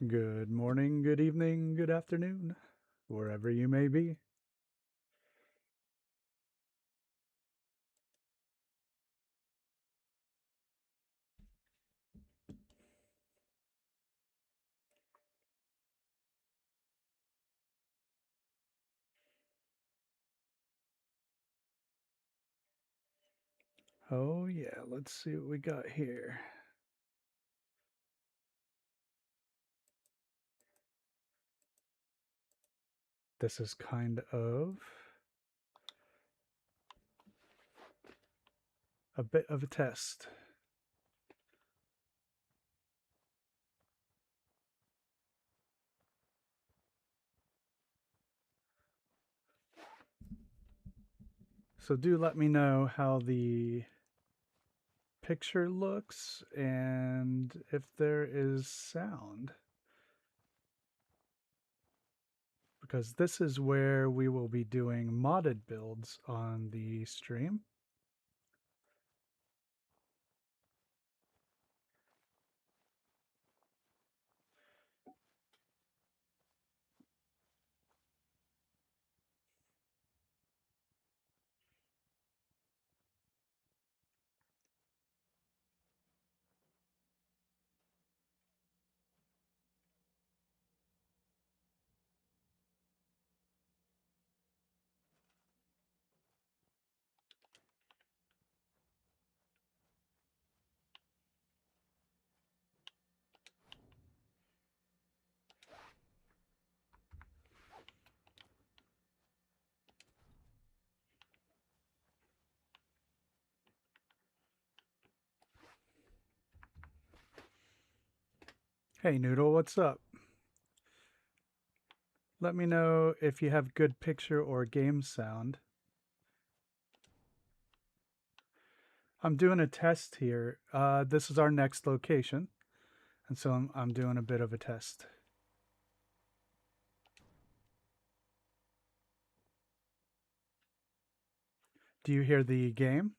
Good morning, good evening, good afternoon, wherever you may be. Oh, yeah, let's see what we got here. This is kind of a bit of a test. So do let me know how the picture looks and if there is sound. Because this is where we will be doing modded builds on the stream. Hey Noodle, what's up? Let me know if you have good picture or game sound. I'm doing a test here. This is our next location, and so I'm doing a bit of a test. Do you hear the game?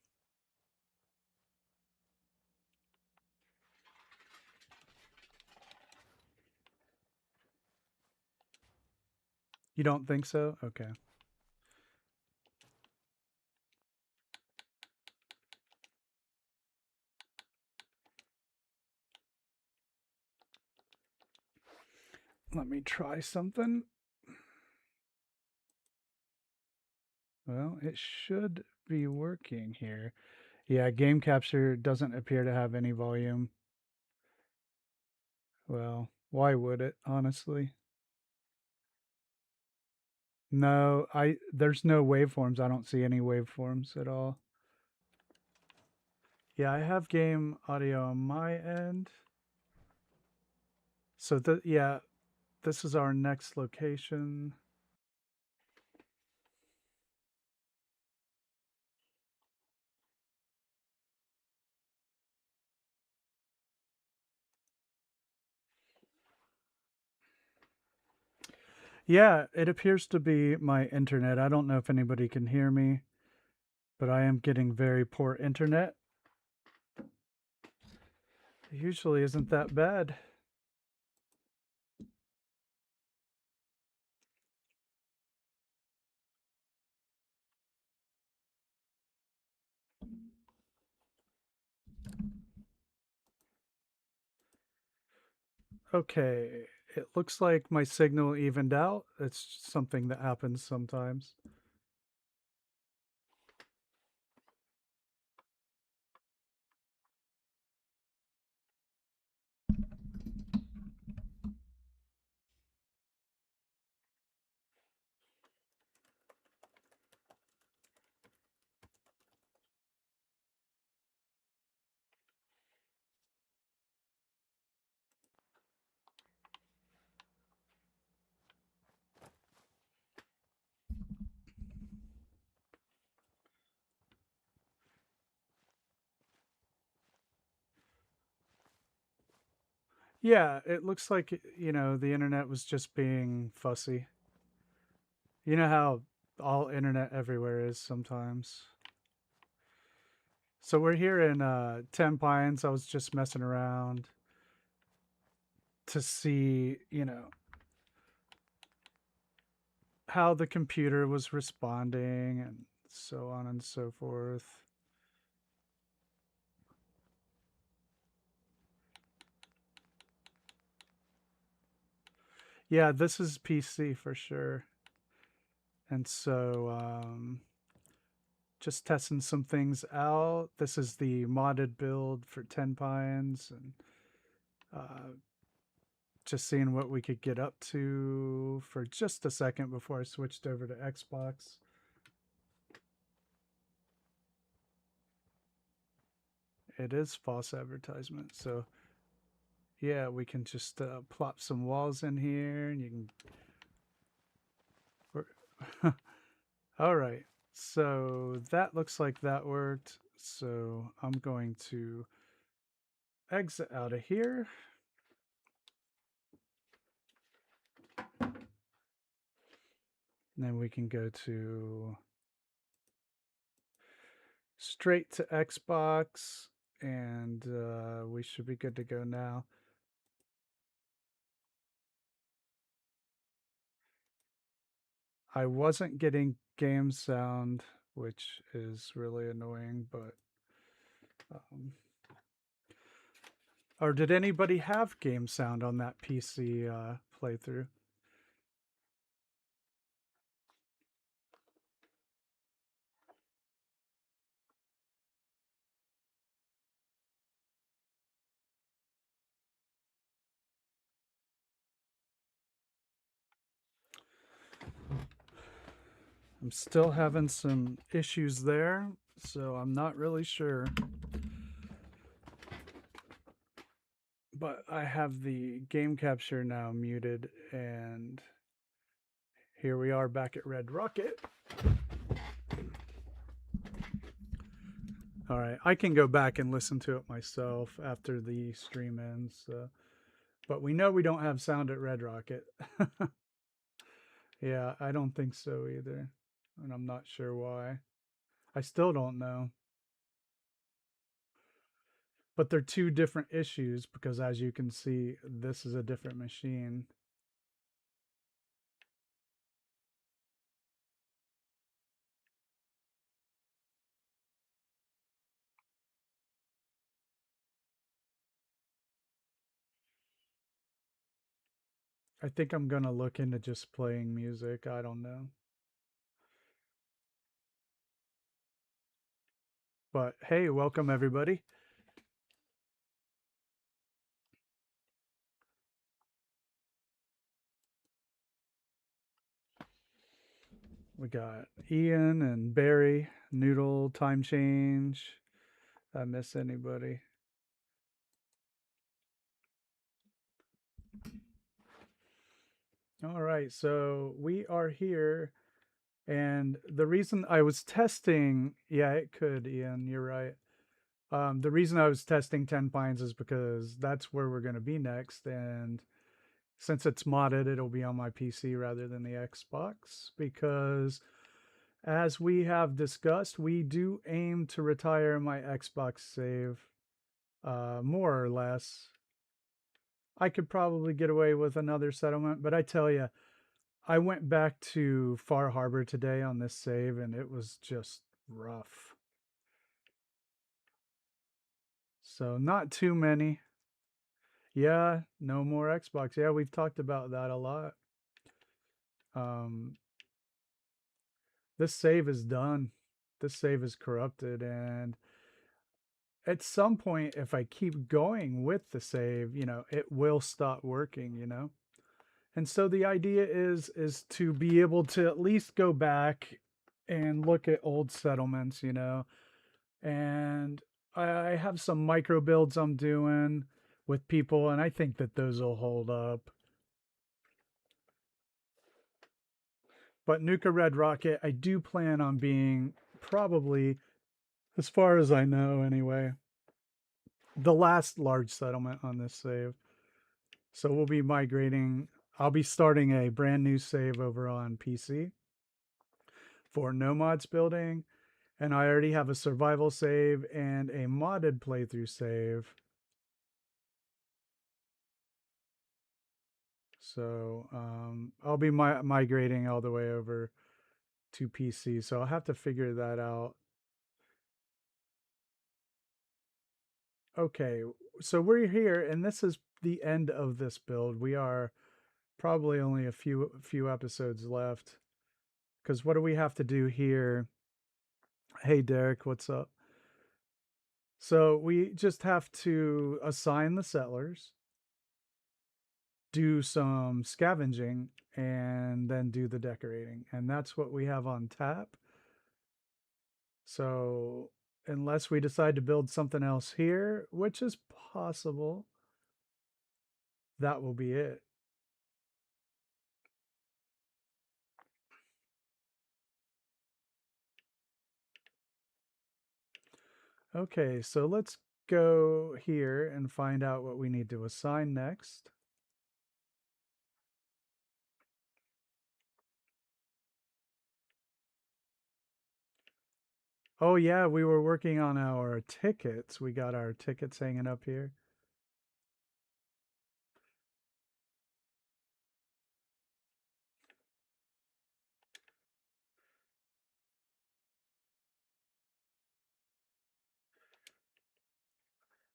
You don't think so? Okay. Let me try something. Well, it should be working here. Yeah, game capture doesn't appear to have any volume. Well, why would it, honestly? No, there's no waveforms. I don't see any waveforms at all. Yeah, I have game audio on my end. So yeah, this is our next location. Yeah, it appears to be my internet. I don't know if anybody can hear me, but I am getting very poor internet. It usually isn't that bad. Okay, it looks like my signal evened out. It's something that happens sometimes. Yeah, it looks like, the internet was just being fussy. You know how all internet everywhere is sometimes. So we're here in 10 Pines. I was just messing around to see, you know, how the computer was responding and so on and so forth. Yeah, this is PC for sure. And so just testing some things out. This is the modded build for 10 Pines, and just seeing what we could get up to for just a second before I switched over to Xbox. It is false advertisement. So yeah, we can just plop some walls in here and you can... All right. So that looks like that worked. So I'm going to exit out of here. And then we can go to straight to Xbox, and we should be good to go now. I wasn't getting game sound, which is really annoying, but or did anybody have game sound on that PC playthrough? I'm still having some issues there, so I'm not really sure. But I have the game capture now muted, and here we are back at Red Rocket. All right, I can go back and listen to it myself after the stream ends. But we know we don't have sound at Red Rocket. Yeah, I don't think so either. And I'm not sure why. I still don't know. But they're two different issues because, as you can see, this is a different machine. I think I'm going to look into just playing music. I don't know. But hey, welcome everybody. We got Ian and Barry, Noodle, Time Change. I miss anybody? All right, so we are here, and the reason I was testing, yeah, it could, Ian, you're right. The reason I was testing 10 Pines is because that's where we're going to be next, and since it's modded, it'll be on my PC rather than the Xbox, because as we have discussed, we do aim to retire my Xbox save, more or less. I could probably get away with another settlement, but I tell you, I went back to Far Harbor today on this save, and it was just rough. So not too many. Yeah, no more Xbox. Yeah, we've talked about that a lot. Um, this save is done. This save is corrupted, and at some point, if I keep going with the save, you know, it will stop working. You know, and so the idea is to be able to at least go back and look at old settlements. You know, and I have some micro builds I'm doing with people, and I think that those will hold up. But Nuka Red Rocket, I do plan on being probably, as far as I know anyway, the last large settlement on this save. So we'll be migrating. I'll be starting a brand new save over on PC for no mods building. And I already have a survival save and a modded playthrough save. So I'll be migrating all the way over to PC. So I'll have to figure that out. Okay, so we're here, and this is the end of this build. We are probably only a few episodes left. Because what do we have to do here? Hey, Derek, what's up? So we just have to assign the settlers, do some scavenging, and then do the decorating. And that's what we have on tap. So unless we decide to build something else here, which is possible, that will be it. Okay, so let's go here and find out what we need to assign next. Oh yeah, we were working on our tickets. We got our tickets hanging up here.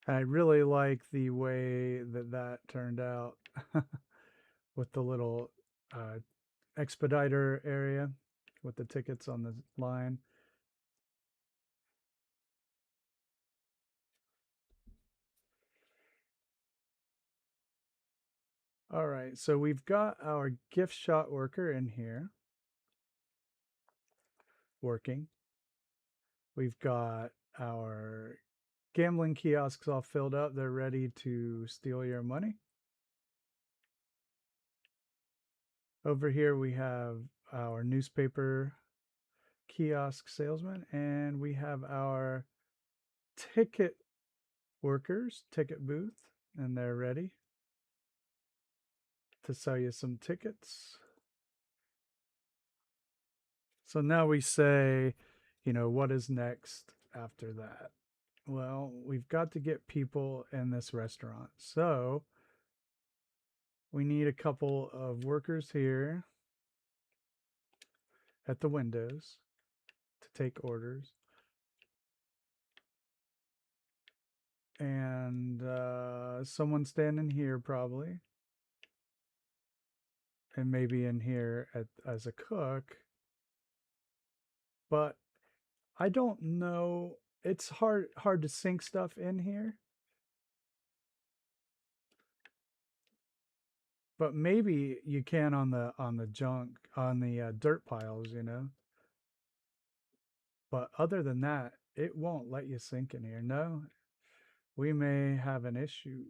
I really like the way that that turned out with the little uh, expediter area with the tickets on the line. All right, so we've got our gift shop worker in here working. We've got our gambling kiosks all filled up. They're ready to steal your money. Over here we have our newspaper kiosk salesman, and we have our ticket workers, ticket booth, and they're ready to sell you some tickets. So now we say, what is next after that? Well, we've got to get people in this restaurant. So we need a couple of workers here at the windows to take orders. And someone standing here probably. And maybe in here as a cook. But I don't know. It's hard to sync stuff in here. But maybe you can on the junk on the dirt piles. But other than that, it won't let you sync in here. No, we may have an issue.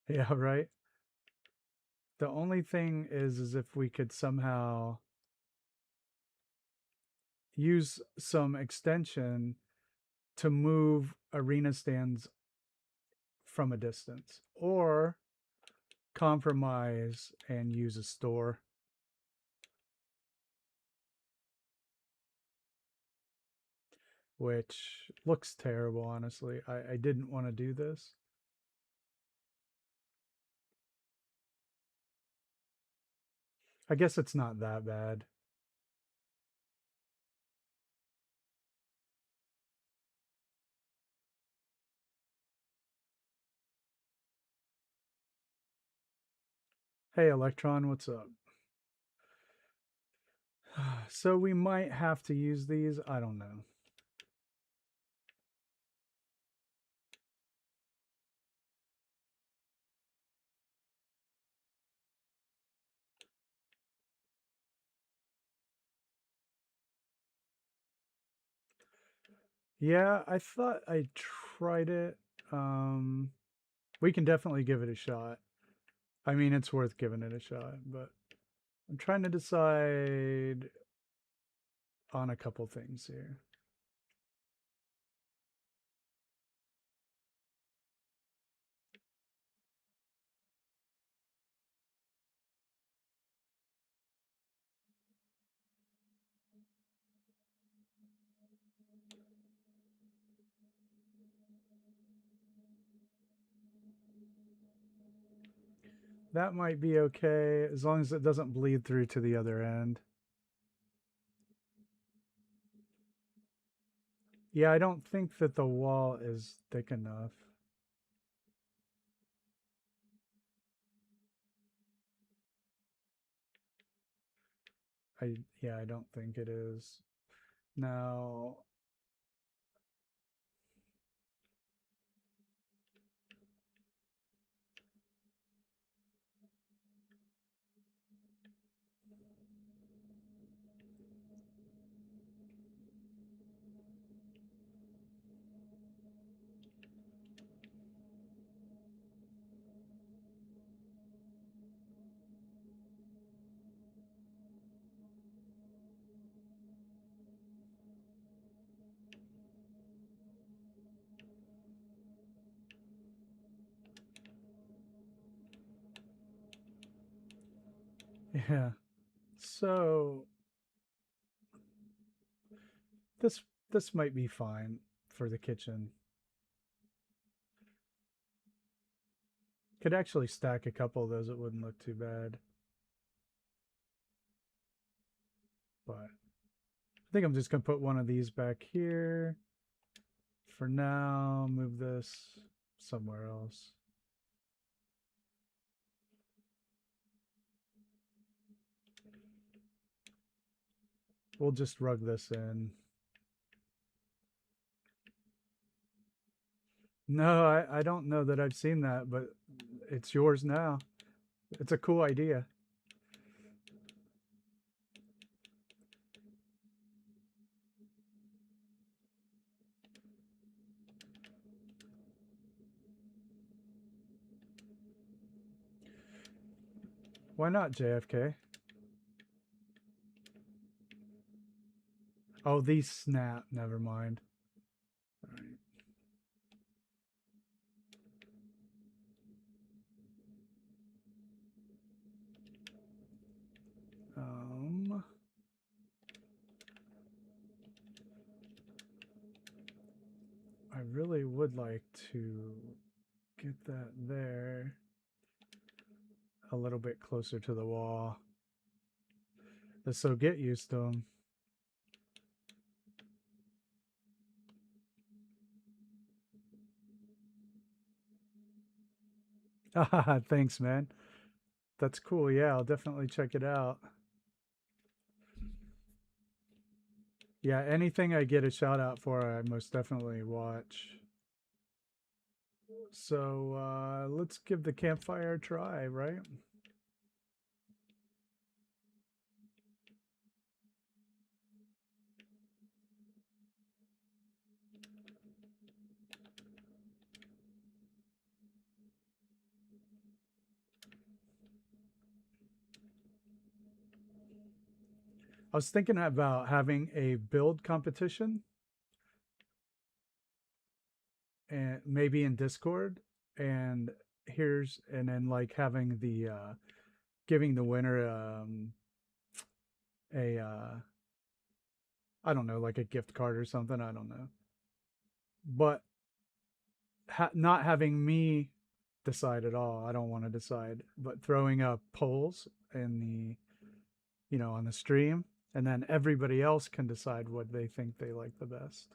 Yeah, right. The only thing is if we could somehow use some extension to move arena stands from a distance, or compromise and use a store. Which looks terrible, honestly. I didn't want to do this. I guess it's not that bad. Hey, Electron, what's up? So we might have to use these. I don't know. Yeah, I thought I tried it. Um, we can definitely give it a shot. I mean, it's worth giving it a shot, but I'm trying to decide on a couple things here. That might be okay as long as it doesn't bleed through to the other end. Yeah, I don't think that the wall is thick enough. I don't think it is. Now, yeah. So this this might be fine for the kitchen. Could actually stack a couple of those, it wouldn't look too bad. But I think I'm just gonna put one of these back here for now. Move this somewhere else. We'll just rug this in. No, I don't know that I've seen that, but it's yours now. It's a cool idea. Why not JFK? Oh, these snap. Never mind. All right. Um, I really would like to get that there a little bit closer to the wall. So get used to them. Ah, thanks, man. That's cool. Yeah, I'll definitely check it out. Yeah, anything I get a shout out for, I most definitely watch. So let's give the campfire a try, right? I was thinking about having a build competition and maybe in Discord, and then like having the giving the winner a I don't know, like a gift card or something. I don't know, but not having me decide at all. I don't want to decide, but throwing up polls in on the stream, and then everybody else can decide what they think they like the best.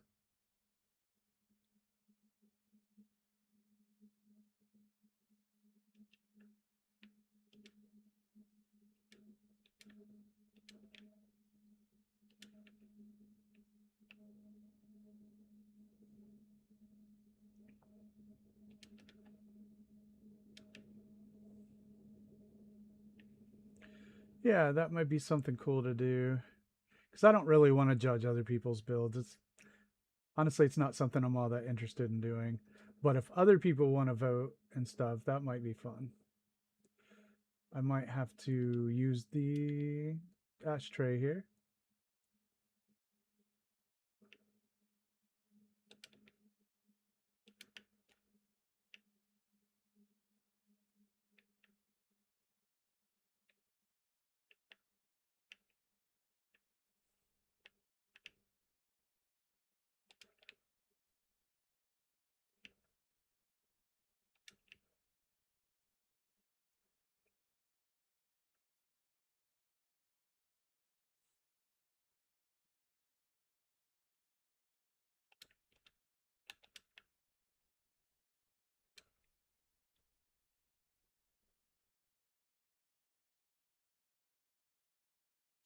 Yeah, that might be something cool to do because I don't really want to judge other people's builds. It's honestly, it's not something I'm all that interested in doing. But if other people want to vote and stuff, that might be fun. I might have to use the ashtray here.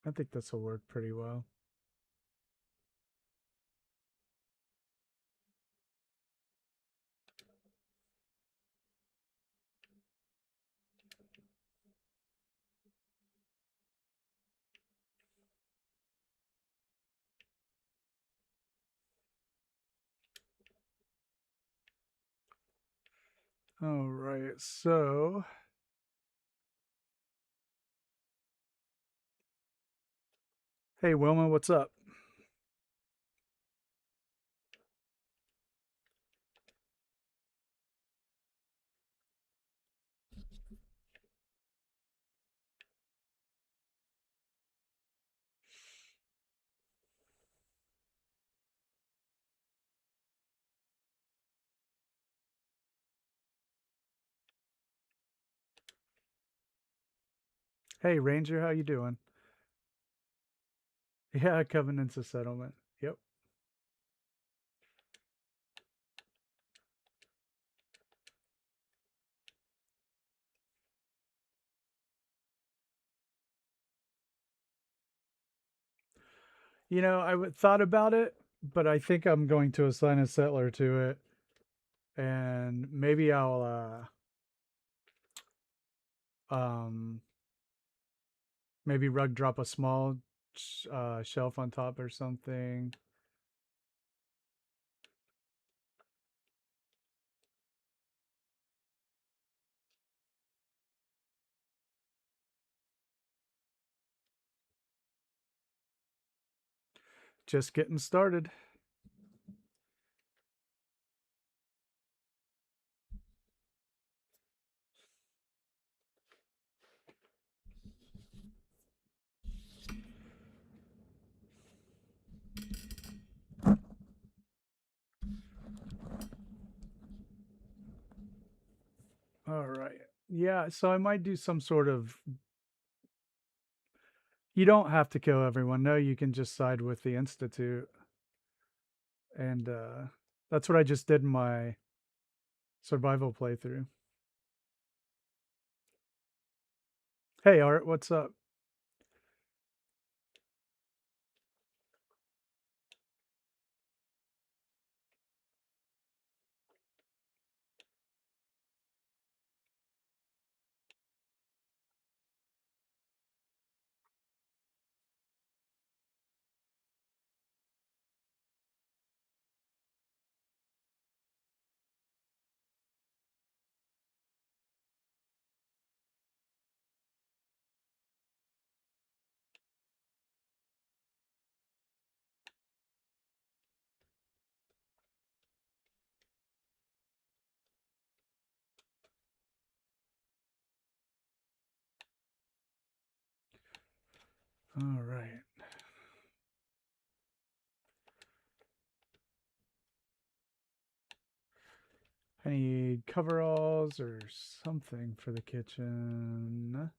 I think this will work pretty well. All right, so hey Wilma, what's up? Hey Ranger, how you doing? Yeah, Covenants of Settlement. Yep. You know, thought about it, but I think I'm going to assign a settler to it, and maybe I'll um maybe rug drop a small shelf on top or something. Just getting started. All right. Yeah, so I might do some sort of. You don't have to kill everyone. No, you can just side with the Institute. And that's what I just did in my survival playthrough. Hey, Art, what's up? All right. I need coveralls or something for the kitchen.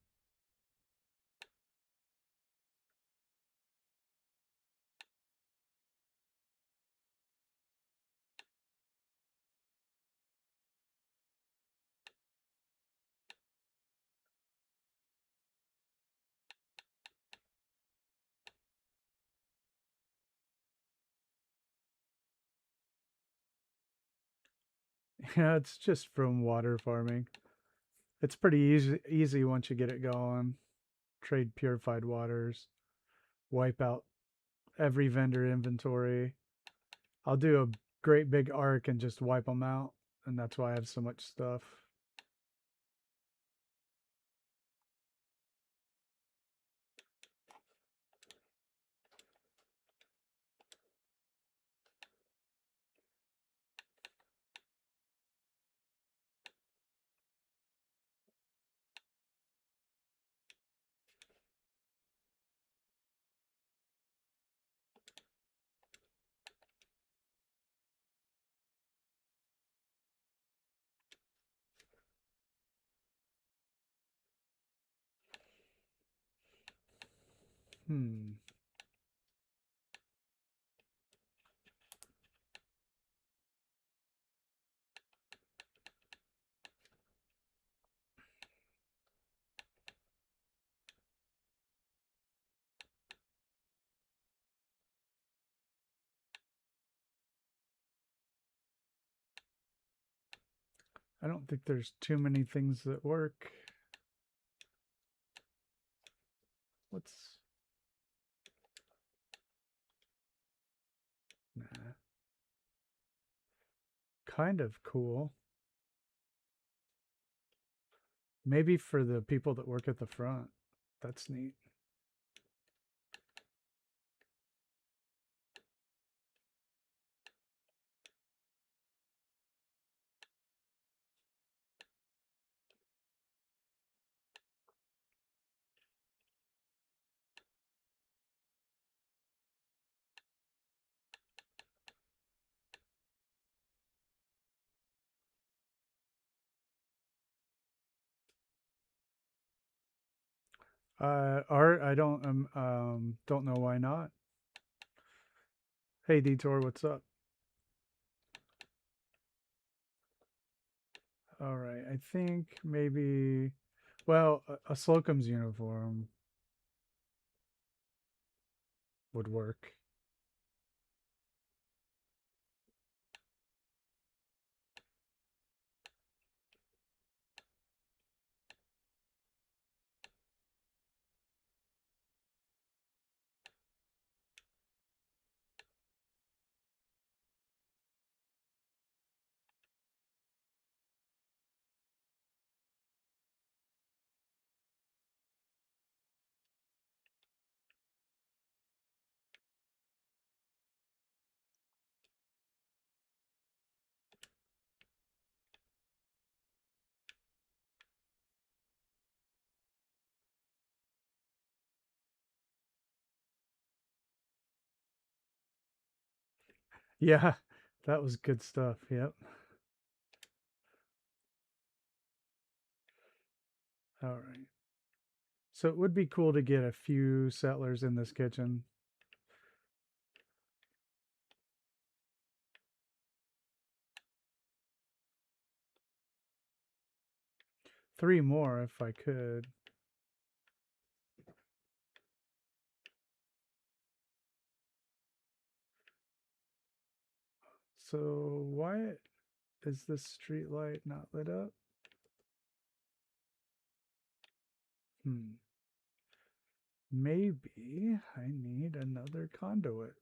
Yeah, it's just from water farming. It's pretty easy once you get it going. Trade purified waters, wipe out every vendor inventory. I'll do a great big arc and just wipe them out, and that's why I have so much stuff. Hmm. I don't think there's too many things that work. What's... Nah. Kind of cool. Maybe for the people that work at the front. That's neat. Art, I don't know why not. Hey Detour, what's up? All right, I think maybe, well, a Slocum's uniform would work. Yeah, that was good stuff. Yep. All right. So it would be cool to get a few settlers in this kitchen. Three more if I could. So why is this street light not lit up? Maybe I need another conduit.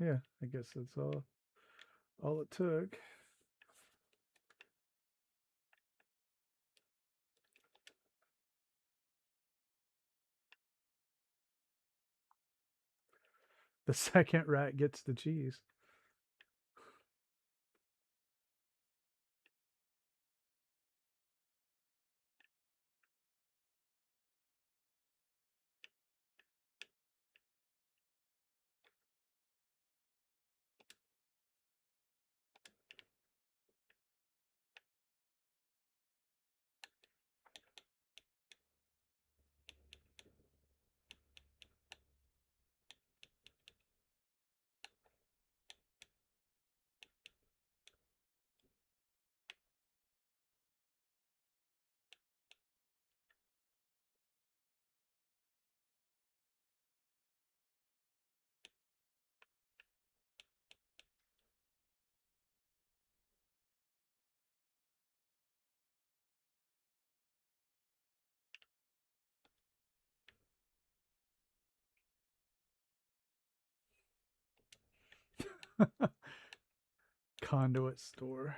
Yeah, I guess that's all it took. The second rat gets the cheese. Conduit store.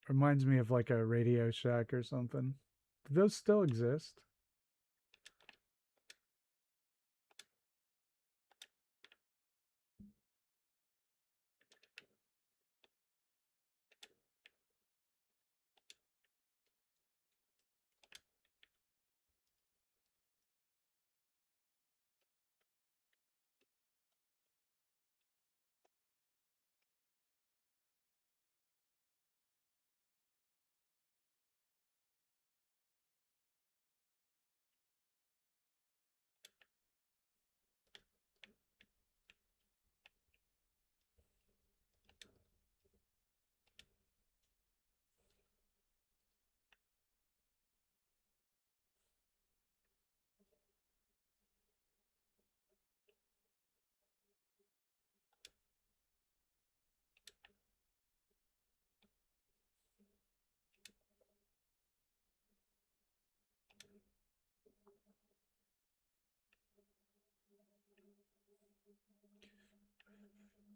Reminds me of like a Radio Shack or something. Do those still exist?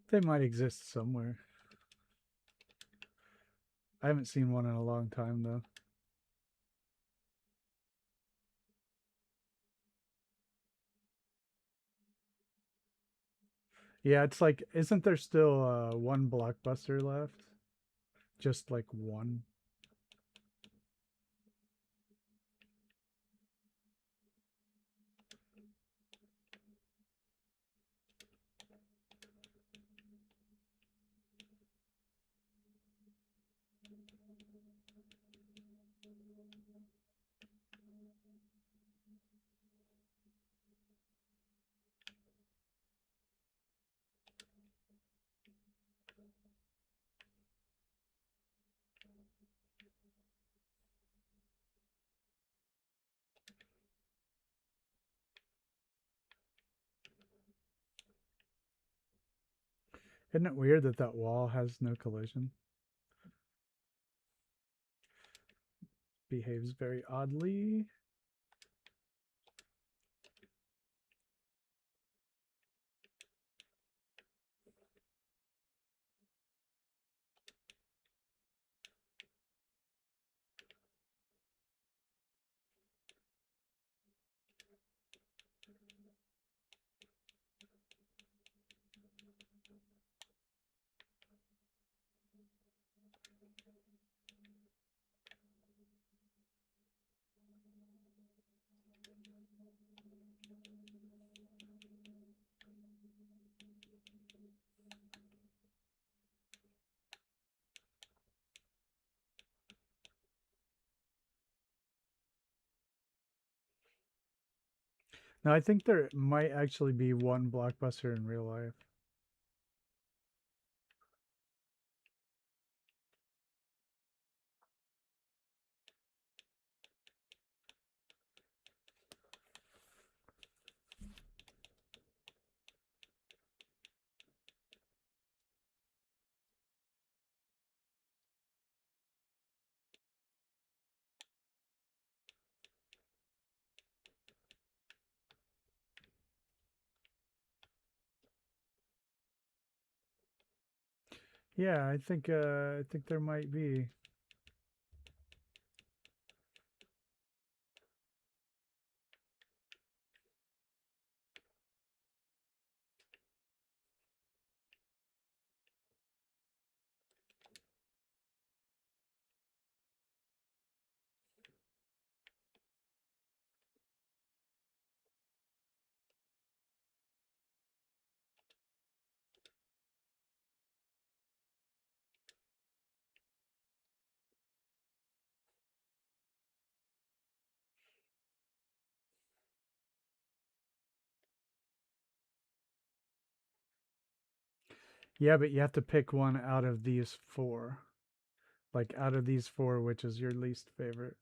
They might exist somewhere. I haven't seen one in a long time though. Yeah, it's like, isn't there still one blockbuster left? Just like one. Isn't it weird that that wall has no collision? Behaves very oddly. Now I think there might actually be one blockbuster in real life. Yeah, I think there might be. Yeah, but you have to pick one out of these four. Like out of these four, which is your least favorite?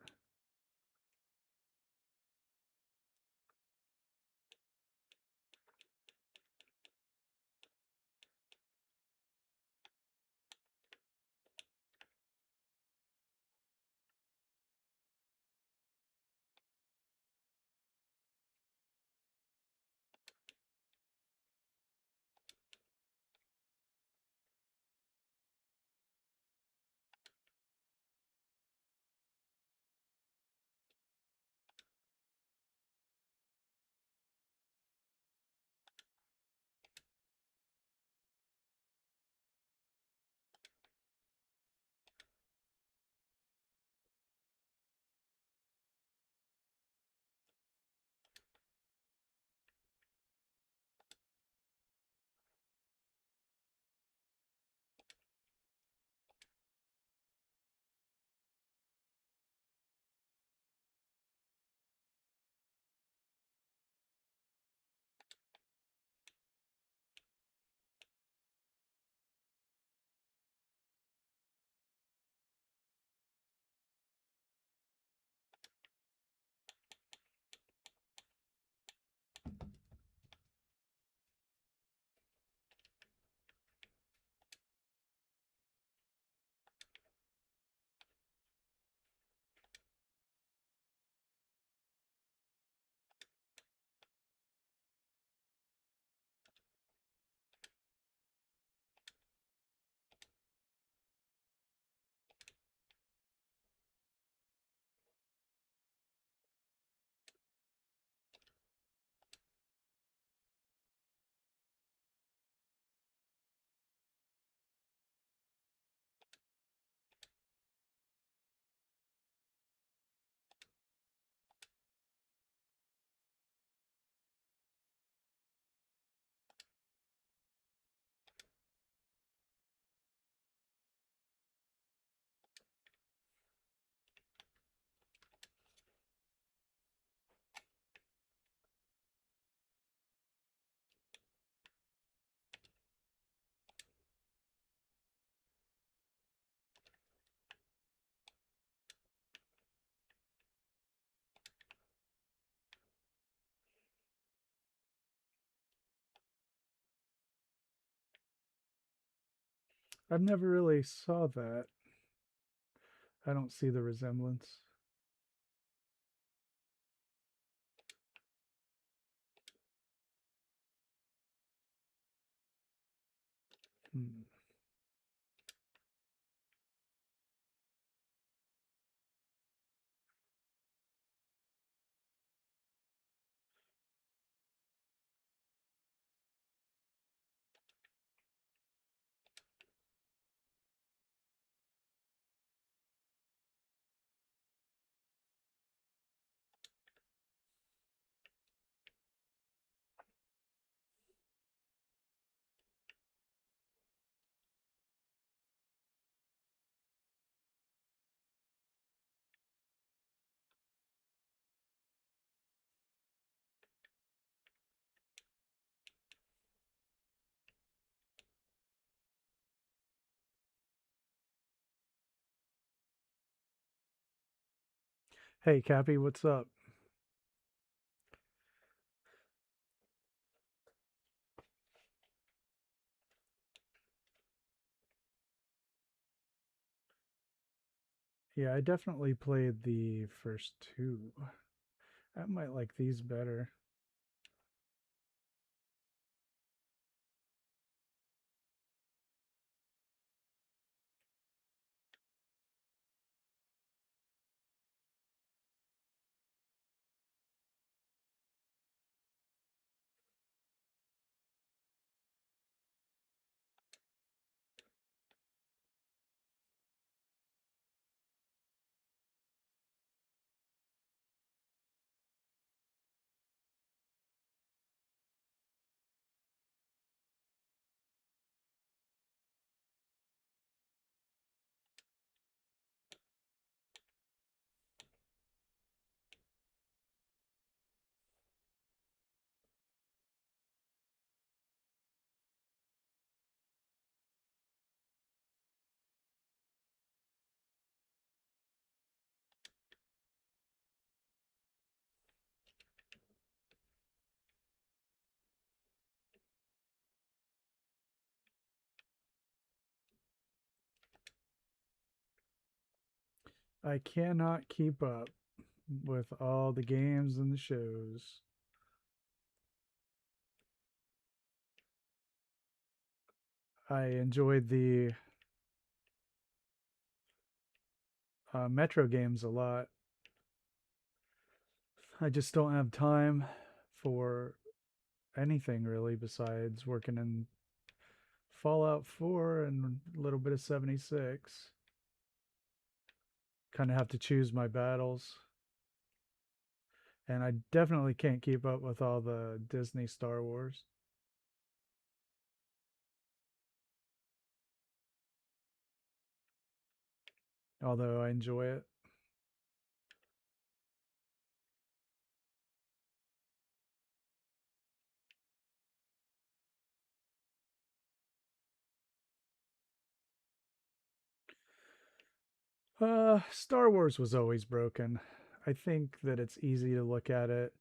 I've never really saw that. I don't see the resemblance. Hmm. Hey, Cappy, what's up? Yeah, I definitely played the first two. I might like these better. I cannot keep up with all the games and the shows. I enjoyed the Metro games a lot. I just don't have time for anything really besides working in Fallout 4 and a little bit of 76. Kind of have to choose my battles. And I definitely can't keep up with all the Disney Star Wars, although I enjoy it. Star Wars was always broken. I think that it's easy to look at it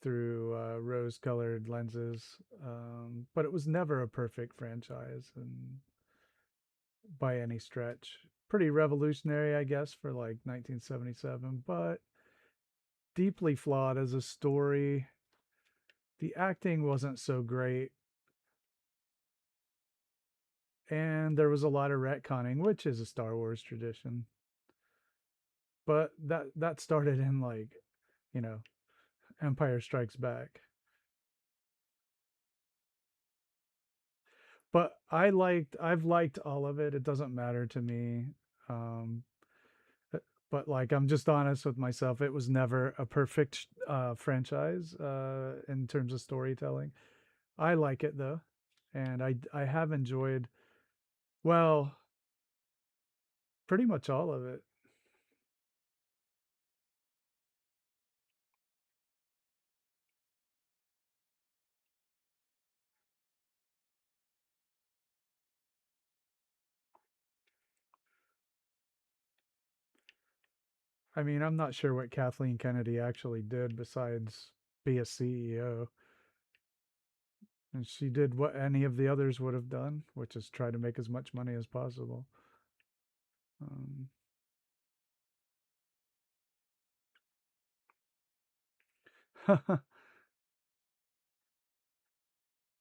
through rose colored lenses, but it was never a perfect franchise and by any stretch. Pretty revolutionary, I guess, for like 1977, but deeply flawed as a story. The acting wasn't so great, and there was a lot of retconning, which is a Star Wars tradition. But that started in like, you know, Empire Strikes Back. But I've liked all of it. It doesn't matter to me. Um, but like I'm just honest with myself. It was never a perfect franchise in terms of storytelling. I like it though, and I have enjoyed, well, pretty much all of it. I mean, I'm not sure what Kathleen Kennedy actually did besides be a CEO. And she did what any of the others would have done, which is try to make as much money as possible. Um,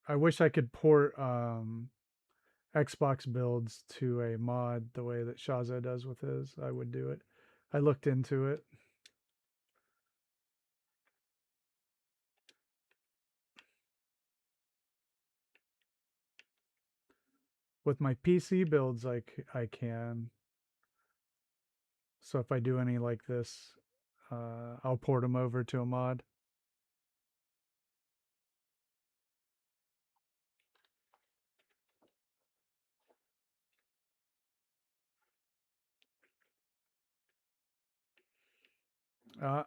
I wish I could port Xbox builds to a mod the way that Shaza does with his. I would do it. I looked into it. With my PC builds, I can. So if I do any like this, I'll port them over to a mod.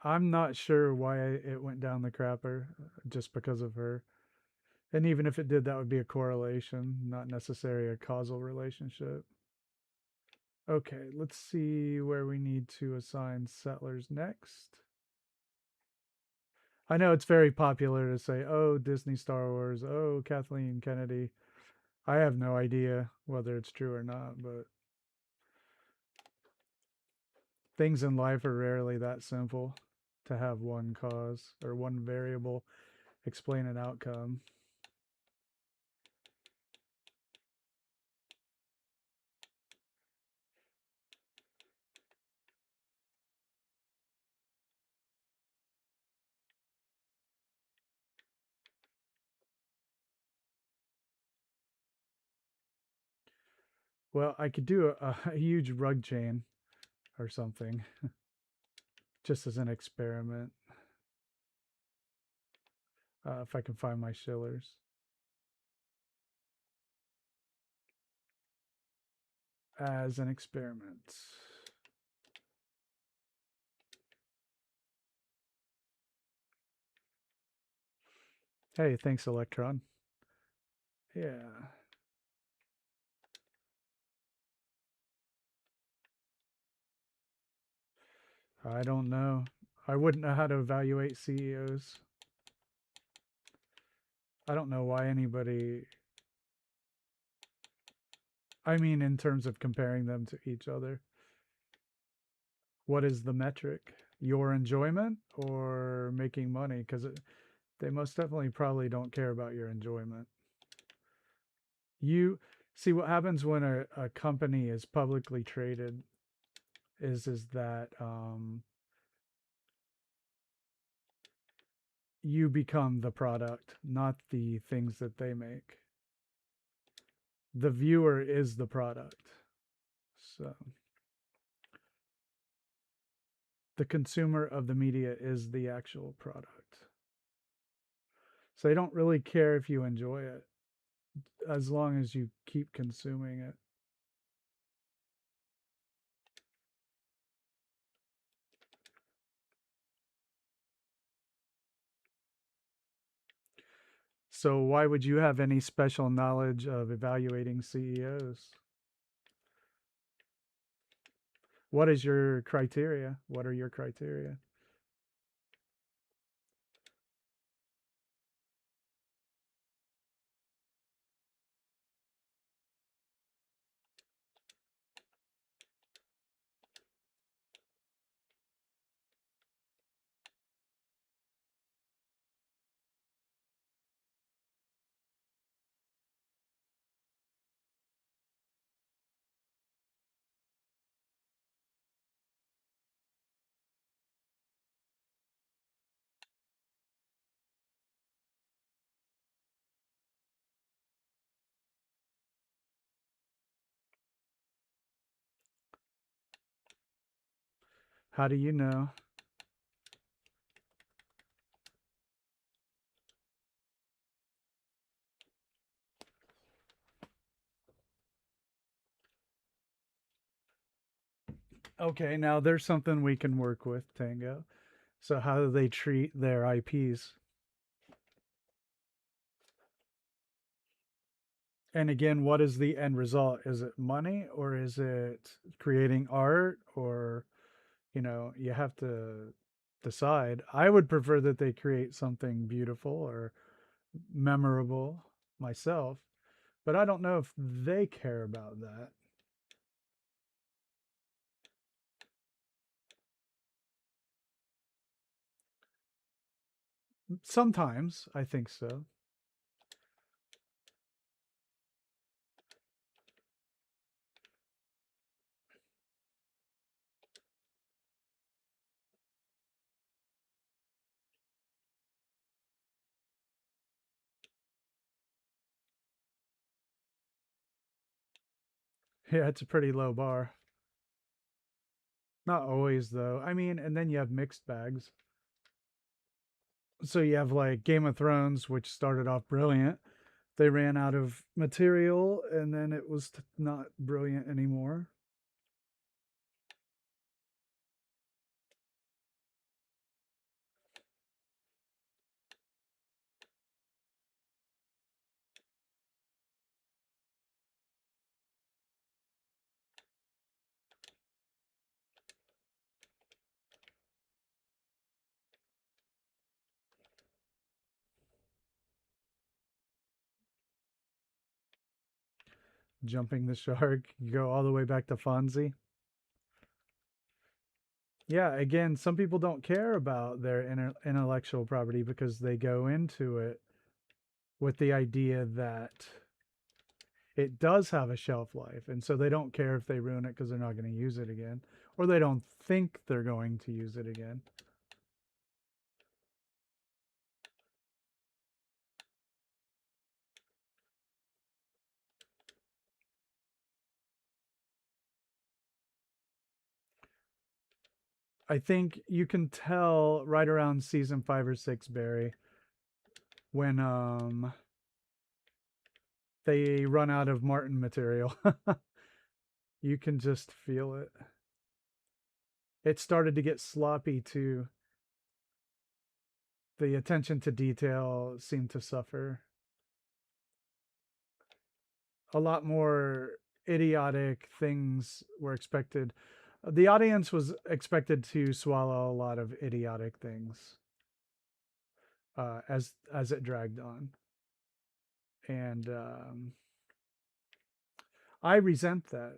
I'm not sure why it went down the crapper, just because of her. And even if it did, that would be a correlation, not necessarily a causal relationship. Okay, let's see where we need to assign settlers next. I know it's very popular to say, oh, Disney Star Wars, oh, Kathleen Kennedy. I have no idea whether it's true or not, but things in life are rarely that simple to have one cause or one variable explain an outcome. Well, I could do a huge rug chain or something just as an experiment, if I can find my shillers. As an experiment. Hey, thanks, Electron. Yeah. I don't know. I wouldn't know how to evaluate CEOs. I don't know why anybody. I mean, in terms of comparing them to each other, what is the metric? Your enjoyment or making money? Because they most definitely probably don't care about your enjoyment. You see what happens when a company is publicly traded is that you become the product, not the things that they make. The viewer is the product. So the consumer of the media is the actual product. So they don't really care if you enjoy it as long as you keep consuming it. So why would you have any special knowledge of evaluating CEOs? What is your criteria? What are your criteria? How do you know? Okay, now there's something we can work with, Tango. So how do they treat their IPs? And again, what is the end result? Is it money or is it creating art or you have to decide. I would prefer that they create something beautiful or memorable. myself, but I don't know if they care about that. Sometimes I think so. Yeah, it's a pretty low bar. Not always though. I mean, and then you have mixed bags. So you have like Game of Thrones, which started off brilliant. They ran out of material, and then it was not brilliant anymore. Jumping the shark, you go all the way back to Fonzie. Yeah, again, some people don't care about their intellectual property because they go into it with the idea that it does have a shelf life. And so they don't care if they ruin it because they're not going to use it again, or they don't think they're going to use it again. I think you can tell right around season 5 or 6, Barry, when they run out of Martin material. You can just feel it. It started to get sloppy too. The attention to detail seemed to suffer. A lot more idiotic things were expected. The audience was expected to swallow a lot of idiotic things as it dragged on, and I resent that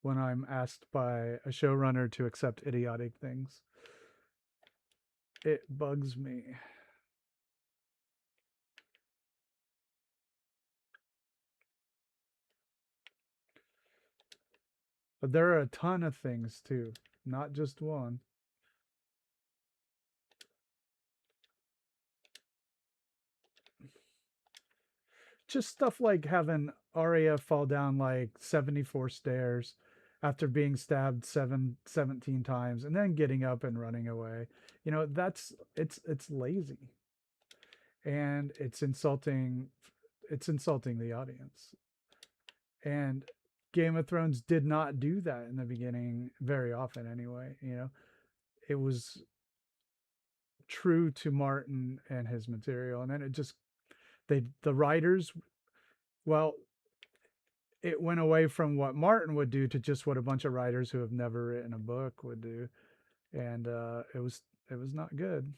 when I'm asked by a showrunner to accept idiotic things. It bugs me. But there are a ton of things too, not just one. Just stuff like having Arya fall down like 74 stairs after being stabbed 17 times and then getting up and running away. You know, it's lazy and it's insulting the audience. And Game of Thrones did not do that in the beginning very often anyway, you know. It was true to Martin and his material, and then it just the writers, well, it went away from what Martin would do to just what a bunch of writers who have never written a book would do, and it was not good.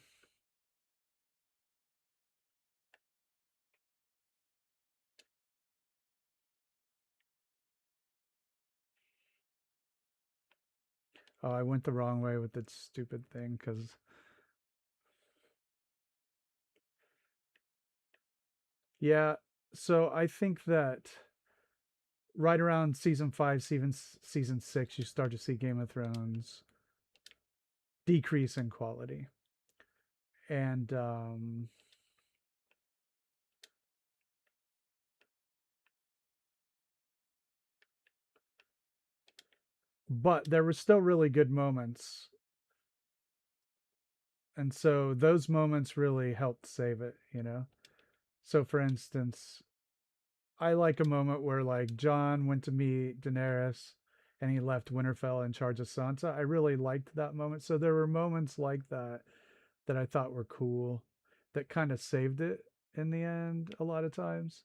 Oh, I went the wrong way with that stupid thing because yeah. So I think that right around season 5, season 6, you start to see Game of Thrones decrease in quality, and but there were still really good moments, and so those moments really helped save it. You know, so for instance, I like a moment where like John went to meet Daenerys and he left Winterfell in charge of Sansa. I really liked that moment. So there were moments like that that I thought were cool that kind of saved it in the end a lot of times.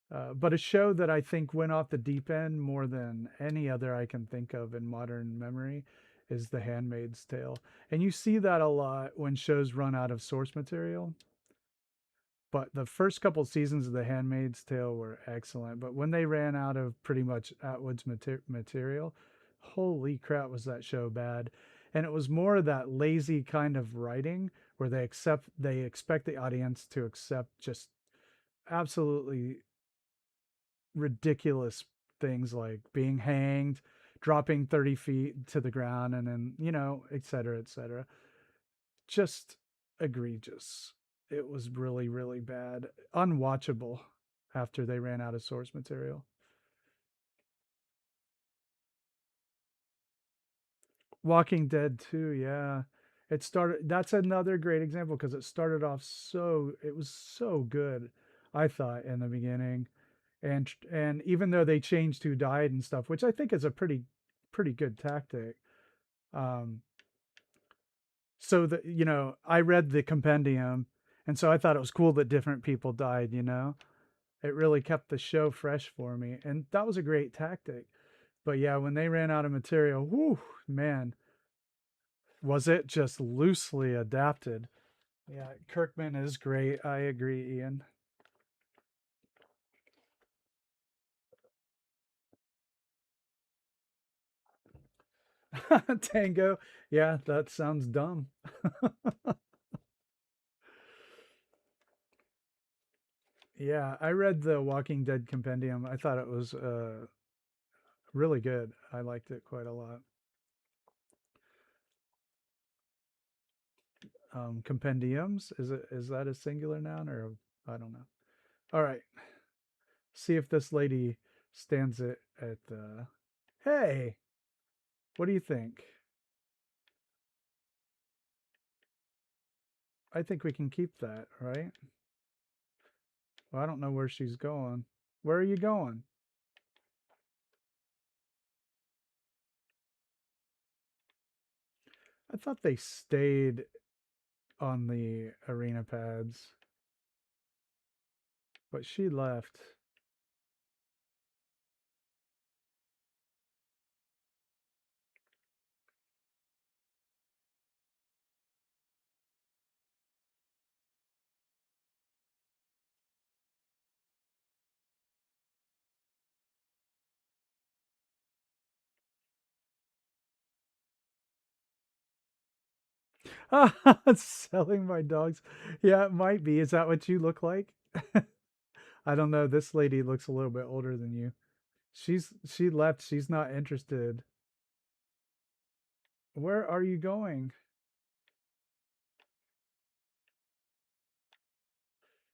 But a show that I think went off the deep end more than any other I can think of in modern memory is The Handmaid's Tale. And you see that a lot when shows run out of source material. But the first couple seasons of The Handmaid's Tale were excellent. But when they ran out of pretty much Atwood's material, holy crap, was that show bad? And it was more of that lazy kind of writing where they expect the audience to accept just absolutely ridiculous things like being hanged, dropping 30 feet to the ground, and then, et cetera, et cetera. Just egregious. It was really, really bad. Unwatchable after they ran out of source material. Walking Dead too, yeah. That's another great example because it was so good, I thought in the beginning. And even though they changed who died and stuff, which I think is a pretty good tactic. Um, so that I read the compendium, and so I thought it was cool that different people died. It really kept the show fresh for me, and that was a great tactic. But yeah, when they ran out of material, whoo, man, was it just loosely adapted. Yeah, Kirkman is great. I agree, Ian. Tango. Yeah, that sounds dumb. Yeah, I read the Walking Dead compendium. I thought it was really good. I liked it quite a lot. Compendiums, is that a singular noun, or I don't know. All right, see if this lady stands it at the. Hey, what do you think? I think we can keep that, right? Well, I don't know where she's going. Where are you going? I thought they stayed on the arena pads, but she left. Selling my dogs. Yeah, it might be. Is that what you look like? I don't know. This lady looks a little bit older than you. She left. She's not interested. Where are you going?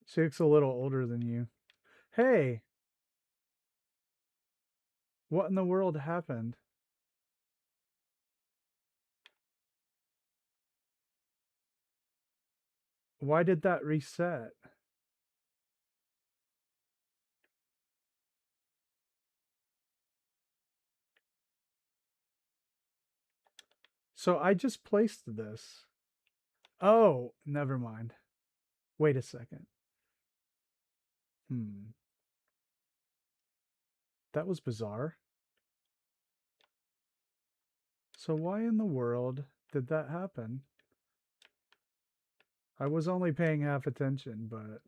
She looks a little older than you. Hey, what in the world happened? Why did that reset? So I just placed this. Oh, never mind. Wait a second. Hmm. That was bizarre. So why in the world did that happen? I was only paying half attention, but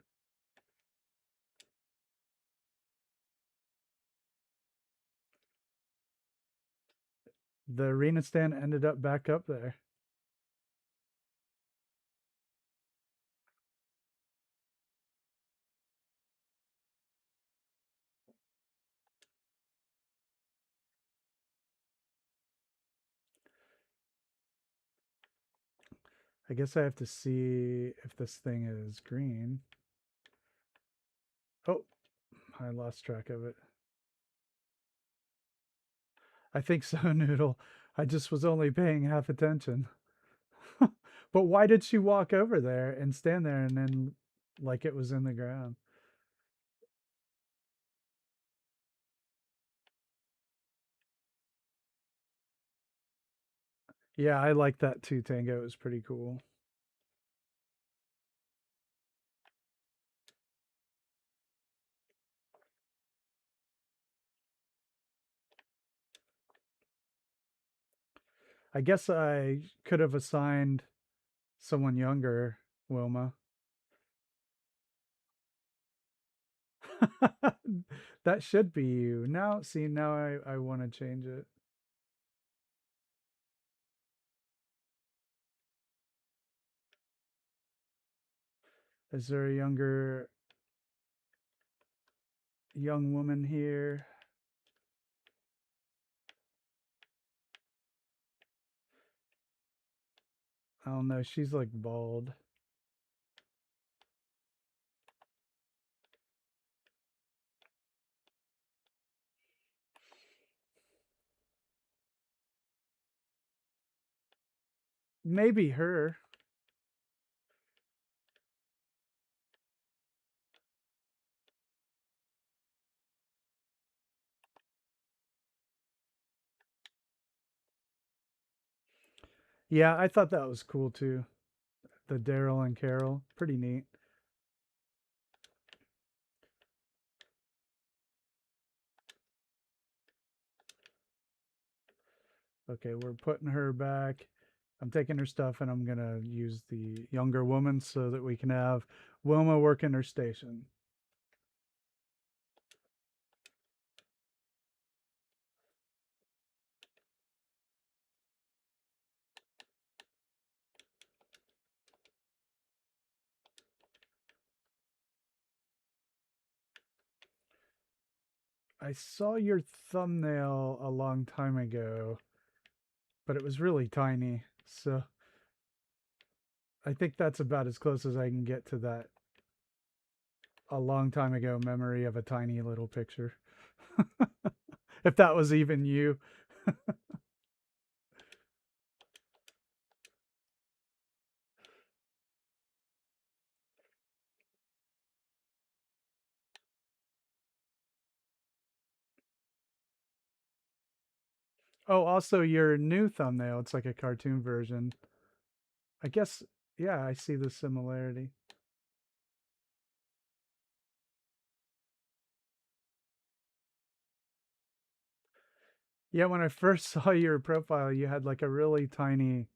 the arena stand ended up back up there. I guess I have to see if this thing is green. Oh, I lost track of it. I think so, Noodle. I just was only paying half attention. But why did she walk over there and stand there and then like it was in the ground? Yeah, I like that too, Tango. It was pretty cool. I guess I could have assigned someone younger, Wilma. That should be you. Now, see, now I want to change it. Is there a young woman here? I don't know. She's like bald. Maybe her. Yeah, I thought that was cool too. The Daryl and Carol. Pretty neat. Okay, we're putting her back. I'm taking her stuff and I'm going to use the younger woman so that we can have Wilma work in her station. I saw your thumbnail a long time ago, but it was really tiny. So I think that's about as close as I can get to that a long time ago memory of a tiny little picture. If that was even you. Oh, also your new thumbnail. It's like a cartoon version. I guess, yeah, I see the similarity. Yeah, when I first saw your profile, you had like a really tiny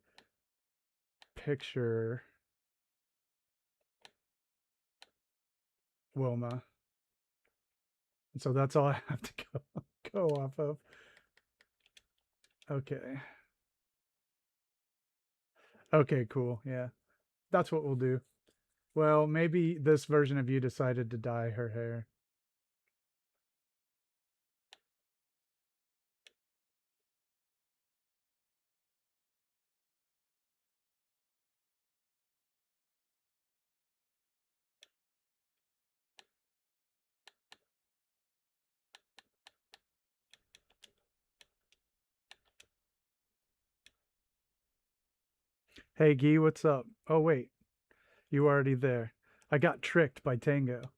picture, Wilma. And so that's all I have to go off of. Okay. Okay, cool. Yeah. That's what we'll do. Well, maybe this version of you decided to dye her hair. Hey, Gee, what's up? Oh, wait. You already there. I got tricked by Tango.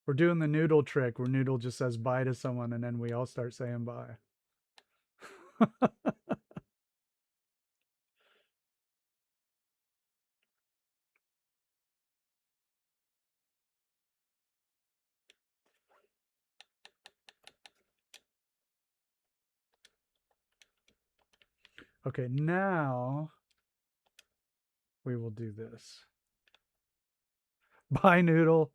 We're doing the noodle trick where Noodle just says bye to someone and then we all start saying bye. Okay, now we will do this. Bye, Noodle.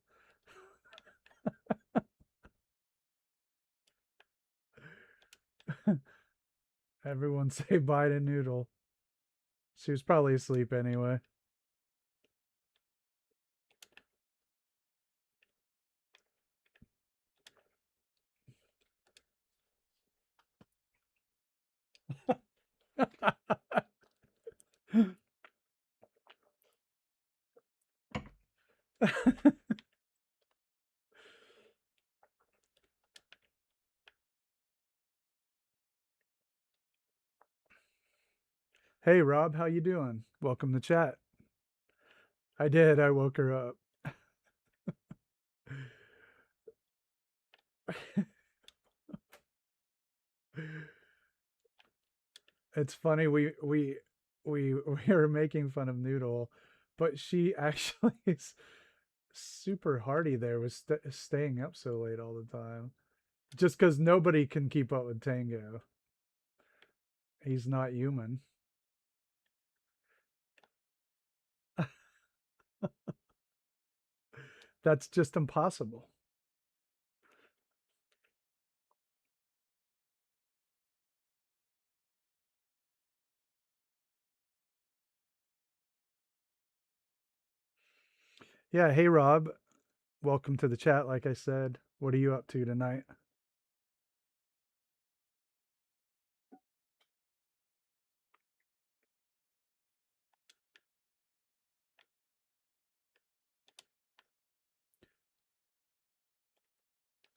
Everyone say bye to Noodle. She was probably asleep anyway. Hey, Rob, how you doing? Welcome to chat. I did. I woke her up. It's funny. We were making fun of Noodle, but she actually is super hardy there with staying up so late all the time. Just because nobody can keep up with Tango. He's not human. That's just impossible. Yeah, hey Rob, welcome to the chat. Like I said, what are you up to tonight?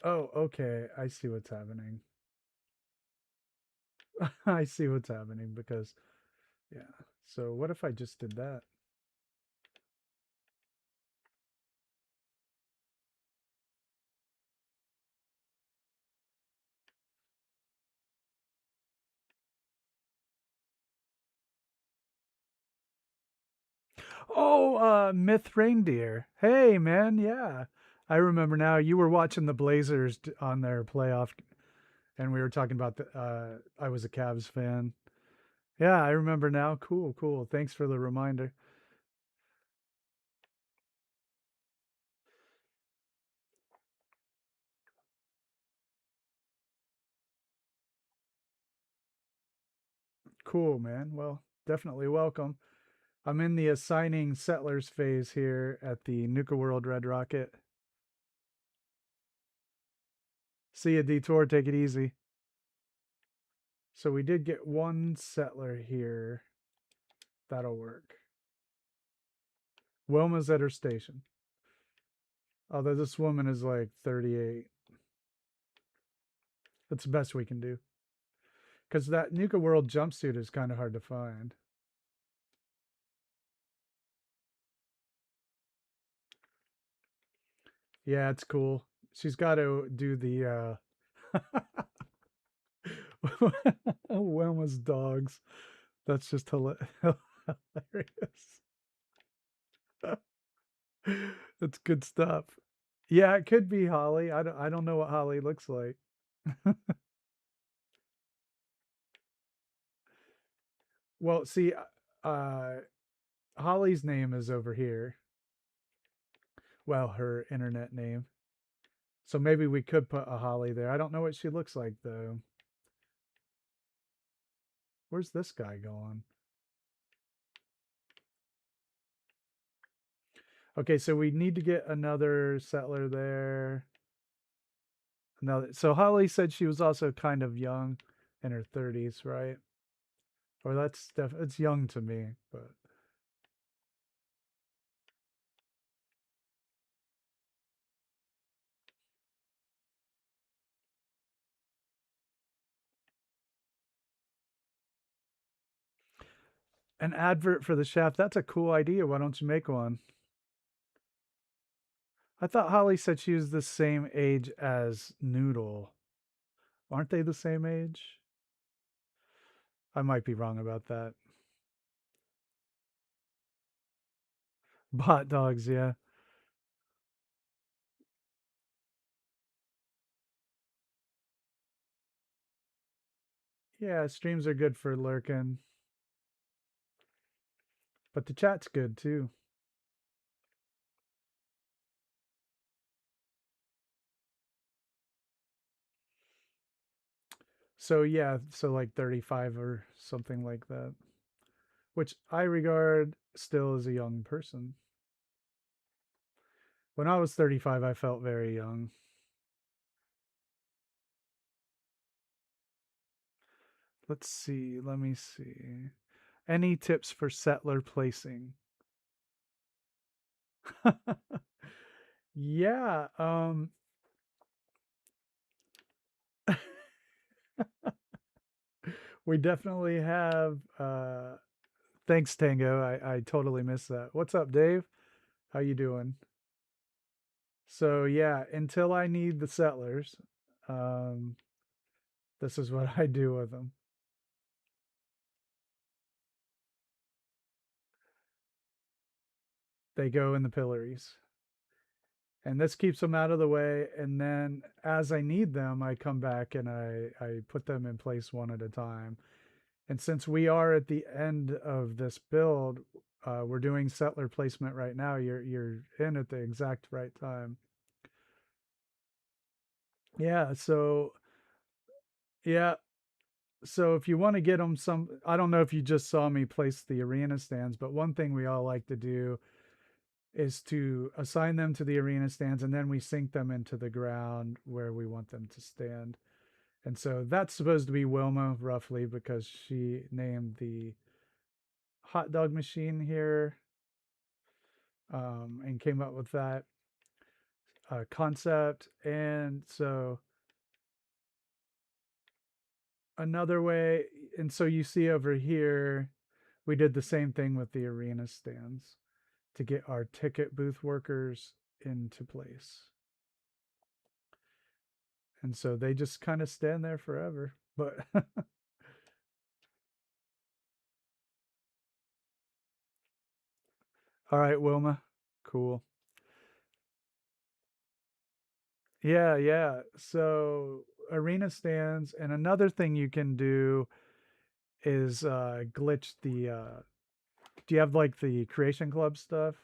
Oh, okay. I see what's happening. I see what's happening because, yeah. So, what if I just did that? Oh, Myth Reindeer. Hey, man. Yeah. I remember now. You were watching the Blazers on their playoff, and we were talking about I was a Cavs fan. Yeah, I remember now. Cool, cool. Thanks for the reminder. Cool, man. Well, definitely welcome. I'm in the assigning settlers phase here at the Nuka-World Red Rocket. See ya, Detour. Take it easy. So we did get one settler here. That'll work. Wilma's at her station. Although this woman is like 38. That's the best we can do. Because that Nuka-World jumpsuit is kind of hard to find. Yeah, it's cool. She's got to do the Wilma's dogs. That's just hilarious. That's good stuff. Yeah, it could be Holly. I don't know what Holly looks like. Well, see, uh Holly's name is over here. Well, her internet name. So maybe we could put a Holly there. I don't know what she looks like though. Where's this guy going? Okay, so we need to get another settler there. Another. So Holly said she was also kind of young, in her 30s, right? Or it's young to me, but an advert for the shaft. That's a cool idea. Why don't you make one? I thought Holly said she was the same age as Noodle. Aren't they the same age? I might be wrong about that. Bot dogs, yeah. Yeah, streams are good for lurking, but the chat's good too. So yeah, so like 35 or something like that, which I regard still as a young person. When I was 35, I felt very young. Let's see, let me see. Any tips for settler placing? Yeah, we definitely have thanks Tango. I totally missed that. What's up, Dave? How you doing? So yeah, until I need the settlers, um, this is what I do with them. They go in the pillories. And this keeps them out of the way. And then as I need them, I come back and I put them in place one at a time. And since we are at the end of this build, we're doing settler placement right now. You're in at the exact right time. Yeah. So yeah. So if you want to get them some, I don't know if you just saw me place the arena stands, but one thing we all like to do is to assign them to the arena stands, and then we sink them into the ground where we want them to stand. And so that's supposed to be Wilma, roughly, because she named the hot dog machine here, and came up with that concept. And so another way, and so you see over here, we did the same thing with the arena stands to get our ticket booth workers into place. And so they just kind of stand there forever. But all right, Wilma. Cool. Yeah, yeah. So arena stands, and another thing you can do is glitch the do you have like the creation club stuff?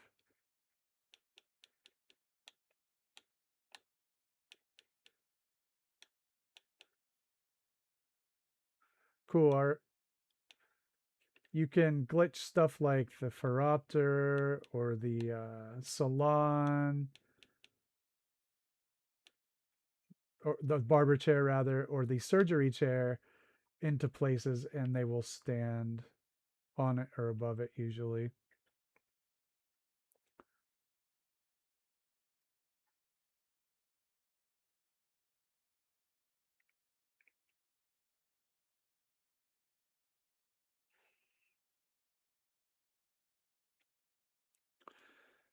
Cool art. You can glitch stuff like the Phoropter or the salon or the barber chair rather, or the surgery chair into places, and they will stand on it or above it usually.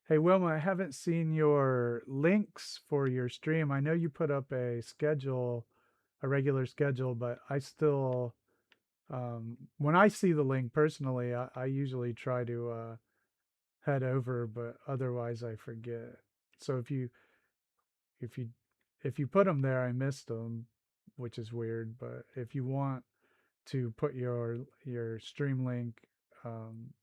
Hey Wilma, I haven't seen your links for your stream. I know you put up a schedule, a regular schedule, but I still when I see the link personally, I usually try to head over, but otherwise I forget. So if you if you put them there, I missed them, which is weird. But if you want to put your stream link um,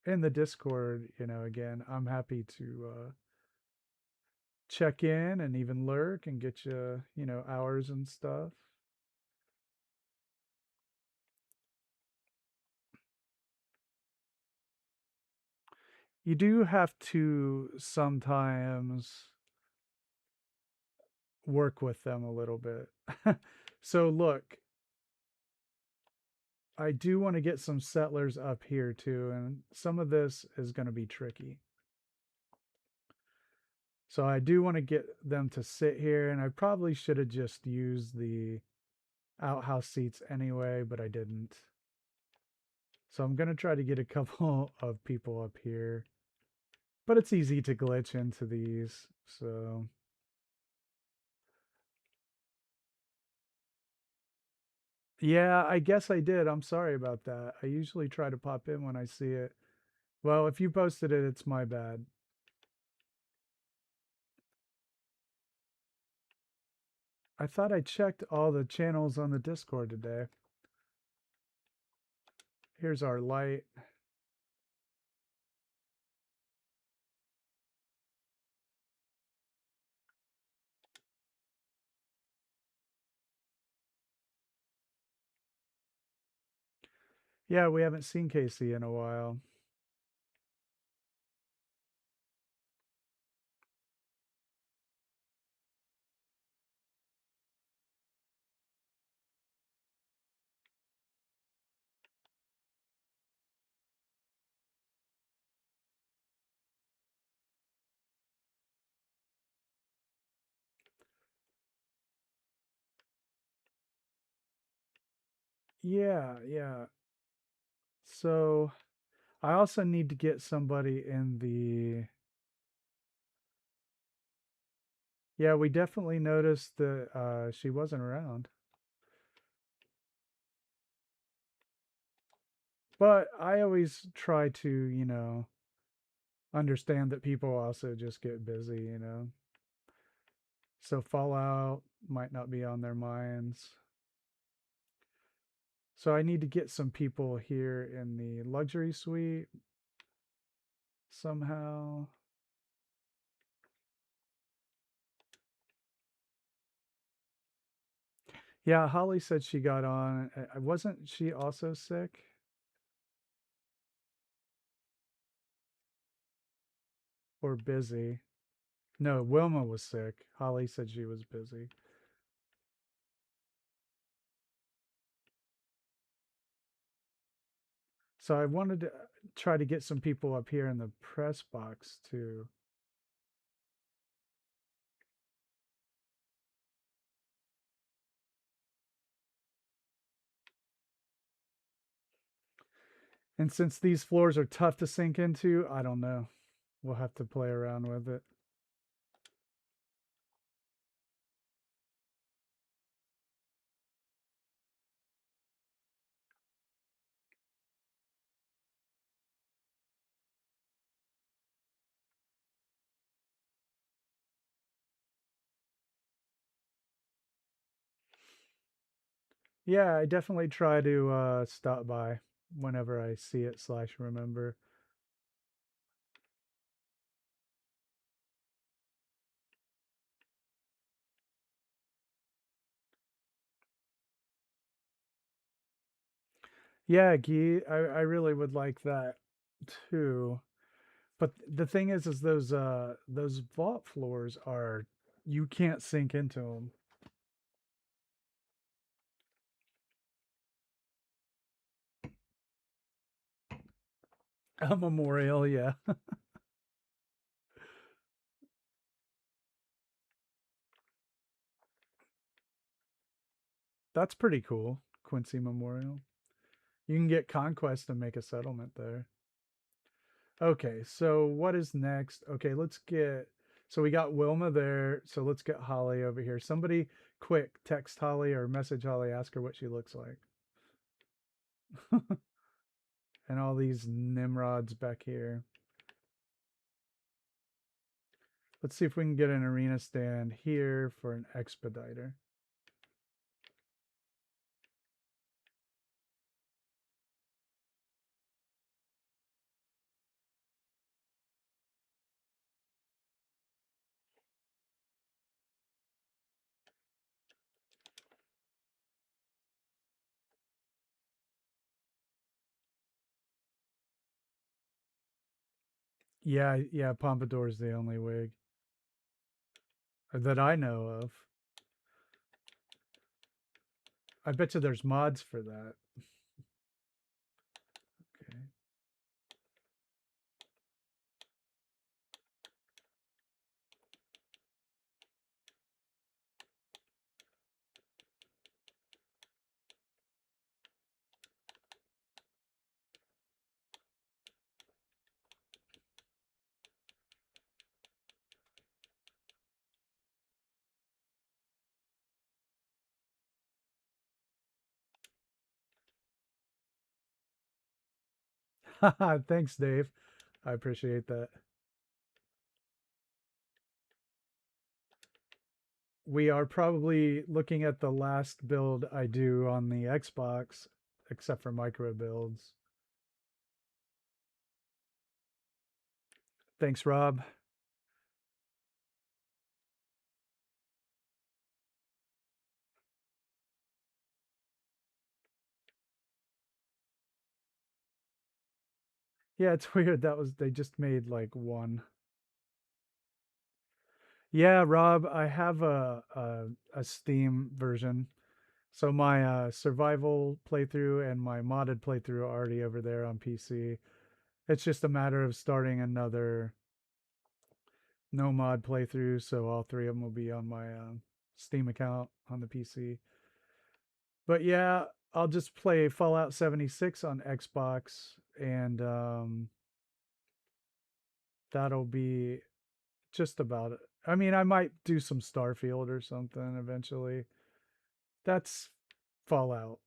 in the Discord, again, I'm happy to check in and even lurk and get you, hours and stuff. You do have to sometimes work with them a little bit. So look, I do want to get some settlers up here too, and some of this is going to be tricky. So I do want to get them to sit here, and I probably should have just used the outhouse seats anyway, but I didn't. So I'm going to try to get a couple of people up here, but it's easy to glitch into these. So yeah, I guess I did. I'm sorry about that. I usually try to pop in when I see it. Well, if you posted it, it's my bad. I thought I checked all the channels on the Discord today. Here's our light. Yeah, we haven't seen Casey in a while. Yeah, yeah. So I also need to get somebody in the. Yeah, we definitely noticed that she wasn't around. But I always try to, understand that people also just get busy. So Fallout might not be on their minds. So I need to get some people here in the luxury suite. somehow. Yeah, Holly said she got on. Wasn't she also sick or busy? No, Wilma was sick. Holly said she was busy. So I wanted to try to get some people up here in the press box too. And since these floors are tough to sink into, I don't know. We'll have to play around with it. Yeah, I definitely try to stop by whenever I see it slash remember. Yeah, Guy, I really would like that too. But the thing is those vault floors are you can't sink into them. A memorial, yeah. That's pretty cool. Quincy Memorial. You can get conquest and make a settlement there. Okay, so what is next? Okay, let's get so we got Wilma there. So let's get Holly over here. Somebody quick text Holly or message Holly, ask her what she looks like. And all these Nimrods back here. Let's see if we can get an arena stand here for an expediter. Yeah, yeah, Pompadour's the only wig that I know of. I bet you there's mods for that. Okay. Thanks, Dave. I appreciate that. We are probably looking at the last build I do on the Xbox, except for micro builds. Thanks, Rob. Yeah, it's weird. That was they just made like one. Yeah, Rob, I have a Steam version. So my survival playthrough and my modded playthrough are already over there on PC. It's just a matter of starting another no mod playthrough, so all three of them will be on my Steam account on the PC. But yeah, I'll just play Fallout 76 on Xbox, and that'll be just about it. I mean, I might do some Starfield or something eventually. That's Fallout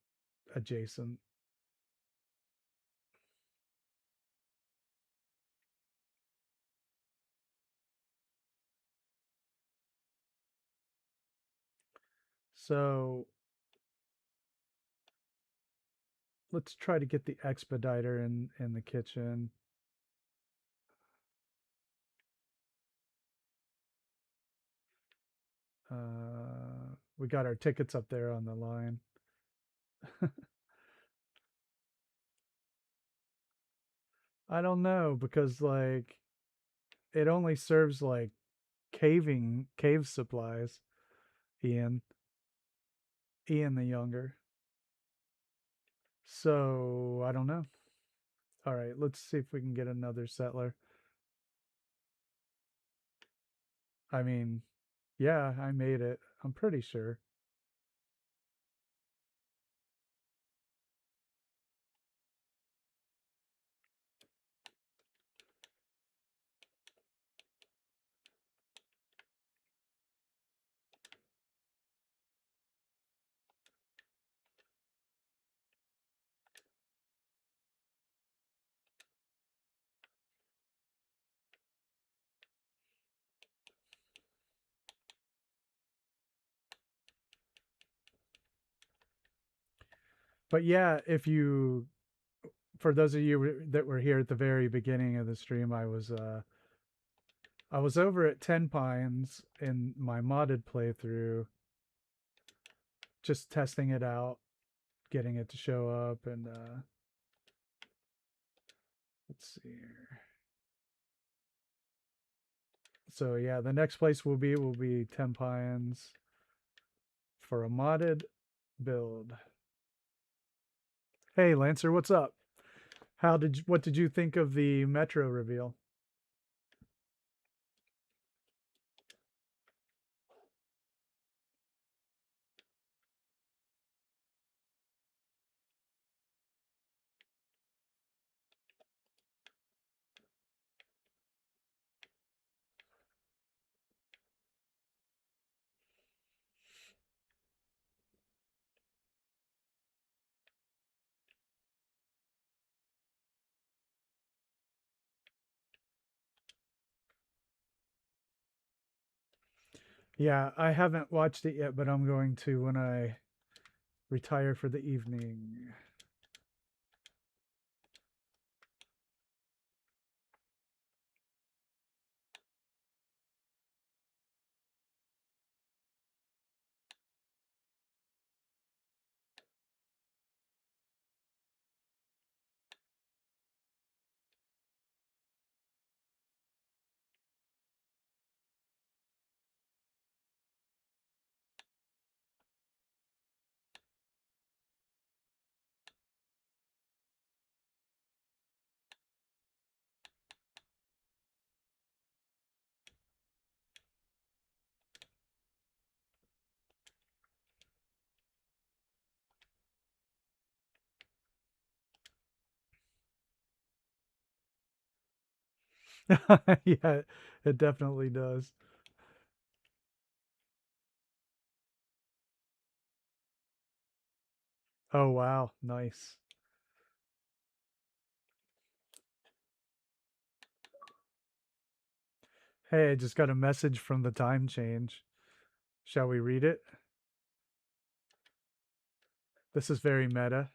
adjacent. So let's try to get the expediter in the kitchen. We got our tickets up there on the line. I don't know because like it only serves like cave supplies. Ian, Ian the younger. So I don't know. All right, let's see if we can get another settler. I mean, yeah, I made it. I'm pretty sure. But yeah, if you for those of you that were here at the very beginning of the stream, I was over at 10 Pines in my modded playthrough, just testing it out, getting it to show up, and let's see here. So yeah, the next place will be 10 Pines for a modded build. Hey Lancer, what's up? What did you think of the Metro reveal? Yeah, I haven't watched it yet, but I'm going to when I retire for the evening. Yeah, it definitely does. Oh wow, nice. Hey, I just got a message from the time change. Shall we read it? This is very meta.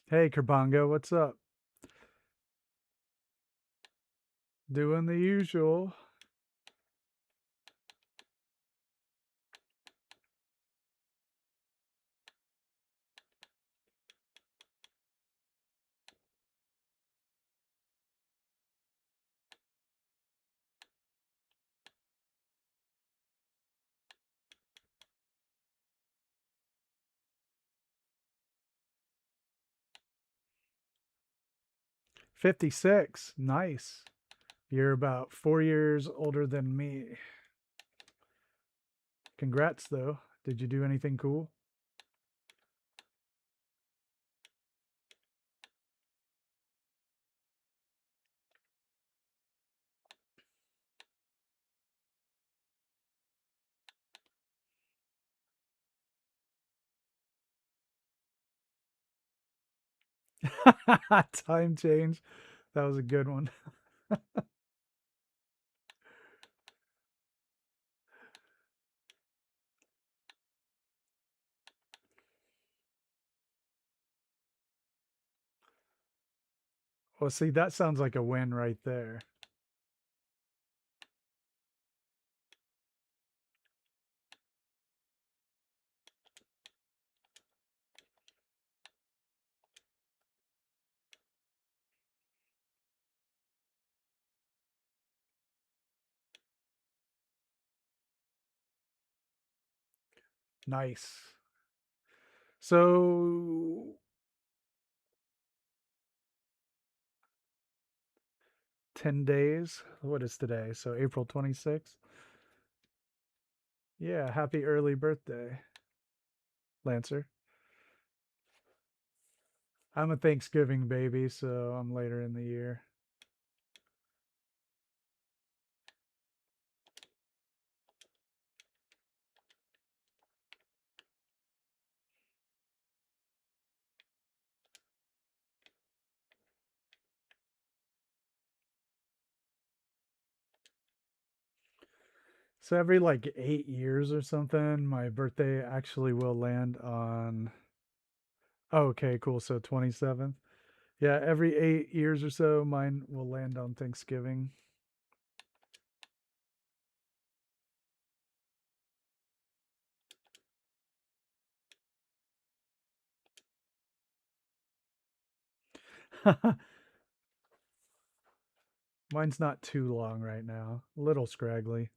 Hey, Kerbongo, what's up? Doing the usual. $56. Nice. You're about 4 years older than me. Congrats, though. Did you do anything cool? Time change. That was a good one. Well, see, that sounds like a win right there. Nice. So 10 days. What is today? So April 26th. Yeah, happy early birthday, Lancer. I'm a Thanksgiving baby, so I'm later in the year. So every like 8 years or something, my birthday actually will land on. Oh, okay, cool. So 27th. Yeah, every 8 years or so, mine will land on Thanksgiving. Mine's not too long right now. A little scraggly.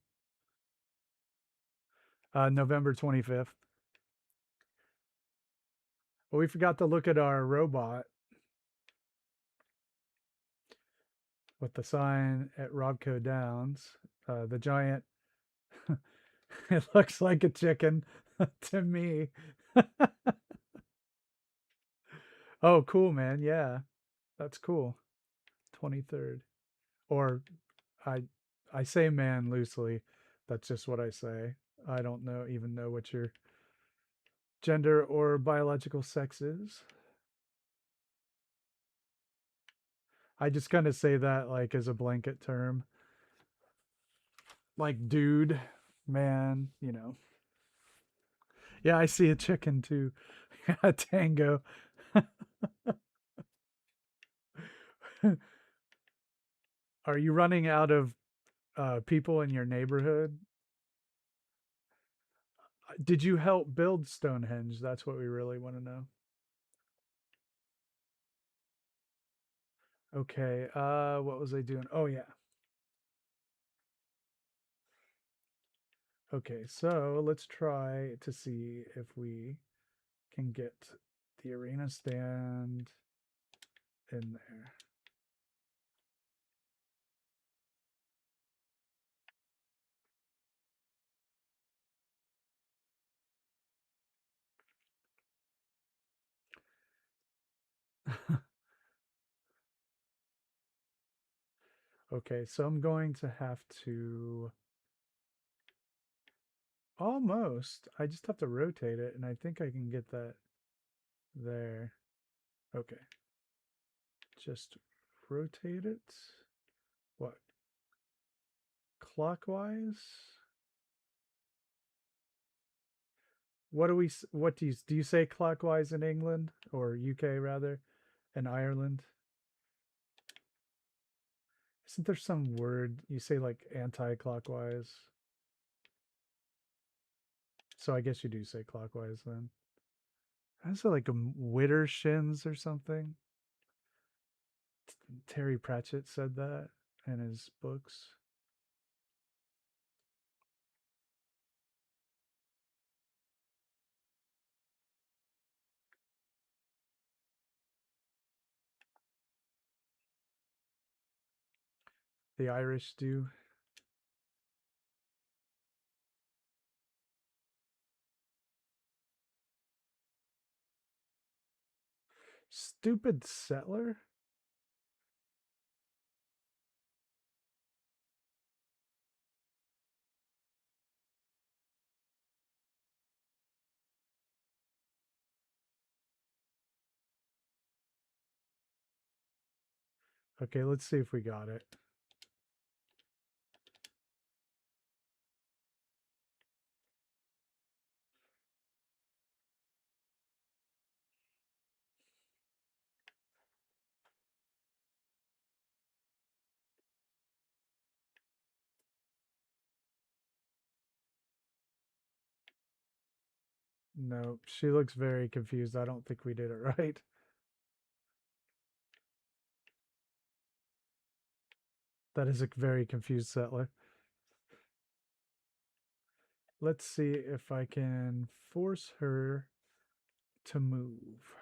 November 25th. But we forgot to look at our robot with the sign at Robco Downs. The giant. It looks like a chicken to me. Oh, cool, man. Yeah, that's cool. 23rd. Or I I say man loosely. That's just what I say. I don't even know what your gender or biological sex is. I just kind of say that like as a blanket term. Like dude, man, you know. Yeah, I see a chicken too. A tango. Are you running out of people in your neighborhood? Did you help build Stonehenge? That's what we really want to know. Okay. What was I doing? Oh yeah. Okay, so let's try to see if we can get the arena stand in there. Okay, so I'm going to have to almost, I just have to rotate it, and I think I can get that there. Okay, just rotate it. What? Clockwise? What do you say clockwise in England or UK rather, and Ireland? Isn't there some word you say like anti-clockwise? So I guess you do say clockwise then. I say like a Witter shins or something. Terry Pratchett said that in his books. The Irish do. Stupid settler? Okay, let's see if we got it. No, she looks very confused. I don't think we did it right. That is a very confused settler. Let's see if I can force her to move.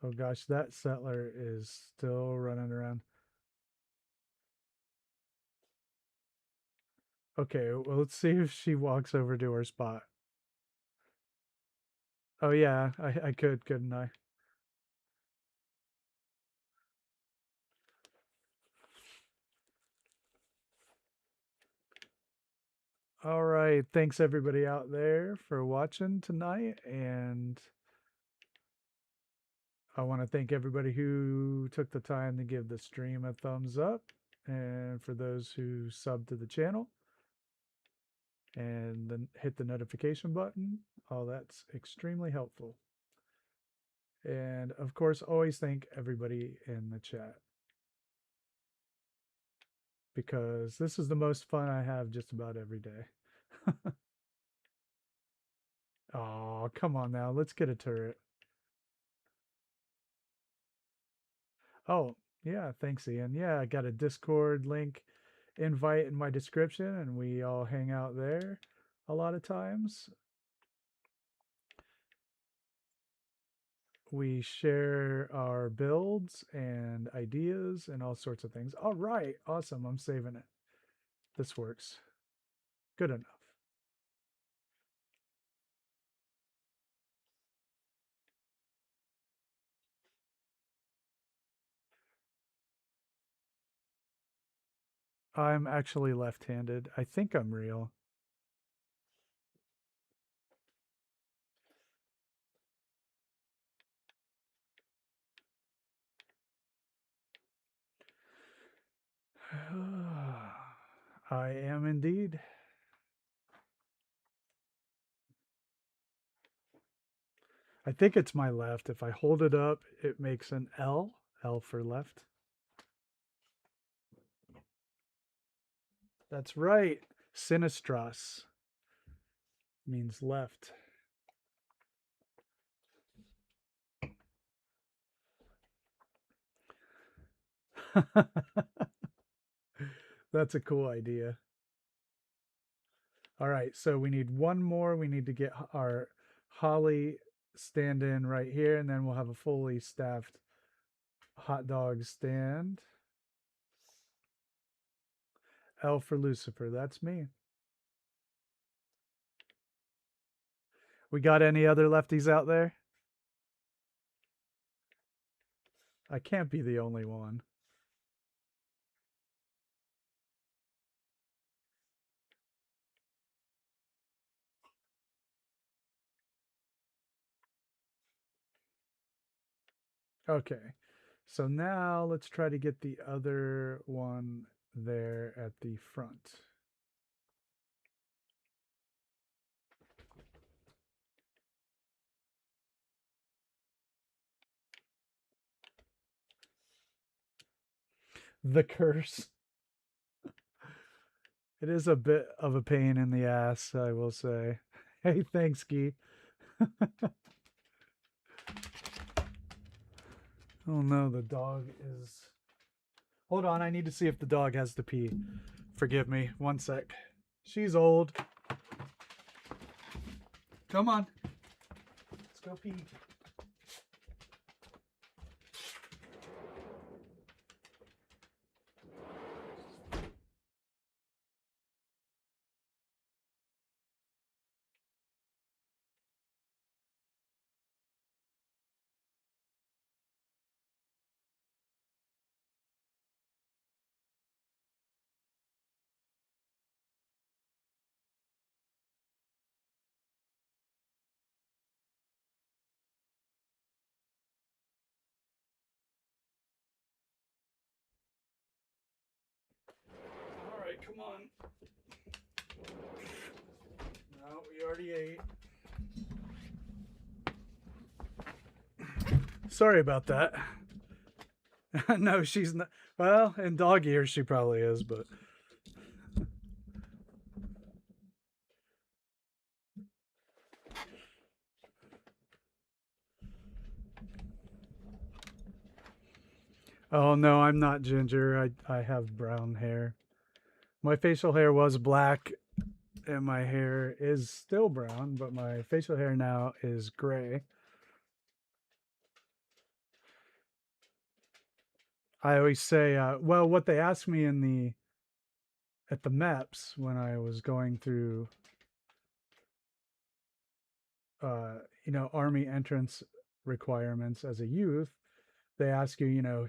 Oh gosh, that settler is still running around. Okay, well, let's see if she walks over to her spot. Oh yeah, I could, couldn't I? All right, thanks everybody out there for watching tonight, and I want to thank everybody who took the time to give the stream a thumbs up, and for those who subbed to the channel and then hit the notification button. All that's extremely helpful. And of course, always thank everybody in the chat, because this is the most fun I have just about every day. Oh, come on now. Let's get a turret. Oh, yeah. Thanks, Ian. Yeah, I got a Discord link invite in my description, and we all hang out there a lot of times. We share our builds and ideas and all sorts of things. All right. Awesome. I'm saving it. This works. Good enough. I'm actually left-handed. I think I'm real. I am indeed. I think it's my left. If I hold it up, it makes an L. L for left. That's right. Sinistras means left. That's a cool idea. All right, so we need one more. We need to get our Holly stand in right here, and then we'll have a fully staffed hot dog stand. L for Lucifer. That's me. We got any other lefties out there? I can't be the only one. Okay. So now let's try to get the other one there at the front. The curse. It is a bit of a pain in the ass, I will say. Hey, thanks, Gee. Oh no, the dog is. Hold on, I need to see if the dog has to pee. Forgive me, one sec. She's old. Come on, let's go pee. All right, come on. No, we already ate. Sorry about that. No, she's not. Well, in dog years, she probably is, but. Oh no, I'm not ginger. I have brown hair. My facial hair was black and my hair is still brown, but my facial hair now is gray. I always say, well, what they asked me in the at the MEPS when I was going through, Army entrance requirements as a youth, they ask you,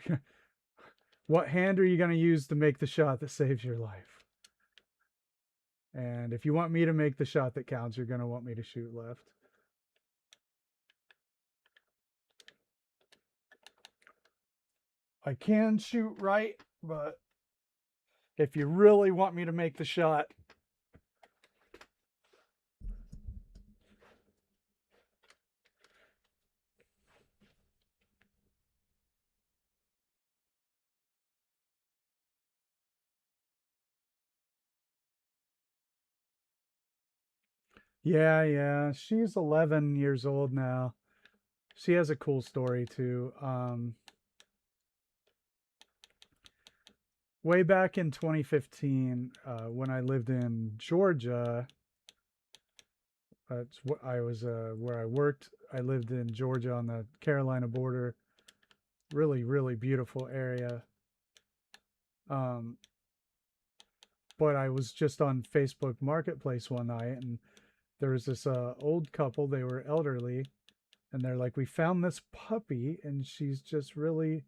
what hand are you going to use to make the shot that saves your life? And if you want me to make the shot that counts, you're going to want me to shoot left. I can shoot right, but if you really want me to make the shot, yeah, she's 11 years old now. She has a cool story too. Way back in 2015, when I lived in Georgia, that's what I was where I worked. I lived in Georgia on the Carolina border. Really, really beautiful area. Um, but I was just on Facebook Marketplace one night, and there was this old couple. They were elderly, and they're like, "We found this puppy, and she's just really,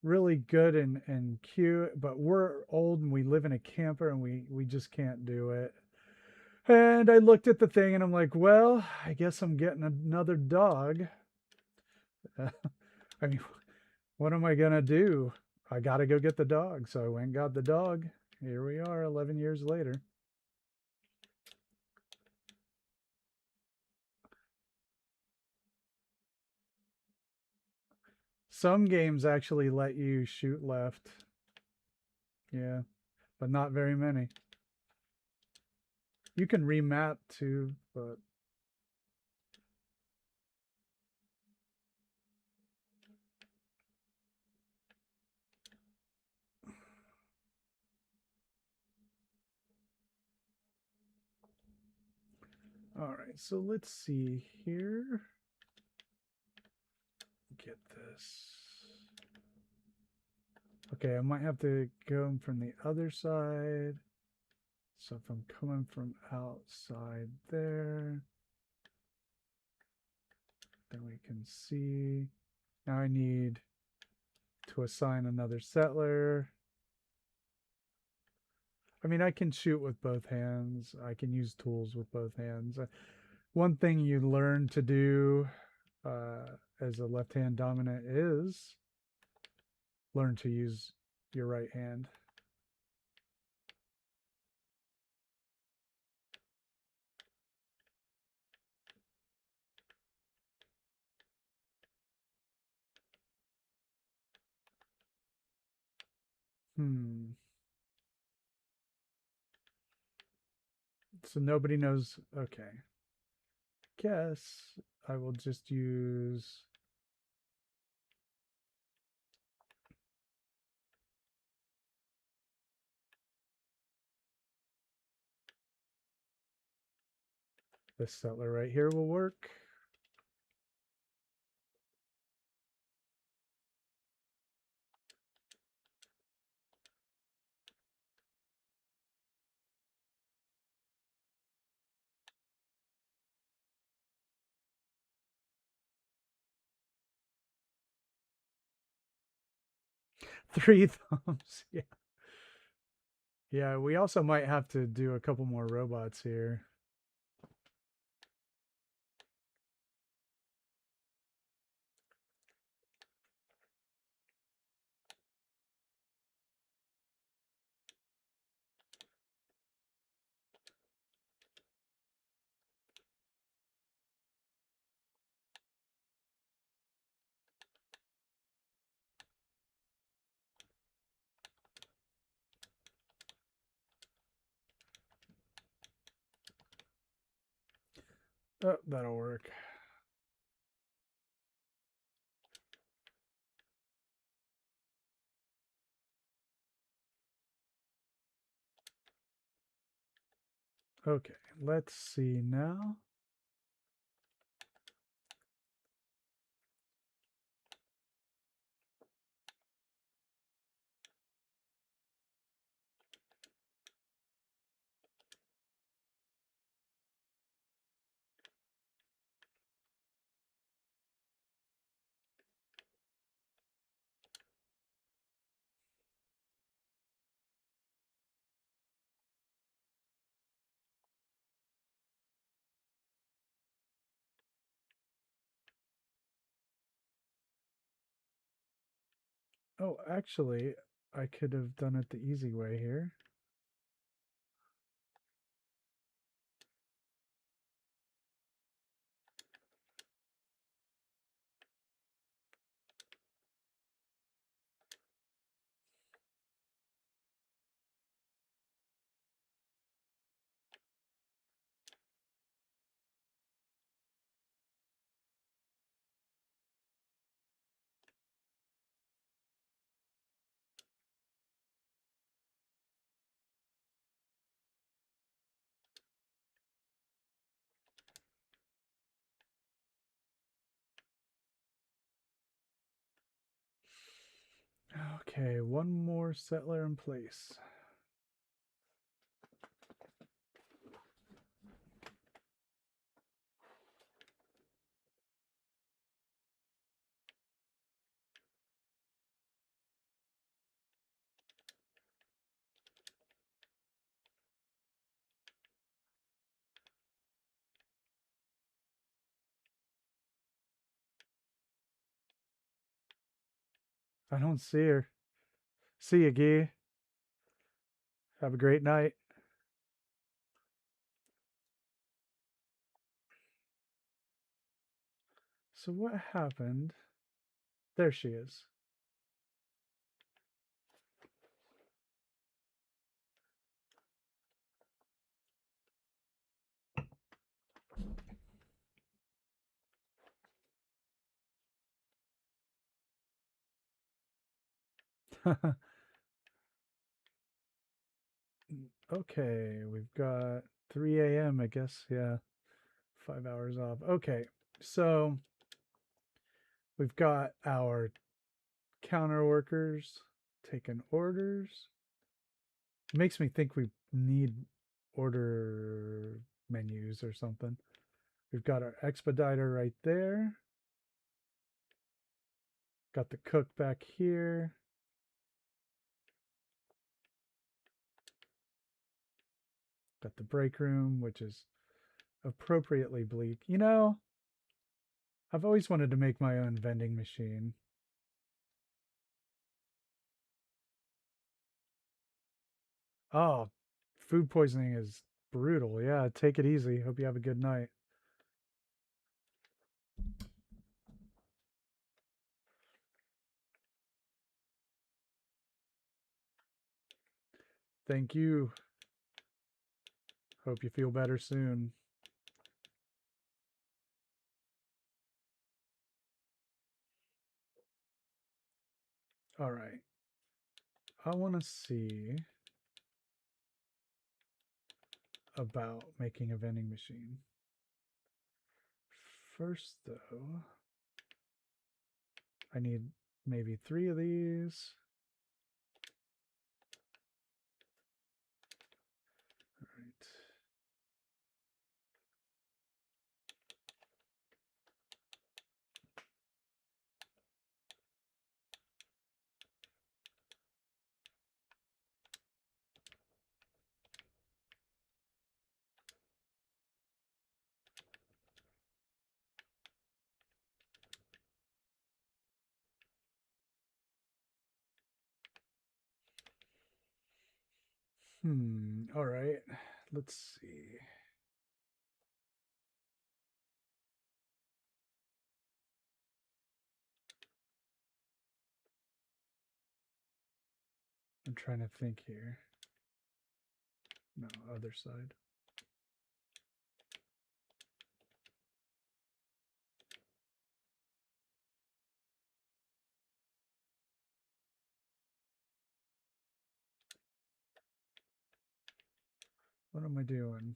really good and cute. But we're old, and we live in a camper, and we just can't do it." And I looked at the thing, and I'm like, "Well, I guess I'm getting another dog." I mean, what am I gonna do? I gotta go get the dog. So I went and got the dog. Here we are, 11 years later. Some games actually let you shoot left. Yeah, but not very many. You can remap too, but all right. So let's see here. Get this. Okay, I might have to go from the other side. So if I'm coming from outside there, then we can see. Now I need to assign another settler. I mean, I can shoot with both hands. I can use tools with both hands. One thing you learn to do as a left hand dominant is learn to use your right hand. Hmm. So nobody knows. Okay. Guess I will just use. This settler right here will work. Three thumbs. Yeah. Yeah, we also might have to do a couple more robots here. Oh, that'll work. Okay, let's see now. Oh, actually, I could have done it the easy way here. Okay, one more settler in place. I don't see her. See you, Guy. Have a great night. So what happened? There she is. Okay, we've got 3 a.m., I guess. Yeah, 5 hours off. Okay, so we've got our counter workers taking orders. It makes me think we need order menus or something. We've got our expediter right there. Got the cook back here. Got the break room, which is appropriately bleak. You know, I've always wanted to make my own vending machine. Oh, food poisoning is brutal. Yeah, take it easy. Hope you have a good night. Thank you. Hope you feel better soon. All right. I want to see about making a vending machine. First, though, I need maybe 3 of these. All right. All right. Let's see. I'm trying to think here. No, other side. What am I doing?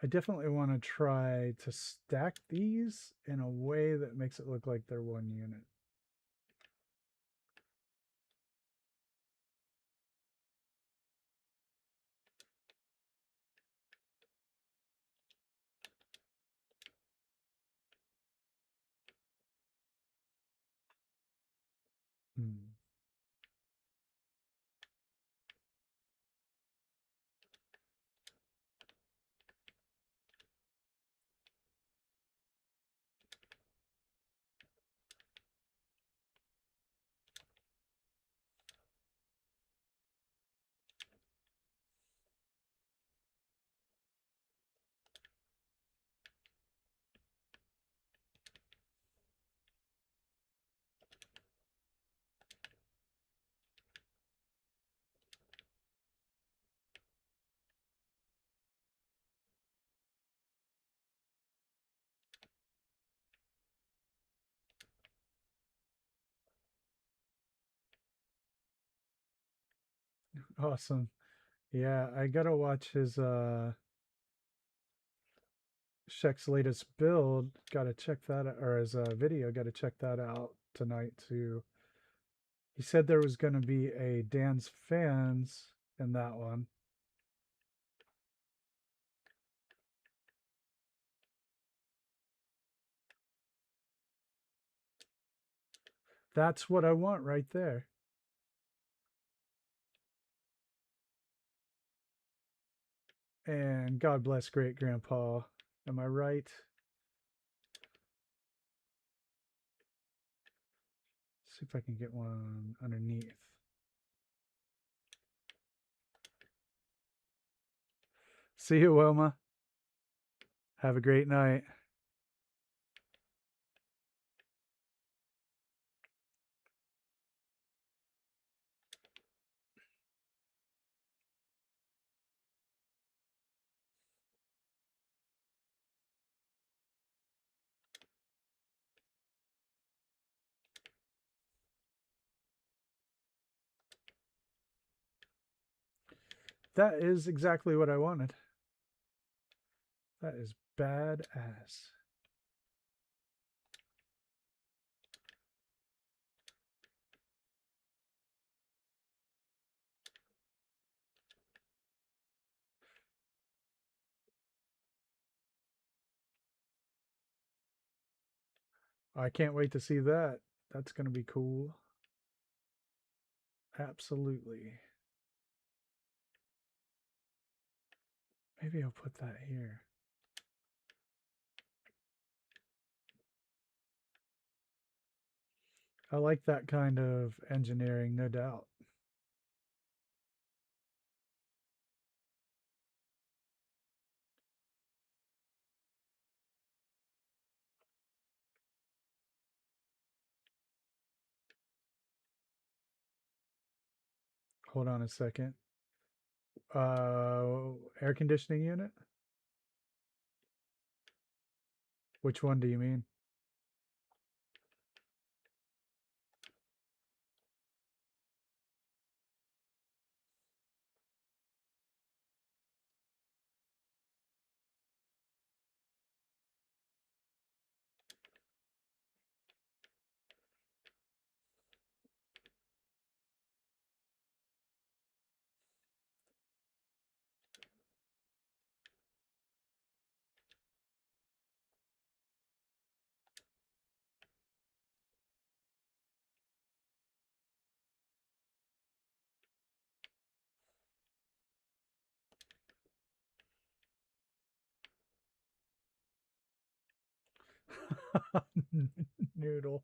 I definitely want to try to stack these in a way that makes it look like they're one unit. Hmm. Awesome. Yeah, I gotta watch his Shek's latest build. Gotta check that out, or his video. Gotta check that out tonight too. He said there was gonna be a Dan's fans in that one. That's what I want right there. And God bless great grandpa. Am I right? See if I can get one underneath. See you, Wilma. Have a great night. That is exactly what I wanted. That is badass. I can't wait to see that. That's going to be cool. Absolutely. Maybe I'll put that here. I like that kind of engineering, no doubt. Hold on a second. Air conditioning unit? Which one do you mean? Noodle.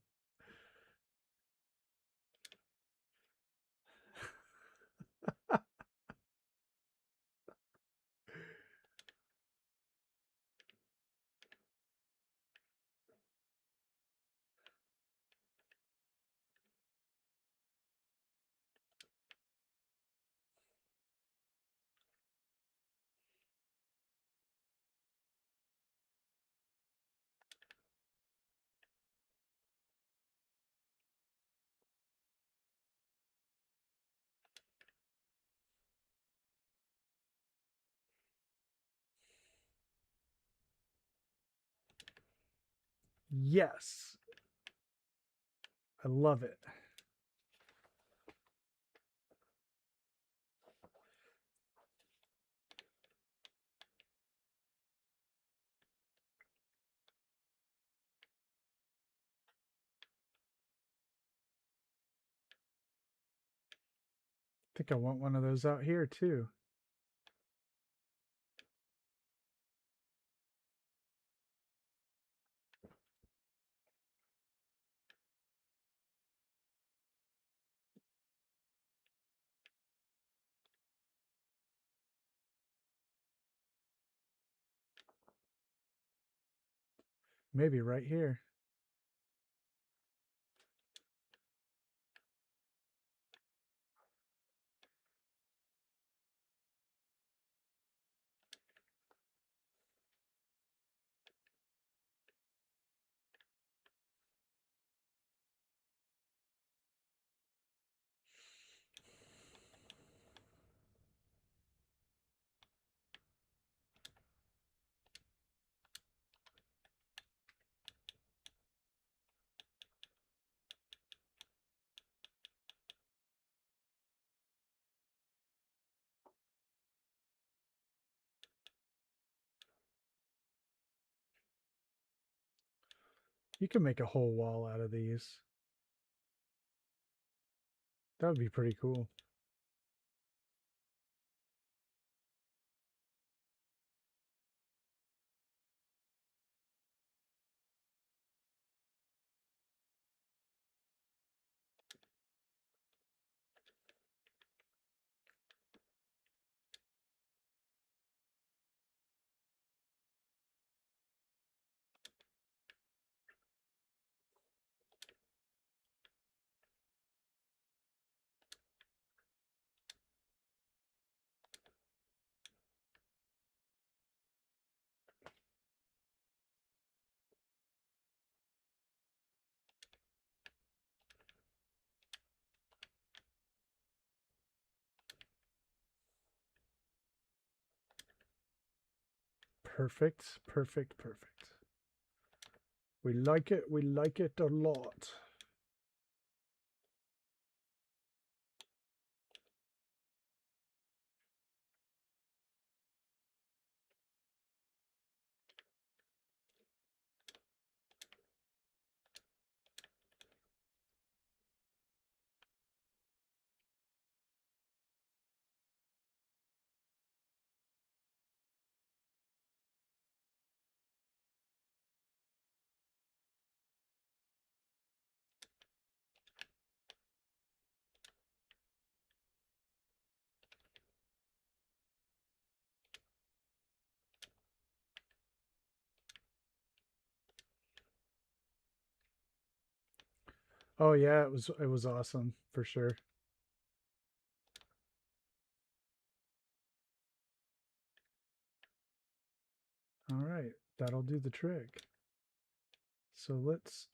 Yes. I love it. I think I want one of those out here too. Maybe right here. You can make a whole wall out of these. That would be pretty cool. Perfect, perfect, perfect. We like it a lot. Oh yeah, it was awesome for sure. All right, that'll do the trick. So let's...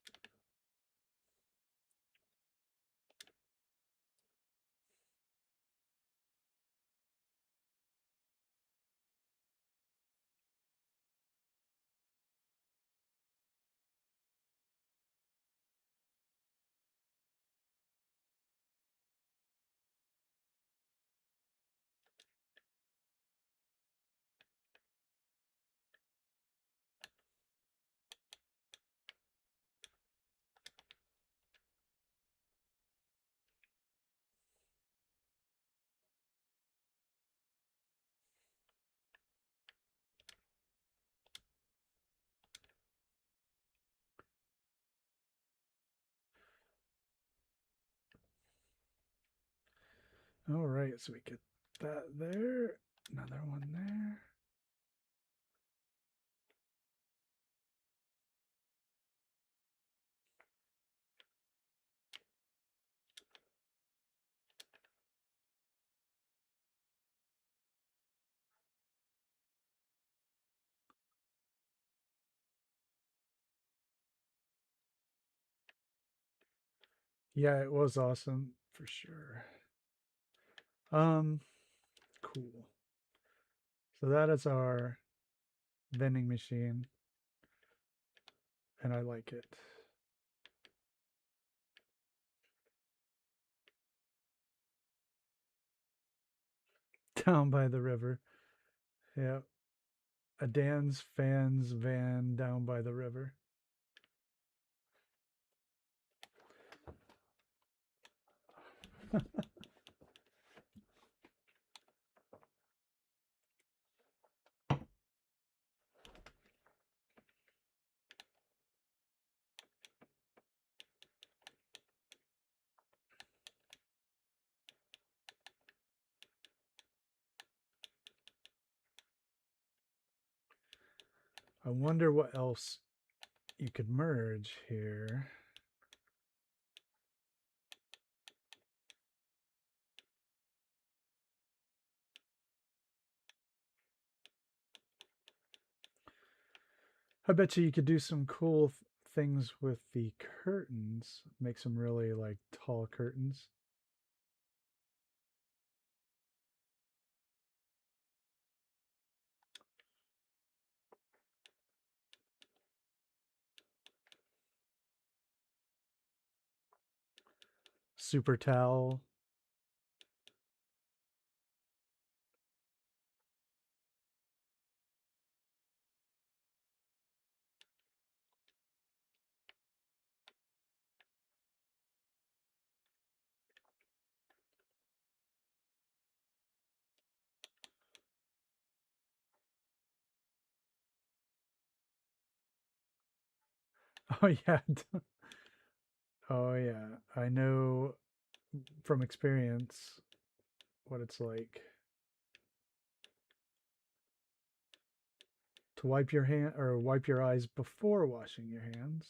All right, so we get that there. Another one there. Yeah, it was awesome for sure. Cool. So that is our vending machine, and I like it. Down by the river. Yeah. A Dan's Fans van down by the river. I wonder what else you could merge here. I bet you could do some cool things with the curtains. Make some really like tall curtains. Super towel. Oh yeah. Oh yeah. I know from experience what it's like to wipe your hand or wipe your eyes before washing your hands.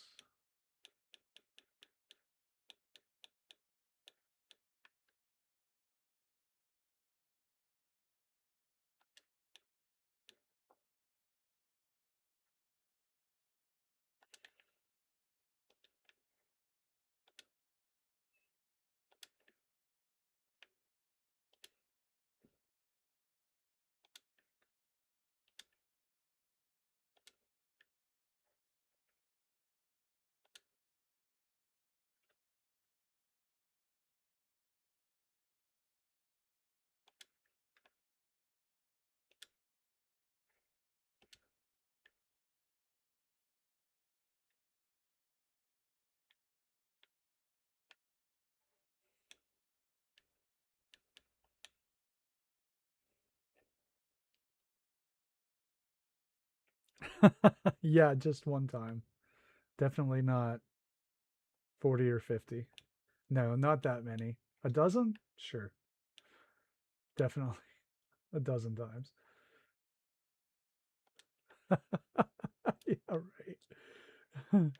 Yeah, just one time. Definitely not 40 or 50. No, not that many. A dozen? Sure. Definitely a dozen times. Yeah, right.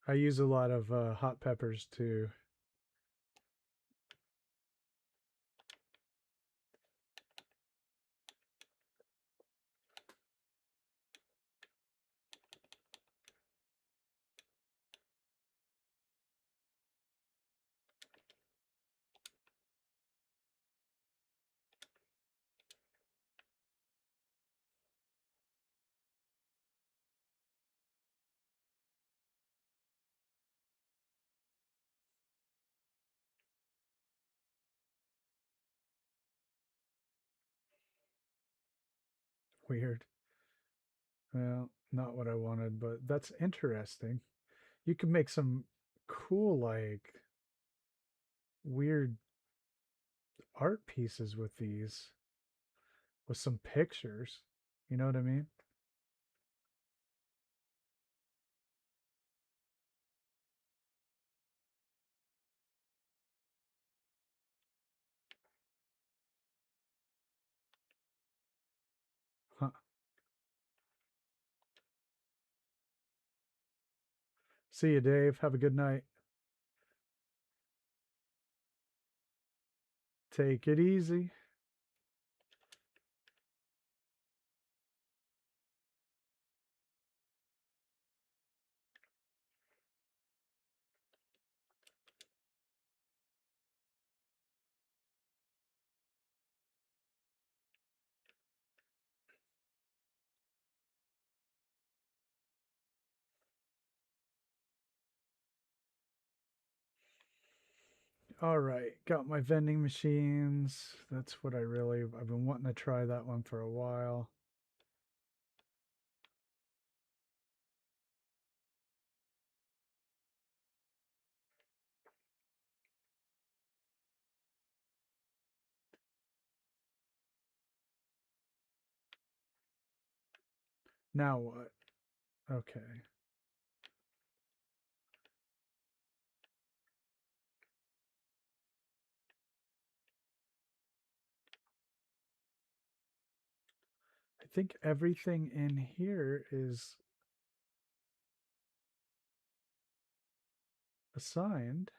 I use a lot of hot peppers too. Weird. Well, not what I wanted, but that's interesting. You can make some cool, like, weird art pieces with these, with some pictures. You know what I mean? Huh. See you, Dave. Have a good night. Take it easy. All right, got my vending machines. That's what I've been wanting to try that one for a while. Now what? Okay. I think everything in here is assigned.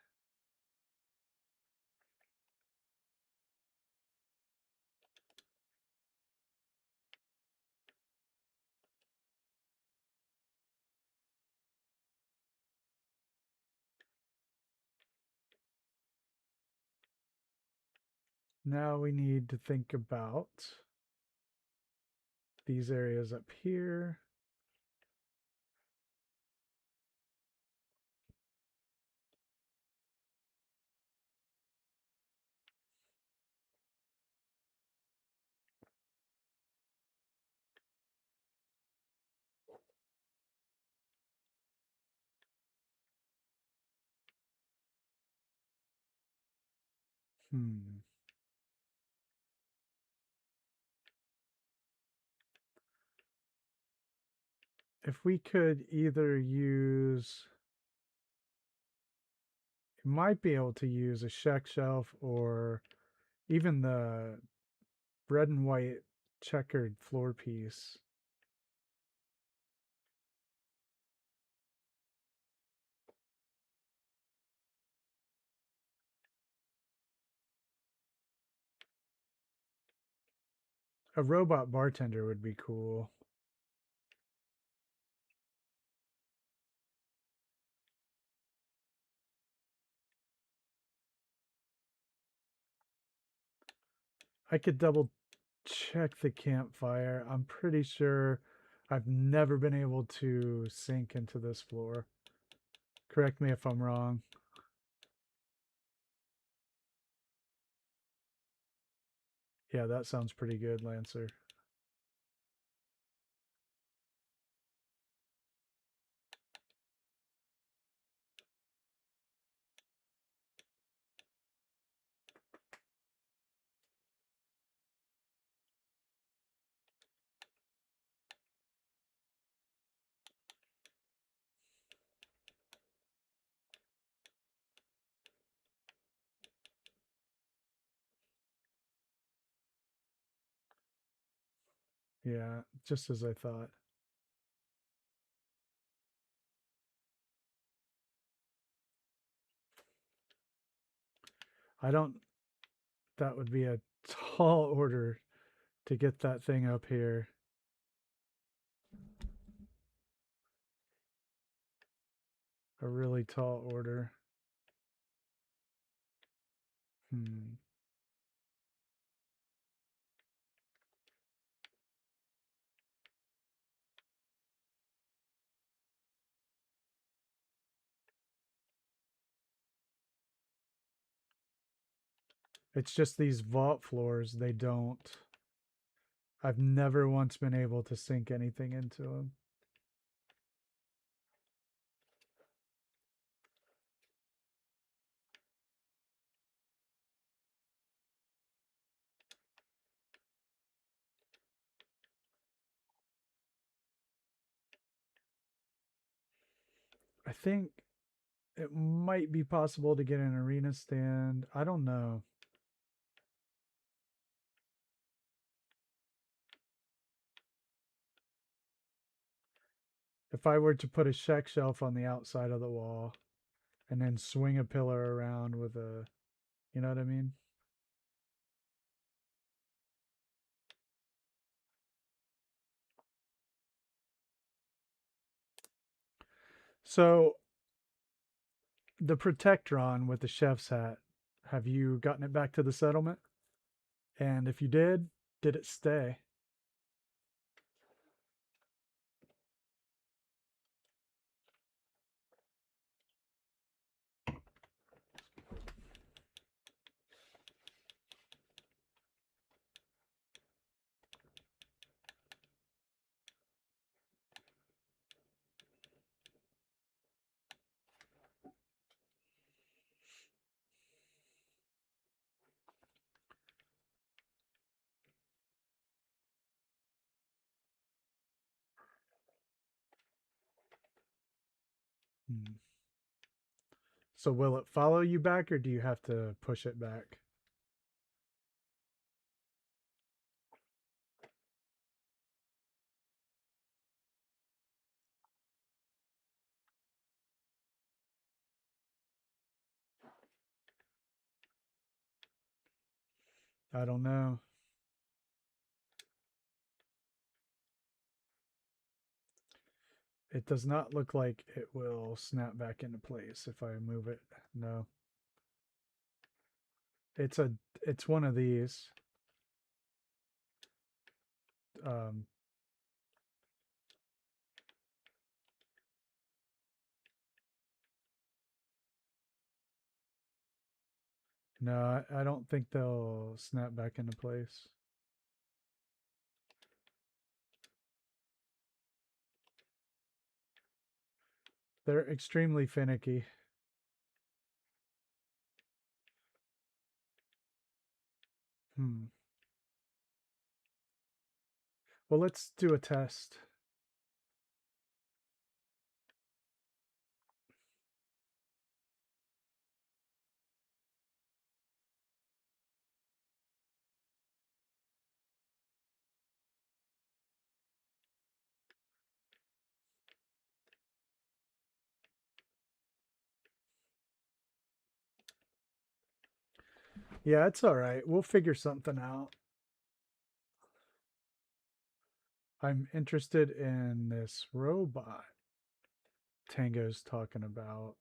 Now we need to think about these areas up here. Hmm. If we could either use, might be able to use a check shelf or even the red and white checkered floor piece. A robot bartender would be cool. I could double check the campfire. I'm pretty sure I've never been able to sink into this floor. Correct me if I'm wrong. Yeah, that sounds pretty good, Lancer. Yeah, just as I thought. I don't. That would be a tall order to get that thing up here. A really tall order. Hmm. It's just these vault floors, they don't. I've never once been able to sink anything into them. I think it might be possible to get an arena stand. I don't know. If I were to put a check shelf on the outside of the wall and then swing a pillar around with a, you know what I mean? So the Protectron with the chef's hat, have you gotten it back to the settlement? And if you did it stay? Hmm. So will it follow you back or do you have to push it back? I don't know. It does not look like it will snap back into place if I move it. No. It's a it's one of these. Um, no, I don't think they'll snap back into place. They're extremely finicky. Hmm. Well, let's do a test. Yeah, it's all right. We'll figure something out. I'm interested in this robot Tango's talking about.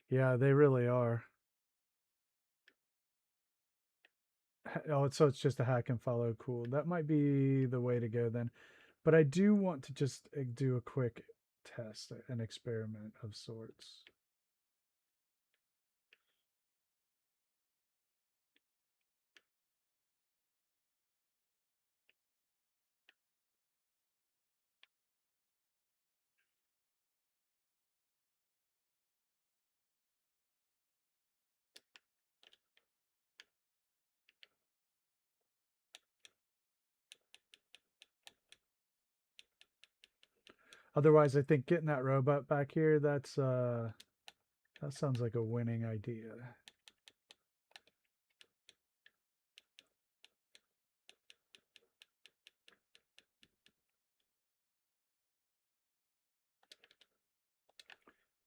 Yeah, they really are. Oh, so it's just a hack and follow. Cool. That might be the way to go then. But I do want to just do a quick test, an experiment of sorts. Otherwise, I think getting that robot back here, that sounds like a winning idea.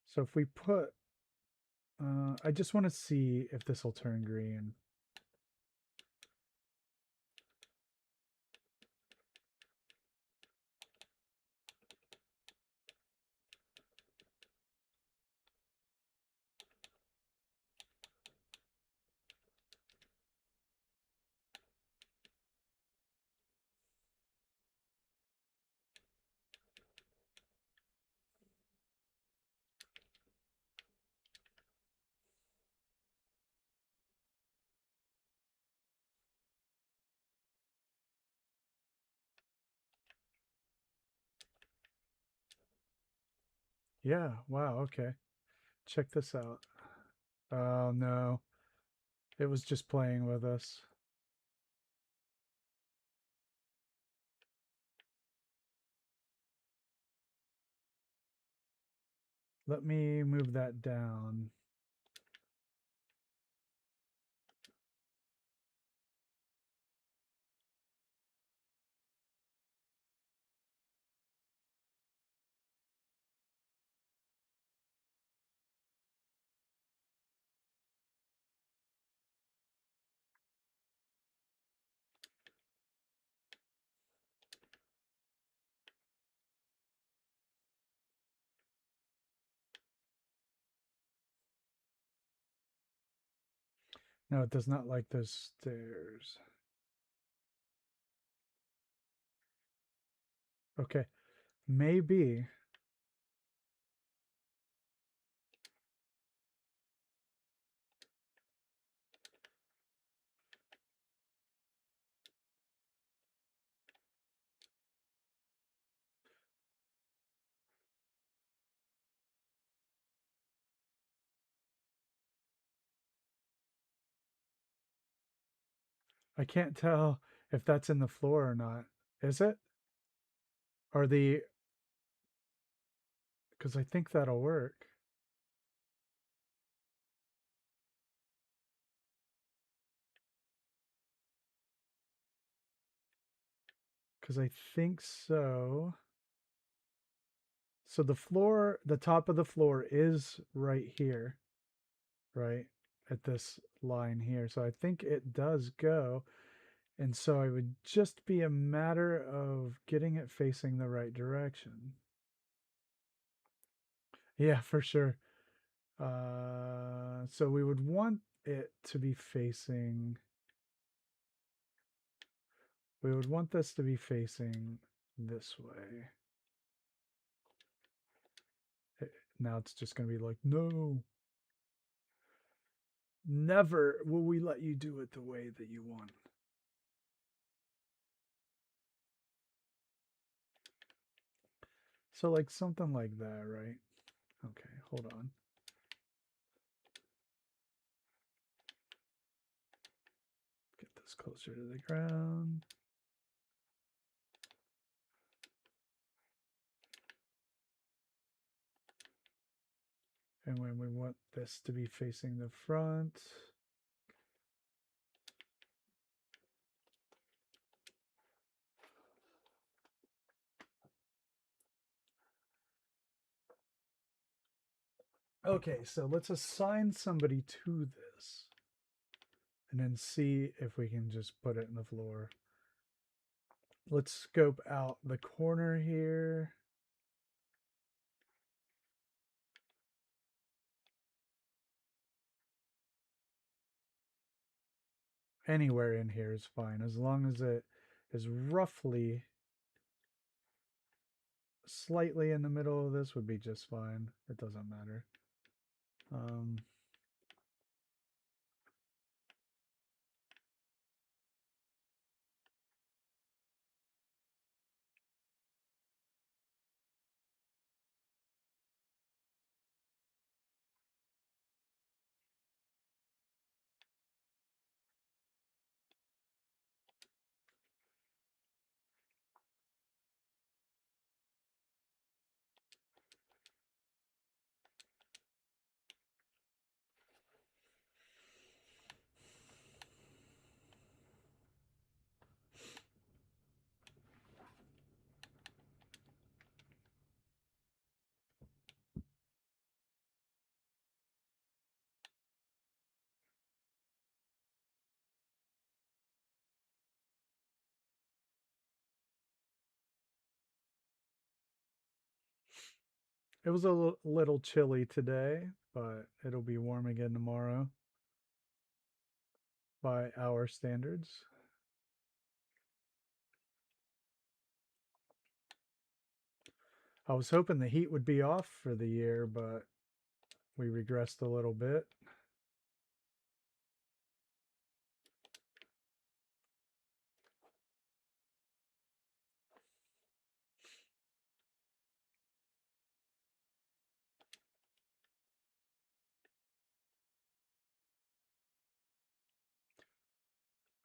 So if we put I just want to see if this will turn green. Yeah, wow, okay. Check this out. Oh no, it was just playing with us. Let me move that down. No, it does not like those stairs. Okay, maybe. I can't tell if that's in the floor or not. Is it? Or the, because I think that'll work. Because I think so. So the floor, the top of the floor is right here, right? At this line here. So I think it does go. And so it would just be a matter of getting it facing the right direction. Yeah, for sure. So we would want it to be facing, we would want this to be facing this way. Now it's just going to be like, no, never will we let you do it the way that you want. So like something like that, right? Okay, hold on. Get this closer to the ground. And when we want this to be facing the front, okay, so let's assign somebody to this and then see if we can just put it in the floor. Let's scope out the corner here. Anywhere in here is fine, as long as it is roughly slightly in the middle of this would be just fine. It doesn't matter. It was a little chilly today, but it'll be warm again tomorrow by our standards. I was hoping the heat would be off for the year, but we regressed a little bit.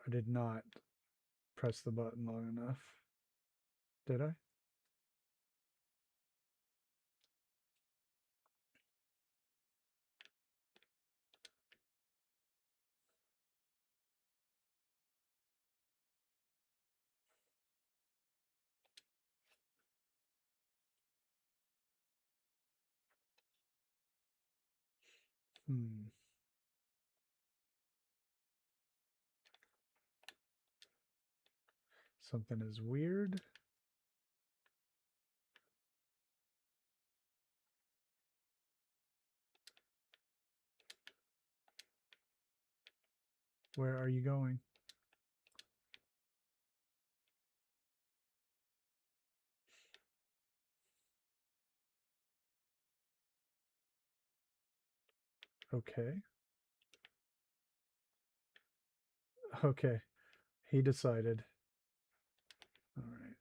I did not press the button long enough. Did I? Hmm. Something is weird. Where are you going? Okay. Okay. He decided. All right.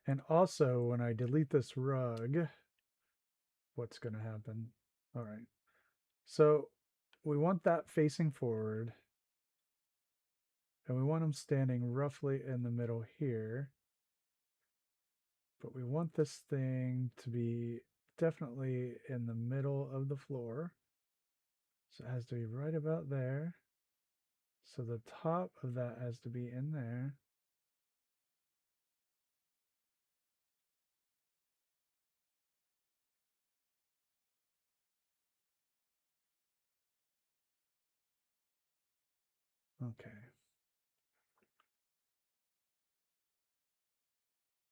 And also, when I delete this rug, what's going to happen? All right. So we want that facing forward. And we want him standing roughly in the middle here. But we want this thing to be definitely in the middle of the floor. So it has to be right about there. So the top of that has to be in there. Okay.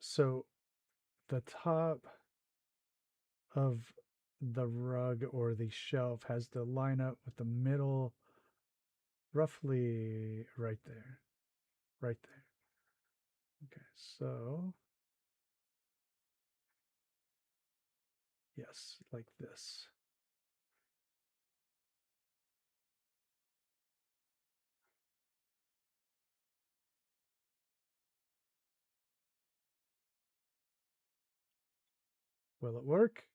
So the top of the rug or the shelf has to line up with the middle, roughly right there. Right there. Okay, so yes, like this. Will it work?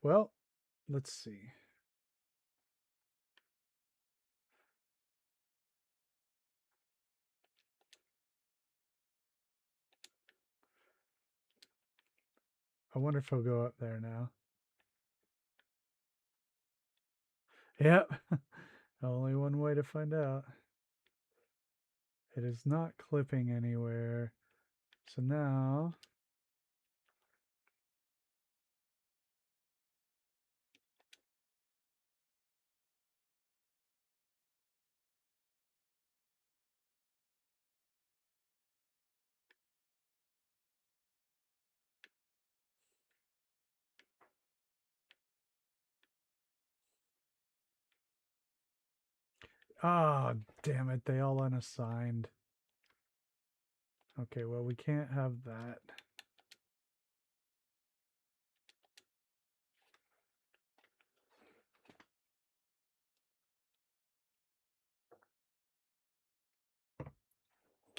Well, let's see. I wonder if he'll go up there now. Yep. Only one way to find out. It is not clipping anywhere. So now ah, oh, damn it, they all unassigned. Okay, well, we can't have that.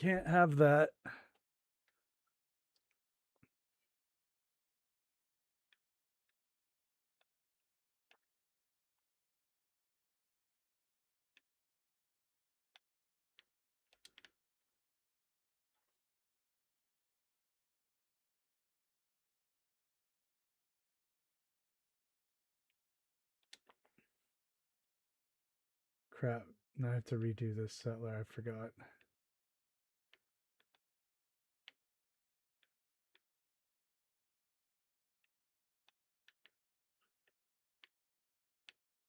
Can't have that. Crap. Now I have to redo this settler. I forgot.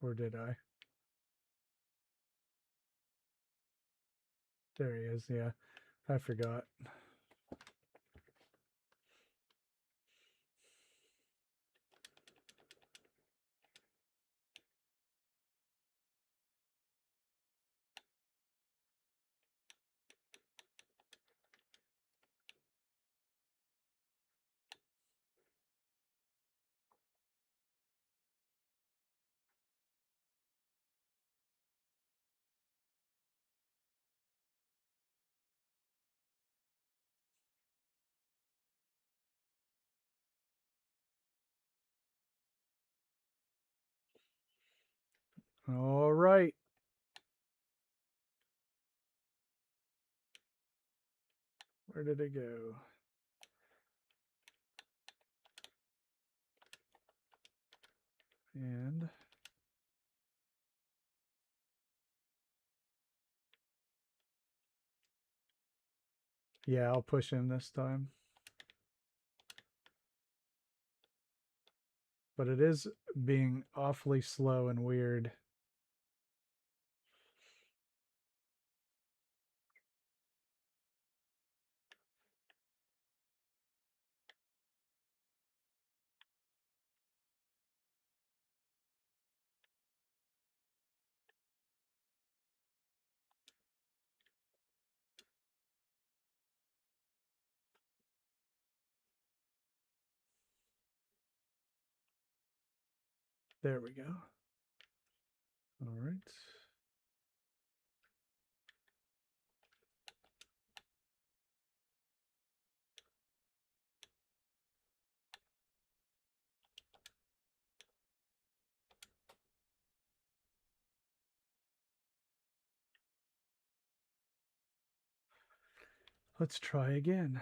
Or did I? There he is. Yeah, I forgot. All right. Where did it go? And yeah, I'll push him this time. But it is being awfully slow and weird. There we go. All right. Let's try again.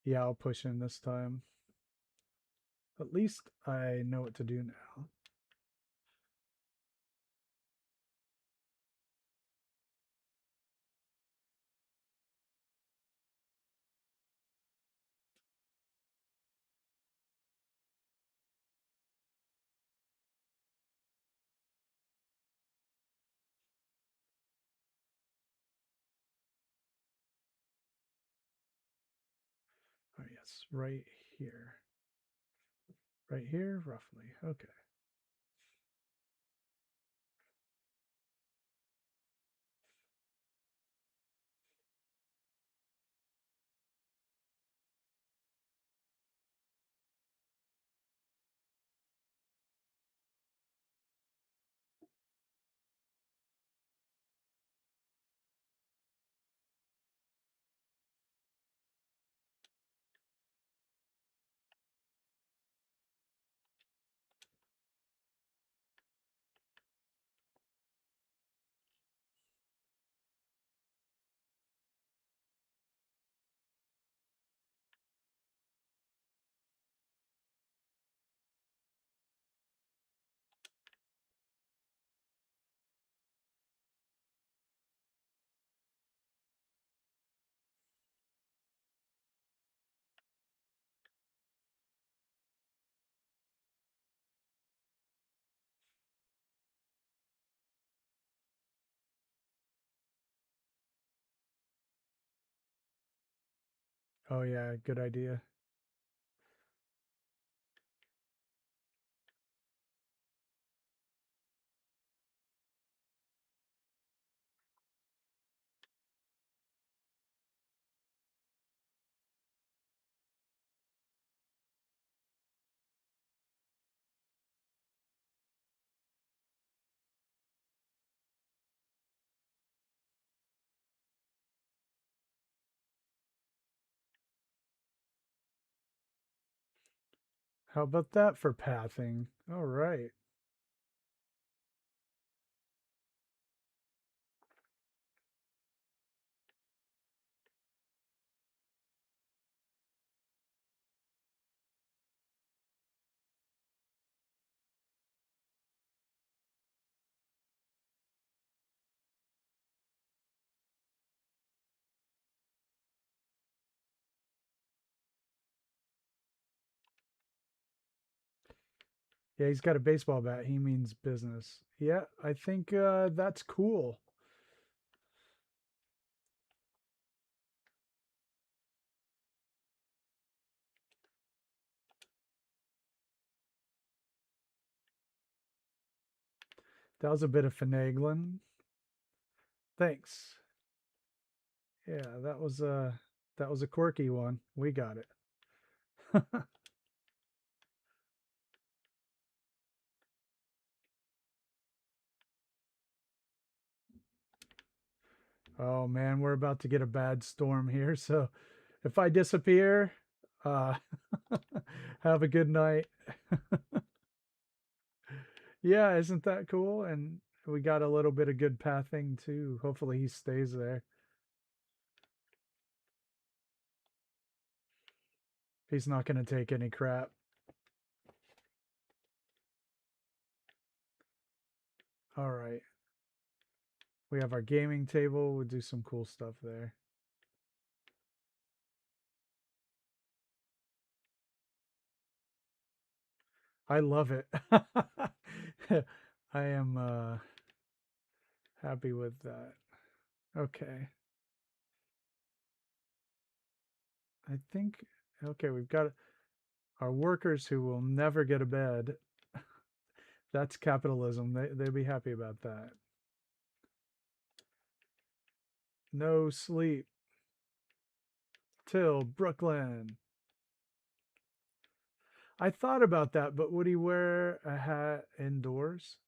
Yeah, I'll push him this time. At least I know what to do now. Oh, yes, right here. Right here, roughly. Okay. Oh, yeah, good idea. How about that for pathing? All right. Yeah, he's got a baseball bat. He means business. Yeah, I think that's cool. That was a bit of finagling. Thanks. Yeah, that was a quirky one. We got it. Oh man, we're about to get a bad storm here. So if I disappear, uh have a good night. Yeah, isn't that cool? And we got a little bit of good pathing too. Hopefully he stays there. He's not going to take any crap. All right. We have our gaming table. We'll do some cool stuff there. I love it. I am happy with that. Okay. I think, okay, we've got our workers who will never get a bed. That's capitalism. They'll be happy about that. No sleep till Brooklyn. I thought about that, but would he wear a hat indoors?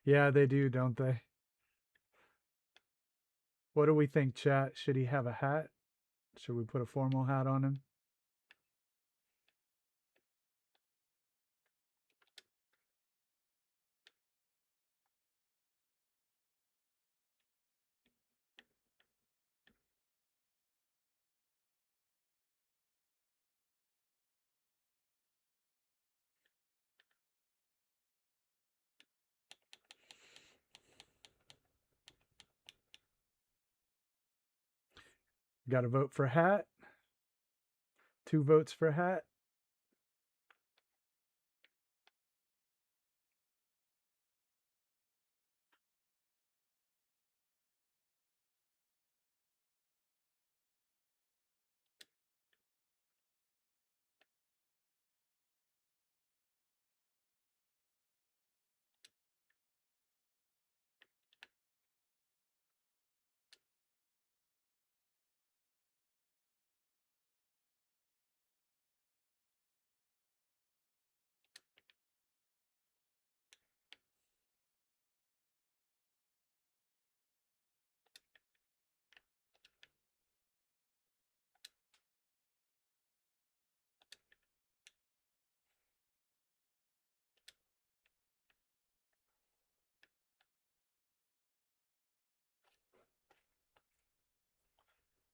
Yeah, they do, don't they? What do we think, chat? Should he have a hat? Should we put a formal hat on him? Got to vote for hat. 2 votes for hat.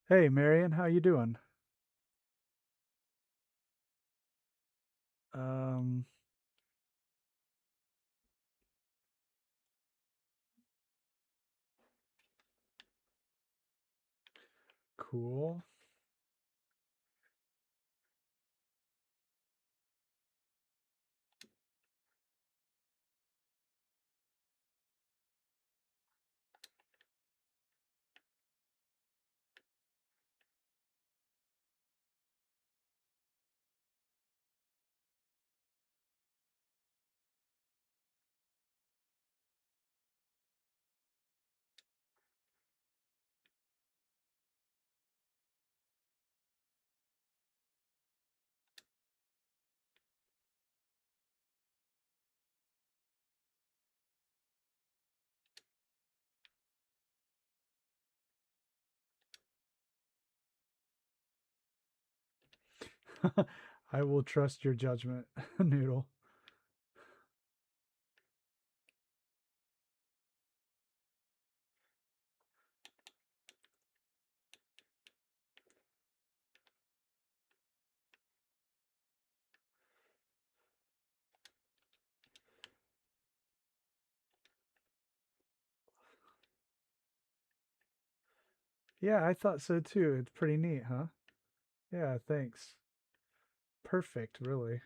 Hey, Marion, how you doing? Um, cool. I will trust your judgment, Noodle. Yeah, I thought so too. It's pretty neat, huh? Yeah, thanks. Perfect, really.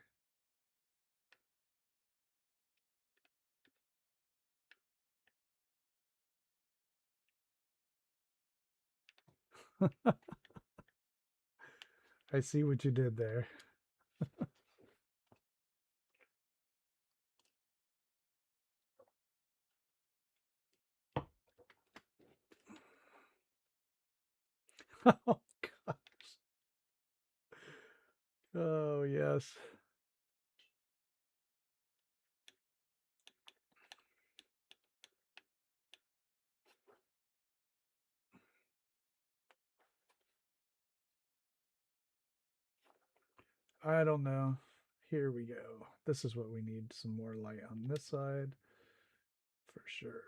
I see what you did there. Oh god. Oh yes. I don't know. Here we go. This is what we need. Some more light on this side for sure.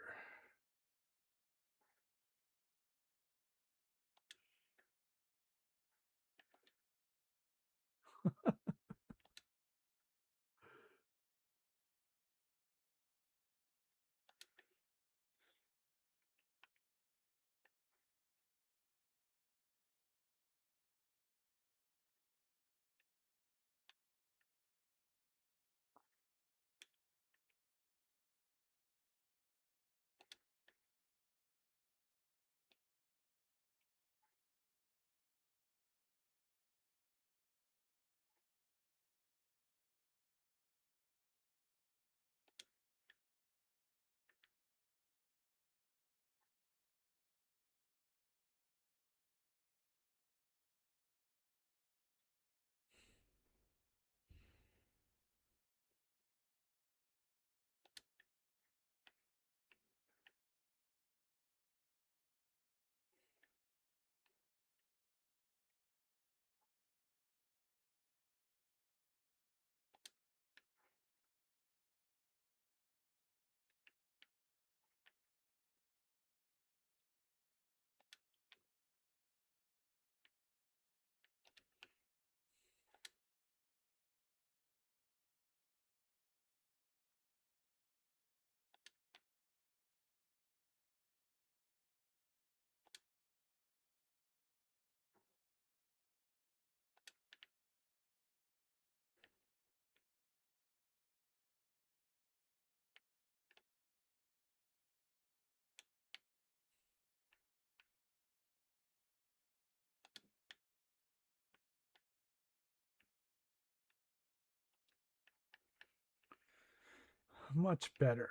Much better.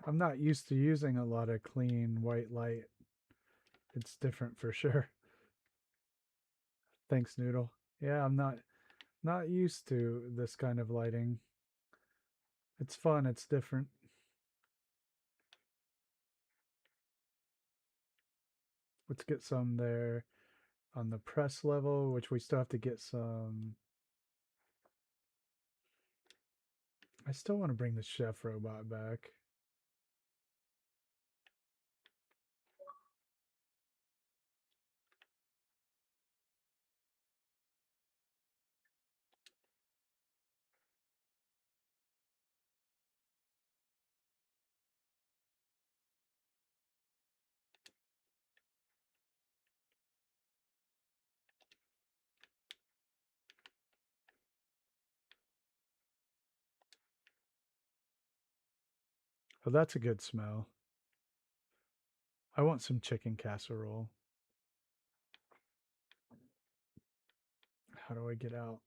I'm not used to using a lot of clean white light. It's different for sure. Thanks, Noodle. Yeah, I'm not used to this kind of lighting. It's fun, it's different. Let's get some there on the press level, which we still have to get some. I still want to bring the chef robot back. Oh, that's a good smell. I want some chicken casserole. How do I get out?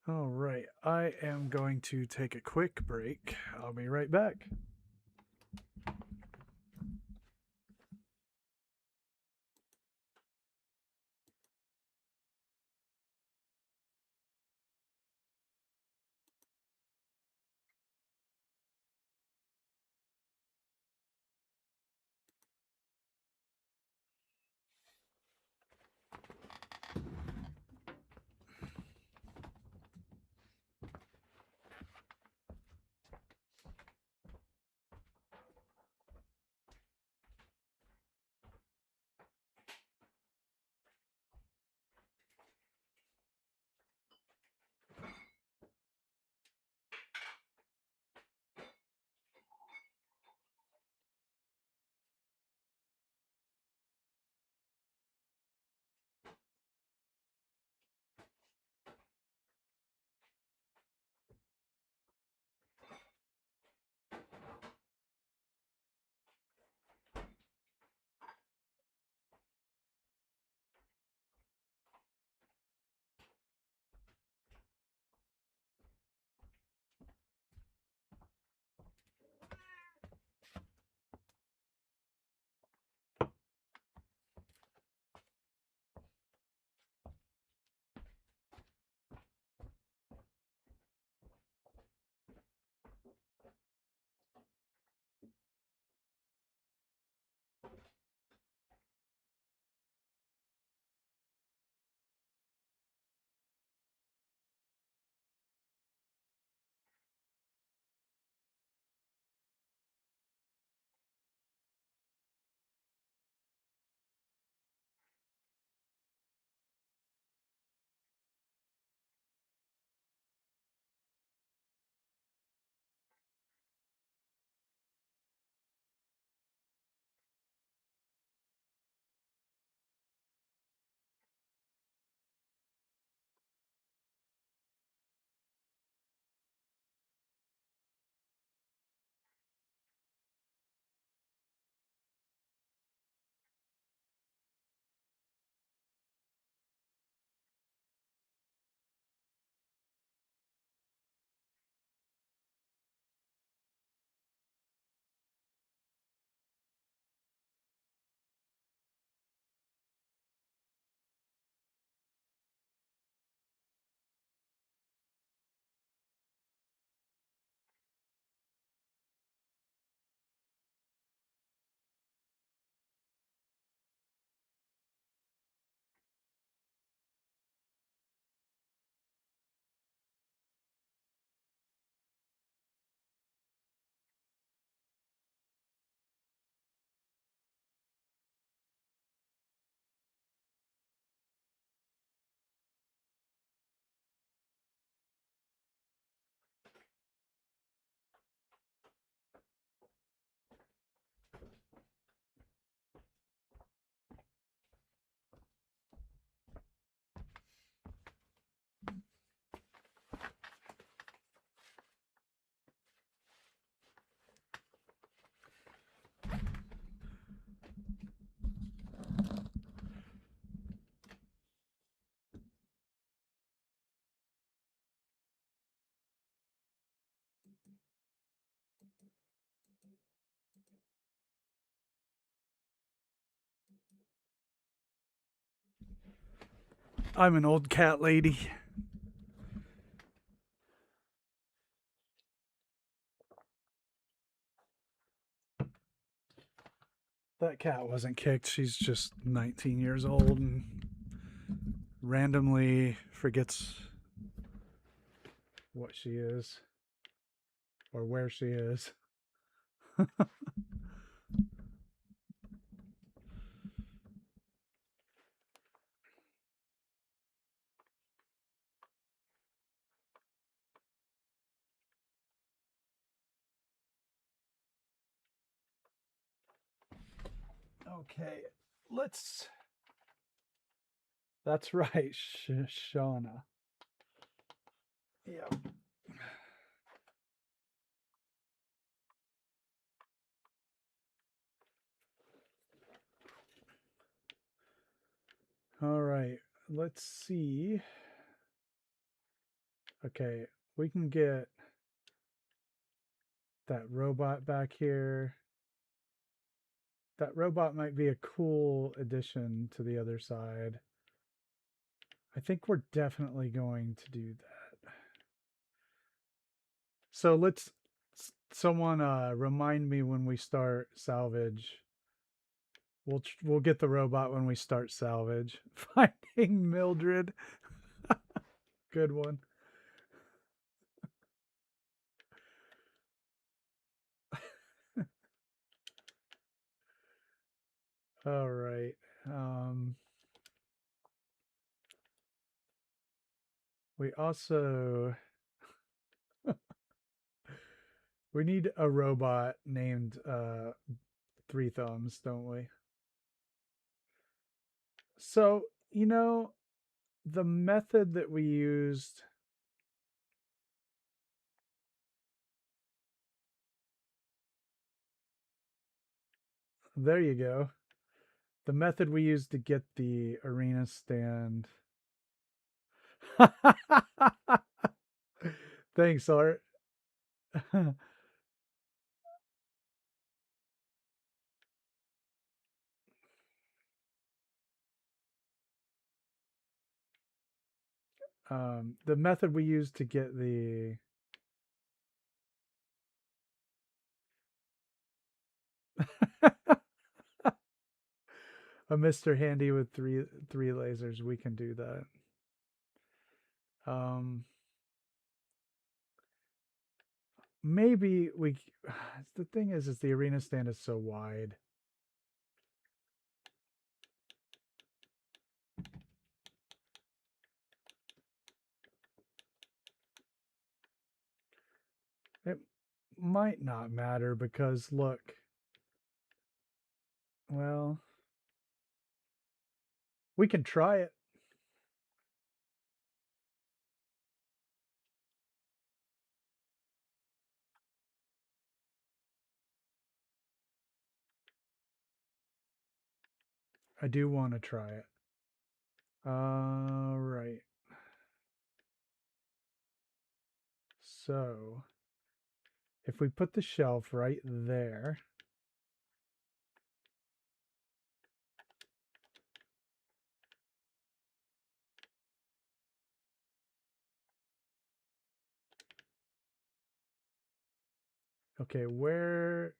All right, I am going to take a quick break. I'll be right back. I'm an old cat lady. That cat wasn't kicked. She's just 19 years old and randomly forgets what she is or where she is. Okay, let's. That's right, Shauna. Yeah. All right, let's see. Okay, we can get that robot back here. That robot might be a cool addition to the other side. I think we're definitely going to do that. So let's someone remind me when we start salvage. We'll get the robot when we start salvage. Finding Mildred. Good one. All right. We also we need a robot named Three Thumbs, don't we? So, the method that we used, there you go. The method we used to get the arena stand. Thanks, Art. The method we used to get the a Mr. Handy with three lasers, we can do that. Maybe we. The thing is the arena stand is so wide. It might not matter because look. Well, we can try it. I do want to try it. All right. So, if we put the shelf right there, okay, where?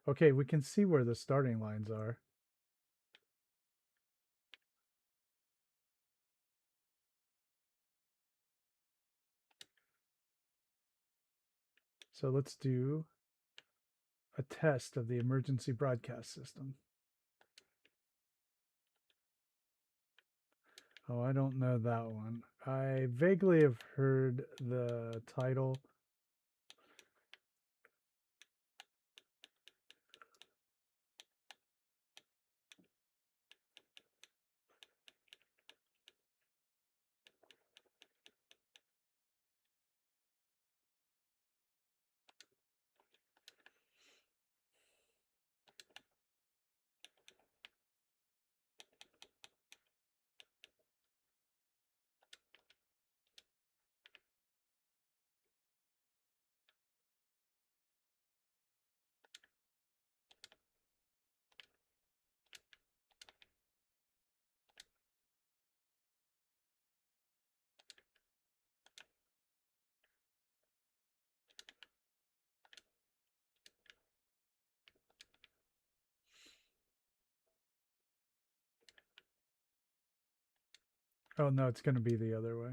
Okay, we can see where the starting lines are. So let's do a test of the emergency broadcast system. Oh, I don't know that one. I vaguely have heard the title. Oh no, it's going to be the other way.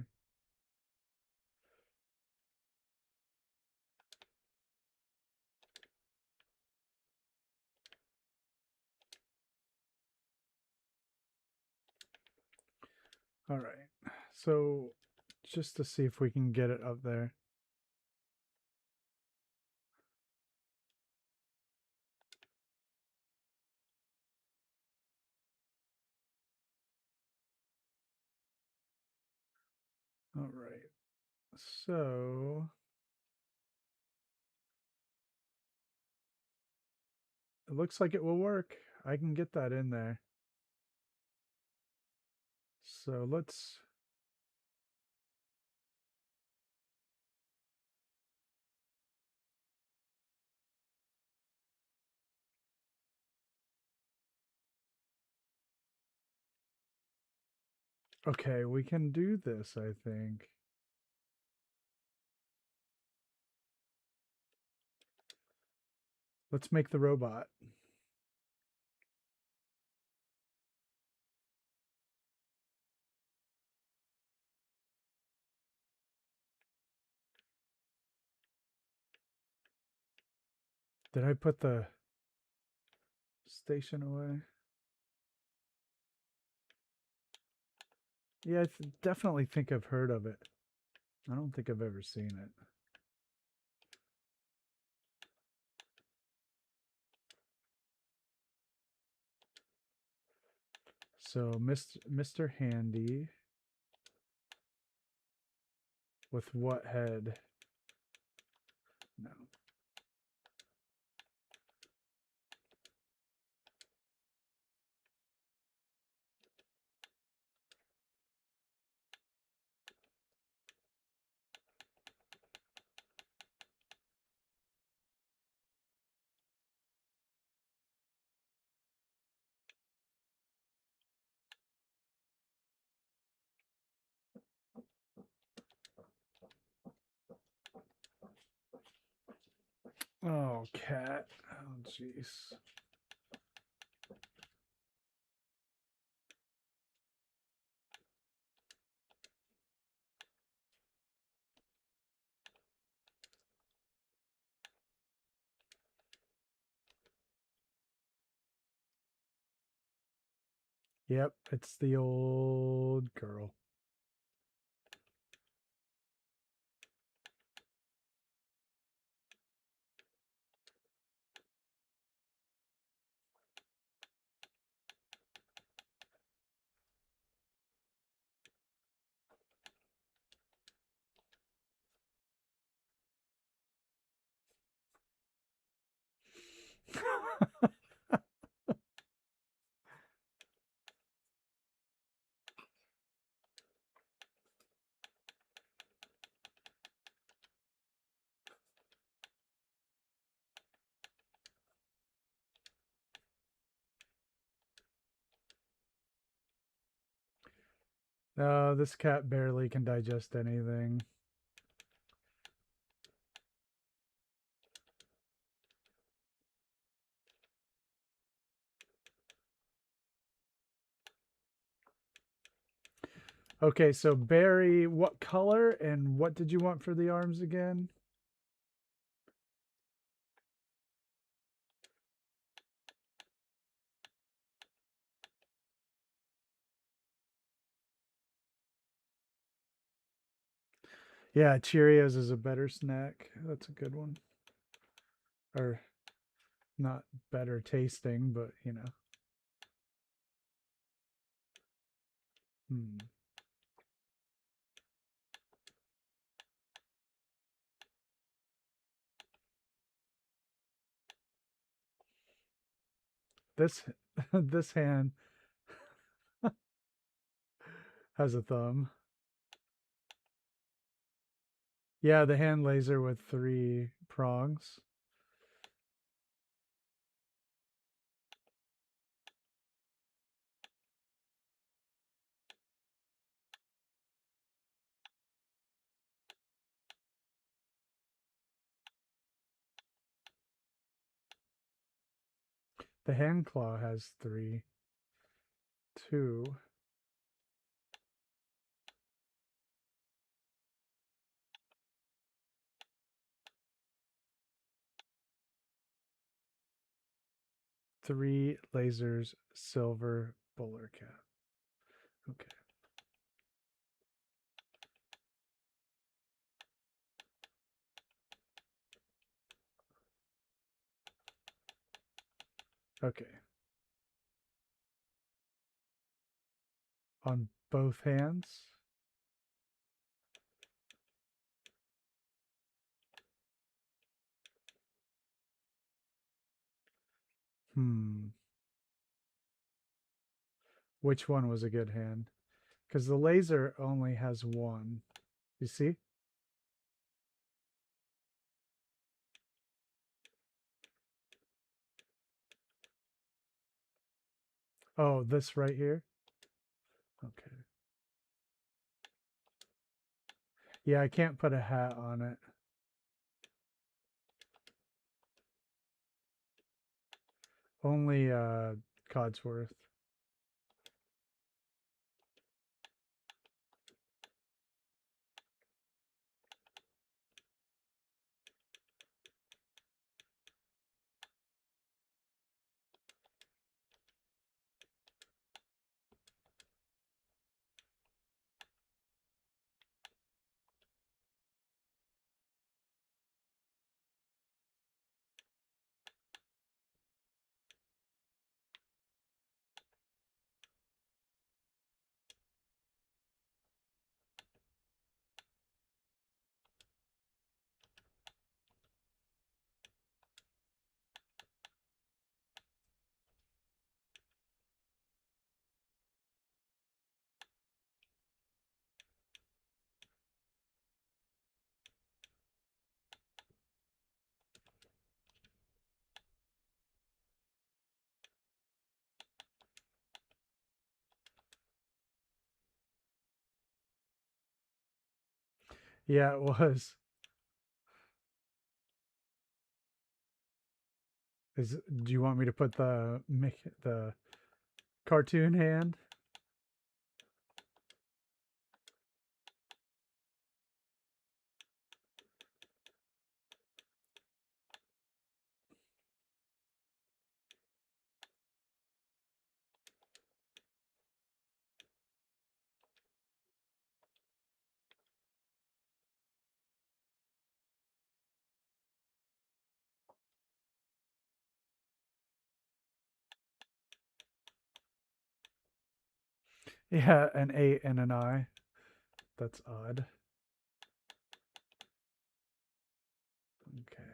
All right. So just to see if we can get it up there. So it looks like it will work. I can get that in there. So let's. Okay, we can do this, I think. Let's make the robot. Did I put the station away? Yeah, I definitely think I've heard of it. I don't think I've ever seen it. So Mr. Handy with what head? No. Oh, cat. Oh, jeez. Yep, it's the old girl. This cat barely can digest anything. Okay, so Barry, what color and what did you want for the arms again? Yeah, Cheerios is a better snack. That's a good one. Or not better tasting, but you know. Hmm. This this hand has a thumb. Yeah, the hand laser with 3 prongs. The hand claw has 3, 2. Three lasers, silver bowler cap. Okay. Okay. On both hands. Hmm. Which one was a good hand? Because the laser only has one. You see? Oh, this right here? Okay. Yeah, I can't put a hat on it. Only Codsworth. Yeah, it was. Do you want me to put the cartoon hand? Yeah, an A and an I. That's odd. Okay.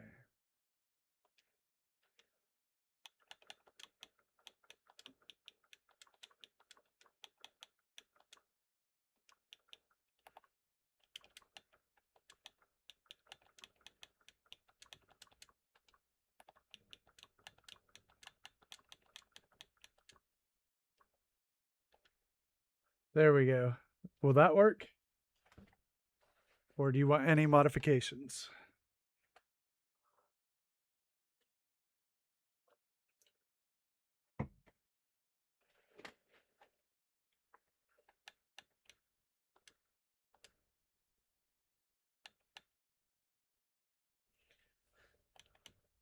There we go. Will that work? Or do you want any modifications?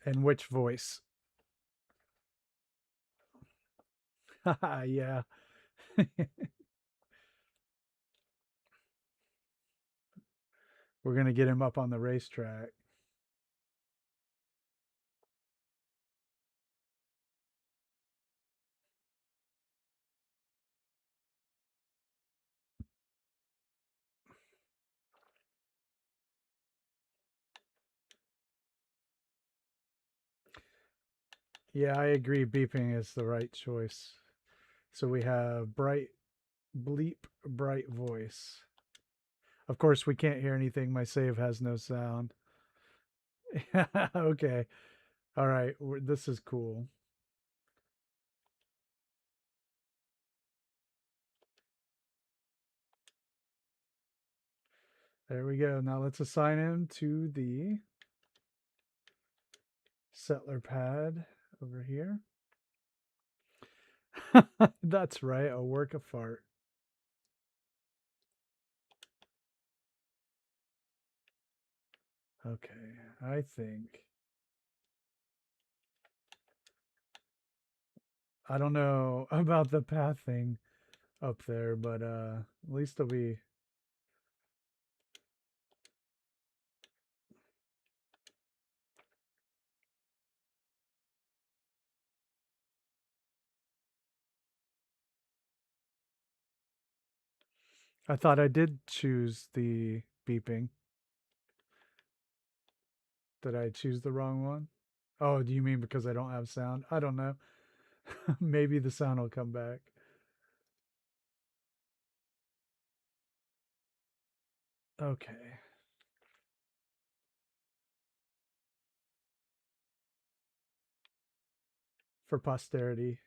And which voice? Haha, yeah. We're going to get him up on the racetrack. Yeah, I agree. Beeping is the right choice. So we have bright, bleep, bright voice. Of course, we can't hear anything. My save has no sound. Okay. All right. This is cool. There we go. Now let's assign him to the settler pad over here. That's right. A work of fart. Okay. I think. I don't know about the path thing up there, but at least it'll be. I thought I did choose the beeping. Did I choose the wrong one? Oh, do you mean because I don't have sound? I don't know. Maybe the sound will come back. Okay. For posterity.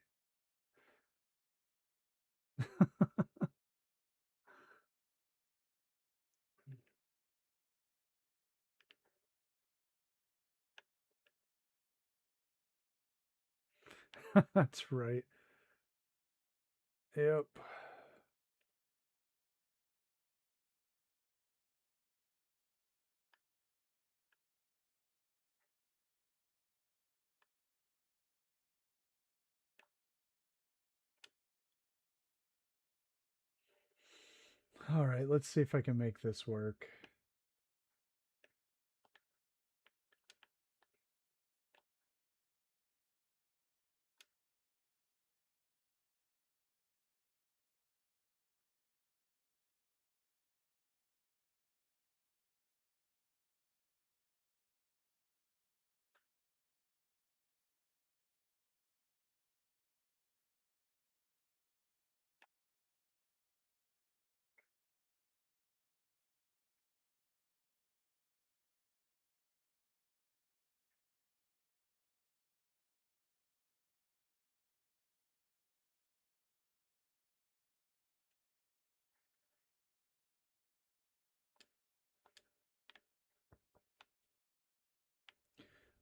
That's right. Yep. All right, let's see if I can make this work.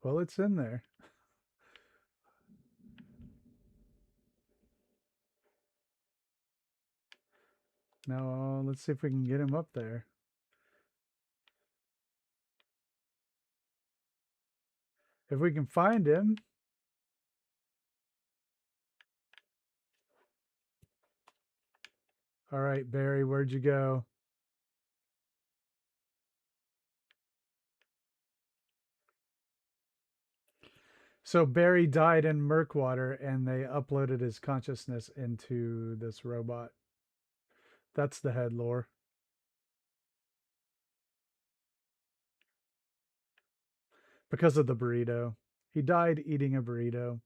Well, it's in there. Now, let's see if we can get him up there. If we can find him. All right, Barry, where'd you go? So Barry died in Murkwater and they uploaded his consciousness into this robot. That's the head lore. Because of the burrito. He died eating a burrito.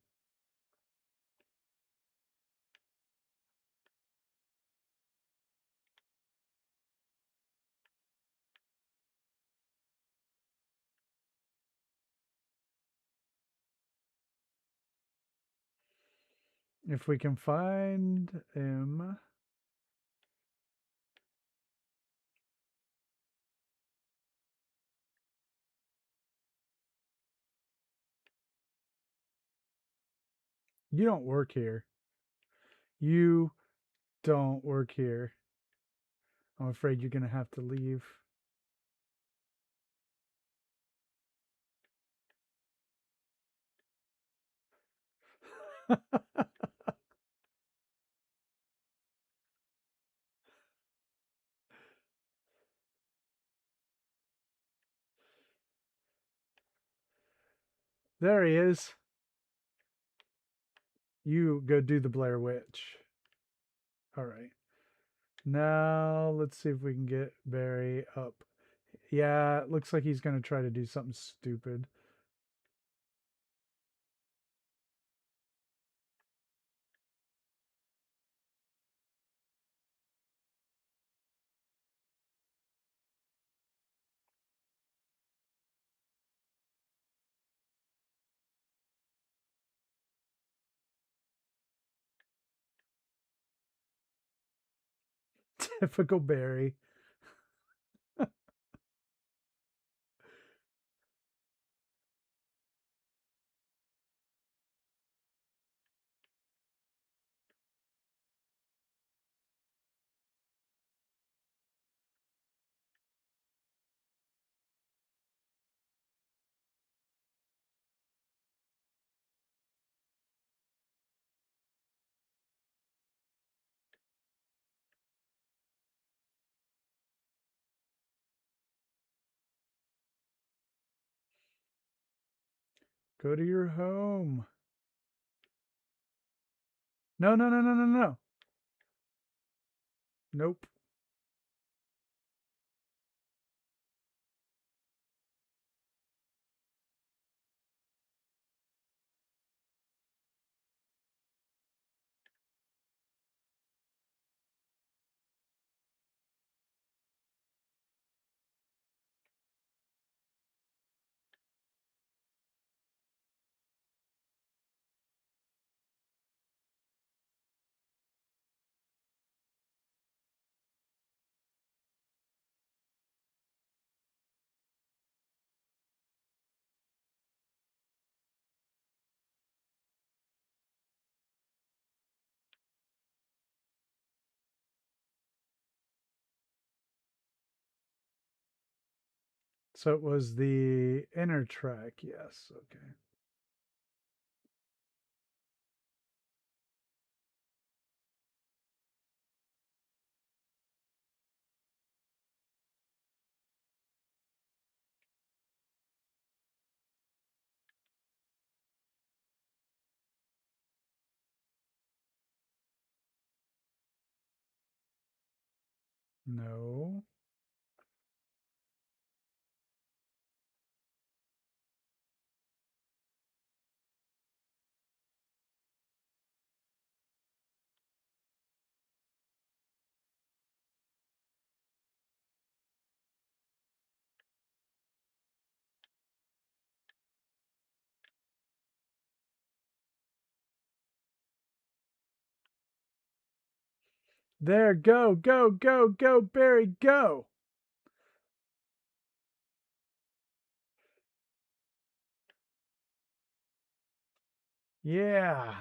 If we can find him. You don't work here. You don't work here. I'm afraid you're going to have to leave. There he is. You go do the Blair Witch. All right. Now let's see if we can get Barry up. Yeah, it looks like he's going to try to do something stupid. Typical Barry. Go to your home. No, no, no, no, no, no. Nope. So it was the inner track. Yes. Okay. No. There, go, go, go, go, Barry, go. Yeah.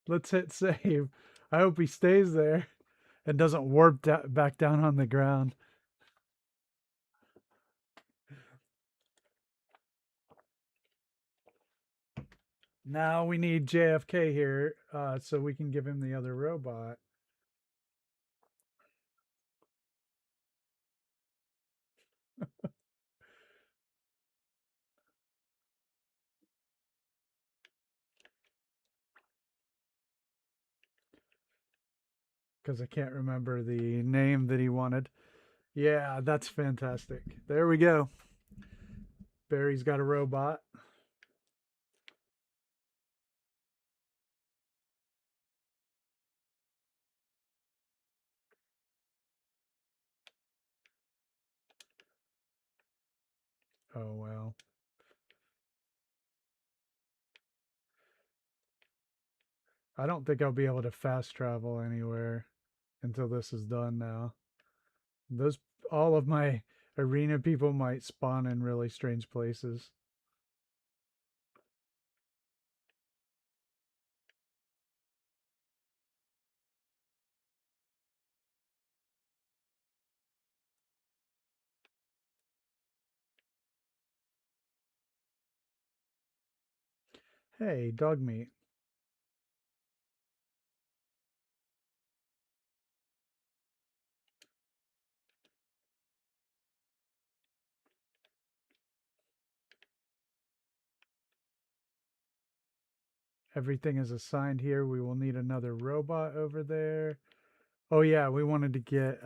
Let's hit save. I hope he stays there and doesn't warp back down on the ground. Now we need JFK here so we can give him the other robot. Because I can't remember the name that he wanted. Yeah, that's fantastic. There we go. Barry's got a robot. Oh, well. I don't think I'll be able to fast travel anywhere until this is done now. Those all of my arena people might spawn in really strange places. Hey, dog meat. Everything is assigned here. We will need another robot over there. Oh yeah, we wanted to get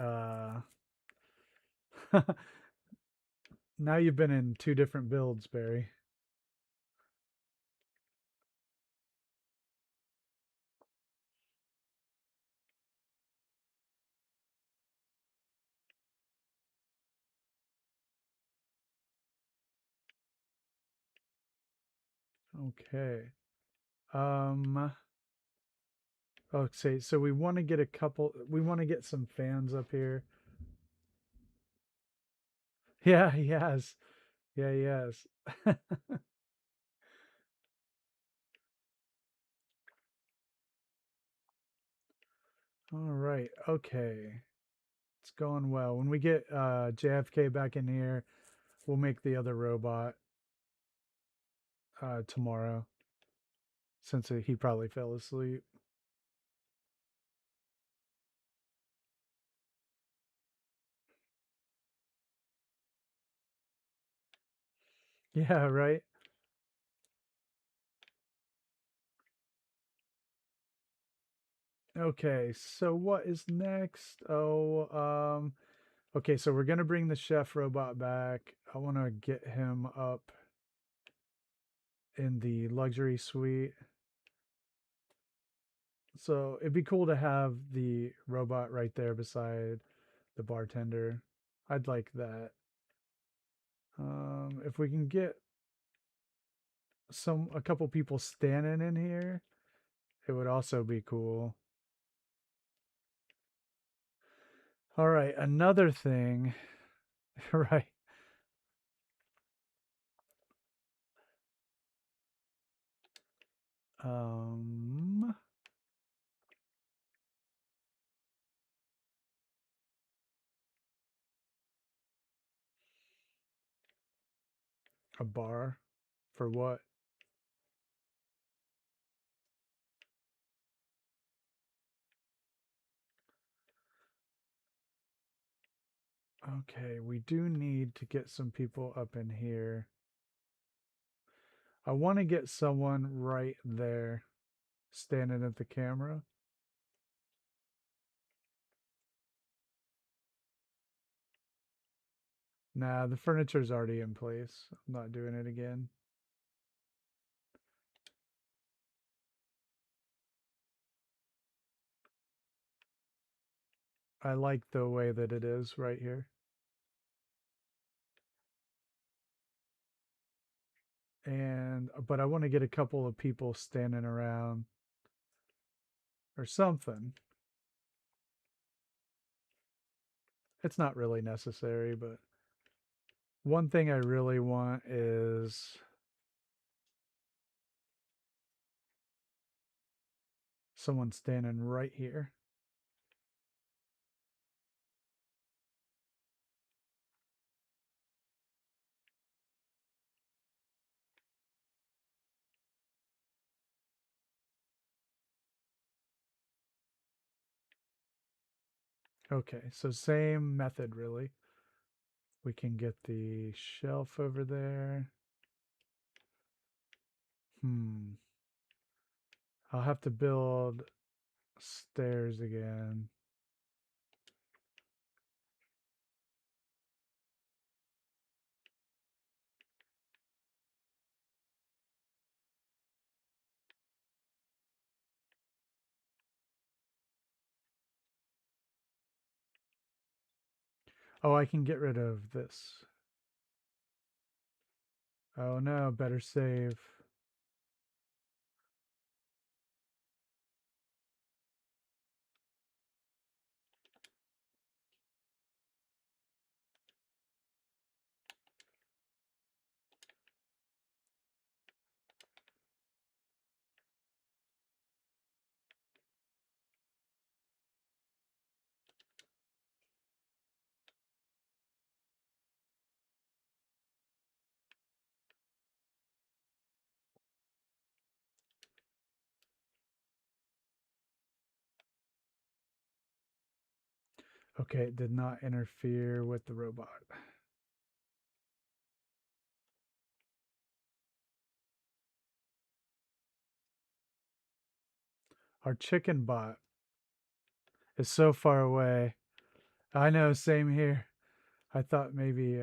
now you've been in two different builds, Barry. Okay. Um okay, so we want to get we want to get some fans up here. Yeah, he has. Yeah, he has. All right. Okay. It's going well. When we get JFK back in here, we'll make the other robot tomorrow since he probably fell asleep. Yeah, right. Okay, so what is next? Okay, so we're gonna bring the chef robot back. I want to get him up in the luxury suite. So it'd be cool to have the robot right there beside the bartender. I'd like that. If we can get a couple people standing in here, it would also be cool. All right, another thing, right? Um, A bar? For what? Okay, we do need to get some people up in here. I want to get someone right there standing at the camera. Nah, the furniture's already in place. I'm not doing it again. I like the way that it is right here. But I want to get a couple of people standing around or something. It's not really necessary, but one thing I really want is someone standing right here. Okay, so same method really. We can get the shelf over there. I'll have to build stairs again. Oh, I can get rid of this. Oh no, better save. Okay, it did not interfere with the robot. Our chicken bot is so far away. I know, same here. I thought maybe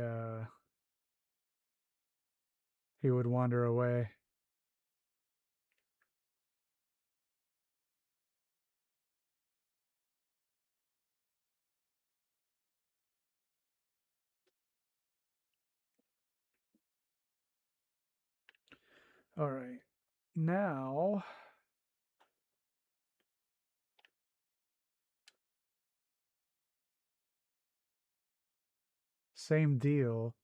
he would wander away. All right. Now, same deal.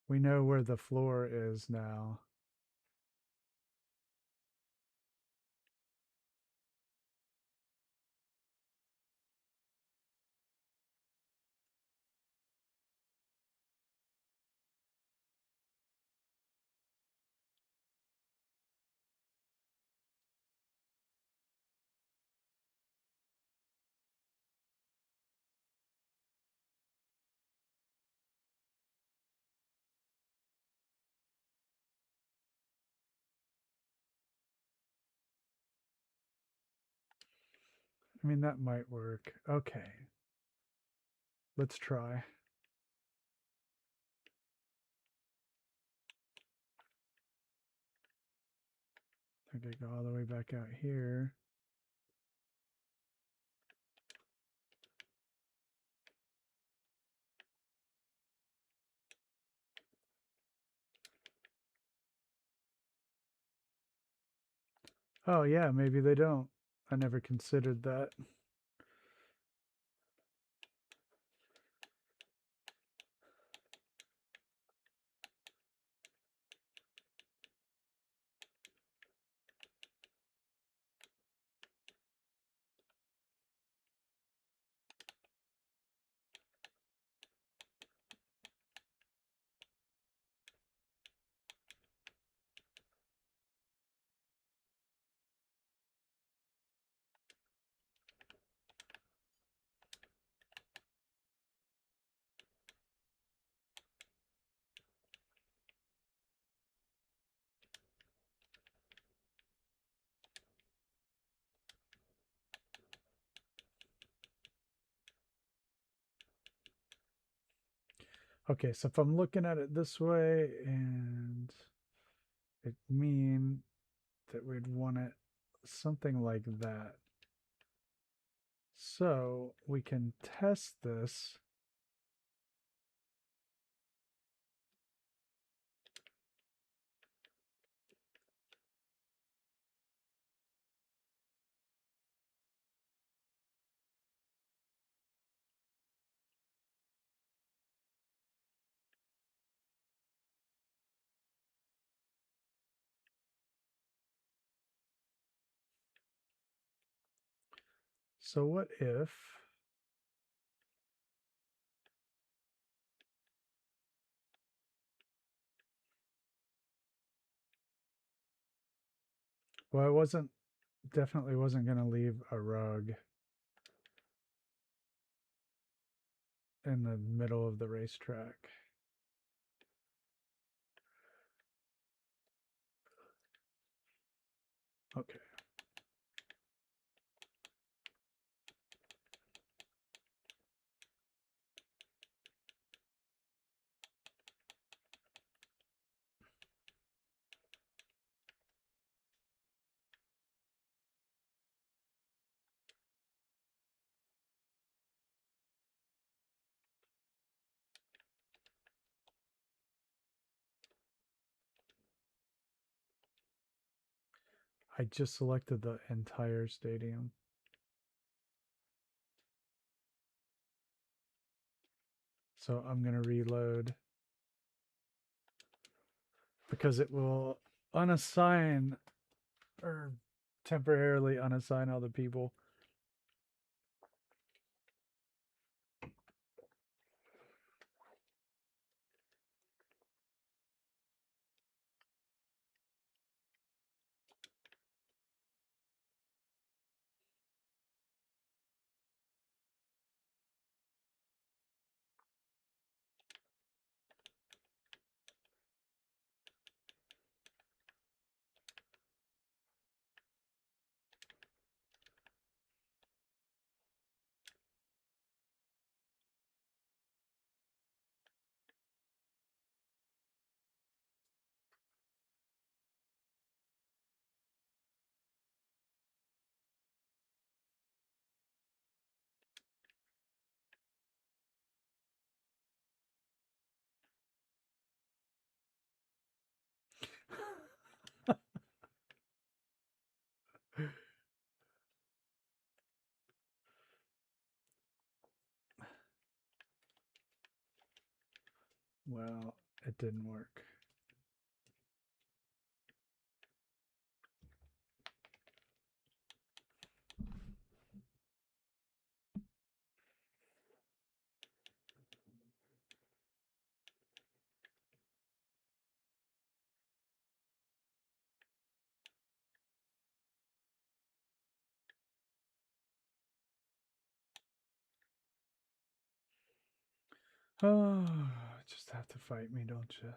We know where the floor is now. I mean, that might work. Okay. Let's try. I could go all the way back out here. Oh, yeah, maybe they don't. I never considered that. Okay, so if I'm looking at it this way, and it mean that we'd want it something like that. So we can test this. So what if well, I wasn't definitely wasn't going to leave a rug in the middle of the racetrack. Okay. I just selected the entire stadium. So I'm going to reload because it will unassign or temporarily unassign all the people. Well, it didn't work. Oh, just have to fight me, don't you?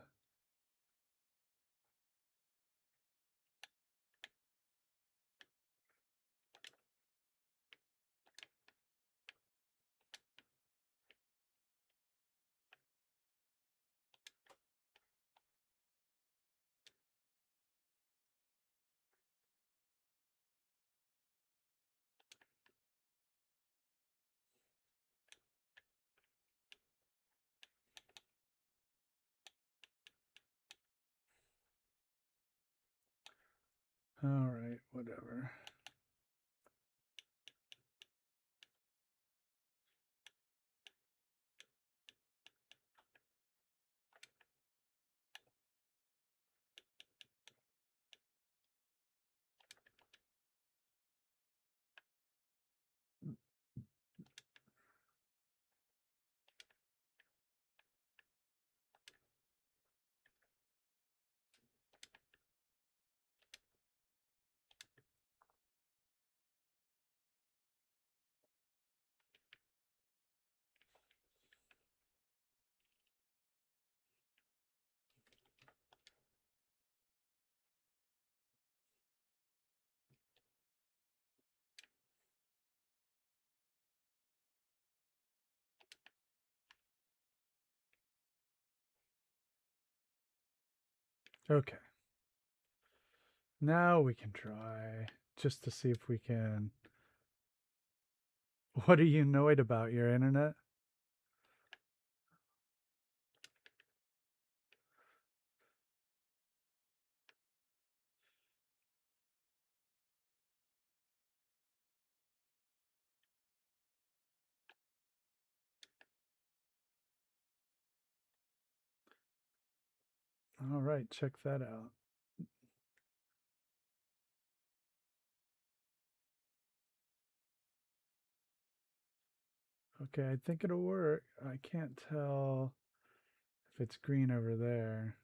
All right, whatever. Okay. Now we can try just to see if we can. What are you annoyed about? Your internet? All right, check that out. Okay, I think it'll work. I can't tell if it's green over there.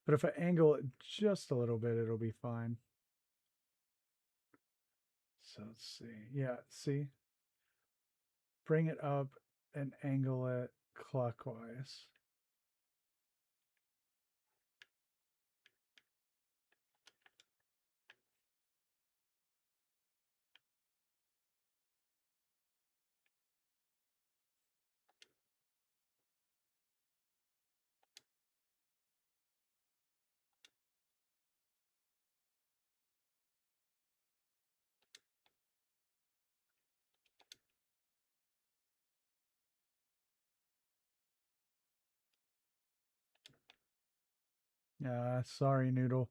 But if I angle it just a little bit, it'll be fine. So let's see. Yeah, see? Bring it up and angle it clockwise. Sorry, Noodle.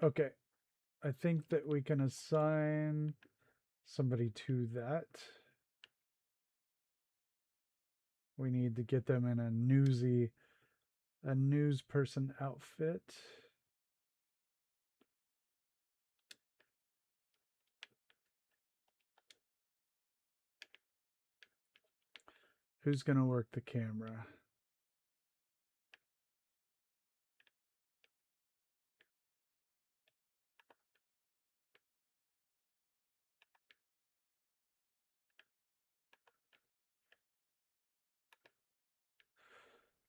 Okay, I think that we can assign somebody to that. We need to get them in a news person outfit. Who's going to work the camera?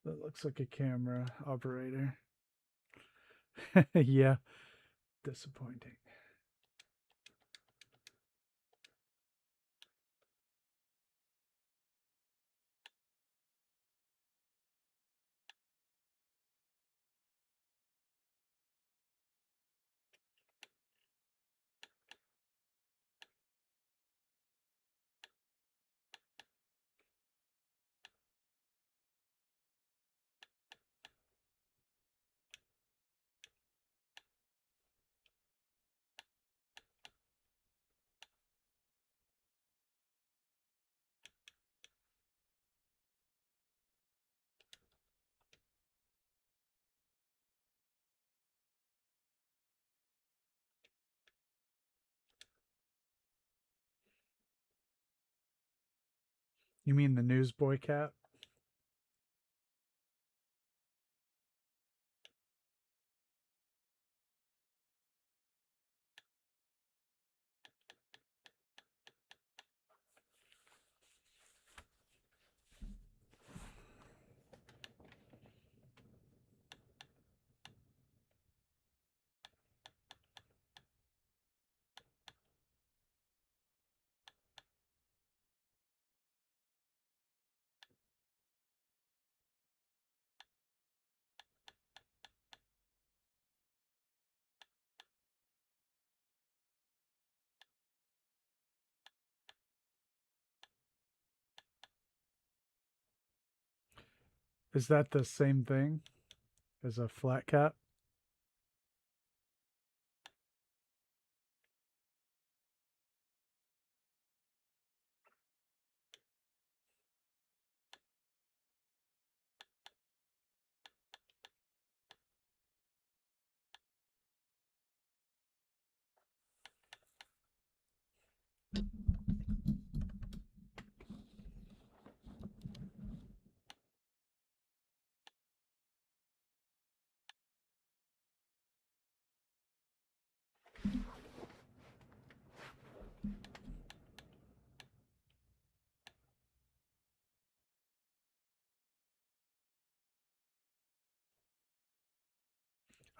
That looks like a camera operator. Yeah, disappointing. You mean the newsboy cap? Is that the same thing as a flat cap?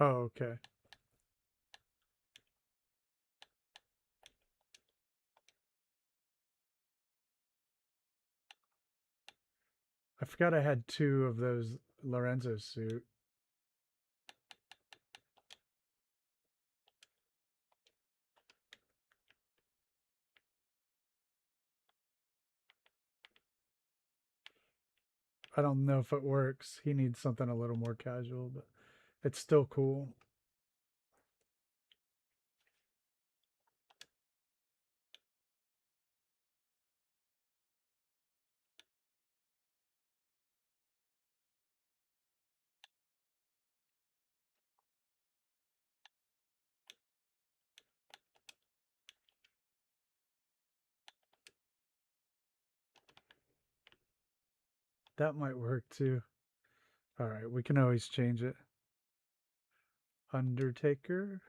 Oh, okay. I forgot I had 2 of those Lorenzo suit. I don't know if it works. He needs something a little more casual, but it's still cool. That might work too. All right, we can always change it. Undertaker.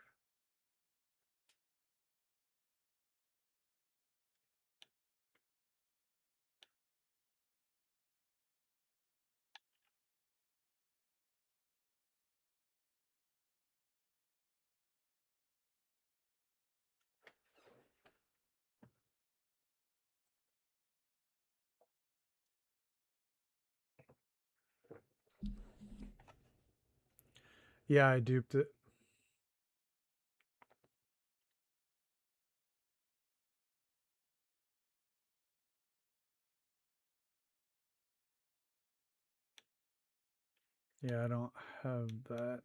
Yeah, I duped it. Yeah, I don't have that.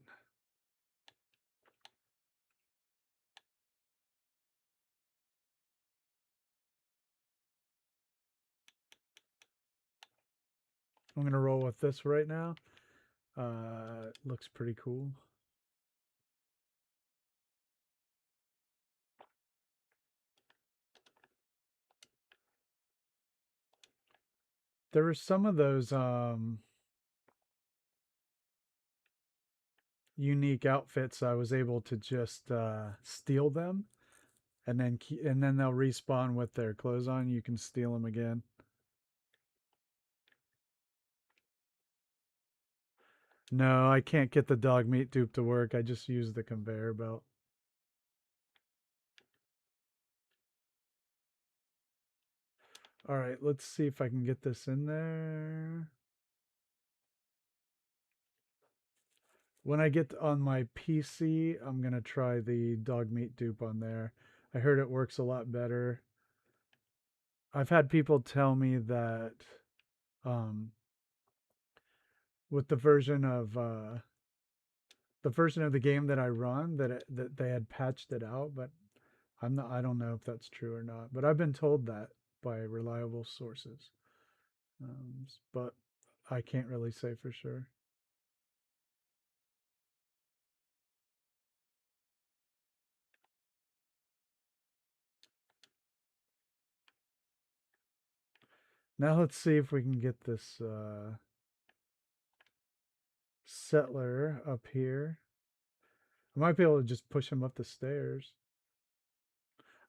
I'm gonna roll with this right now. Looks pretty cool. There were some of those unique outfits. I was able to just steal them, and then they'll respawn with their clothes on. You can steal them again. No, I can't get the dog meat dupe to work. I just use the conveyor belt. All right, let's see if I can get this in there. When I get on my PC, I'm going to try the dog meat dupe on there. I heard it works a lot better. I've had people tell me that um, with the version of the game that I run that they had patched it out, but I don't know if that's true or not. But I've been told that by reliable sources. But I can't really say for sure. Now let's see if we can get this settler up here. I might be able to just push him up the stairs.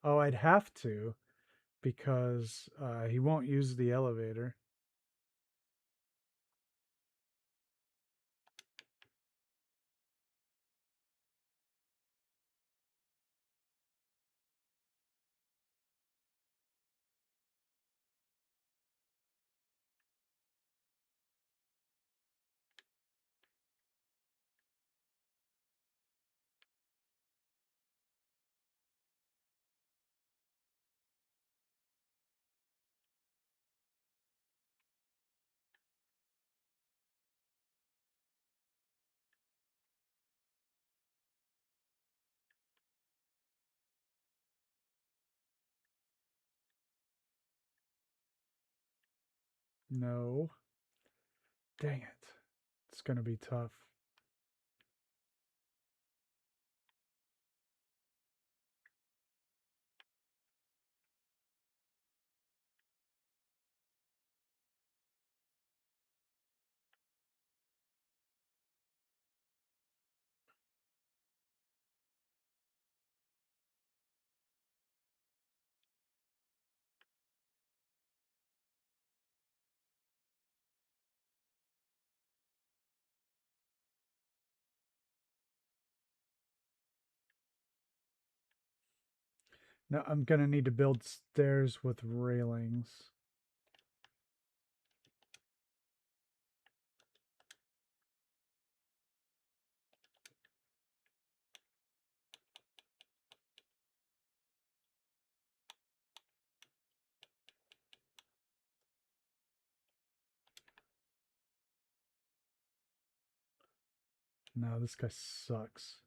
Oh, I'd have to because he won't use the elevator. No. Dang it. It's going to be tough. Now I'm gonna need to build stairs with railings. No, this guy sucks.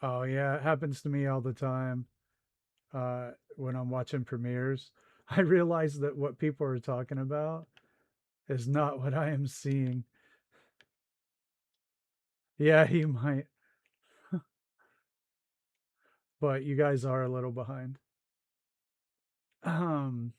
Oh yeah, it happens to me all the time. When I'm watching premieres, I realize that what people are talking about is not what I am seeing. Yeah, you might, but you guys are a little behind. Um,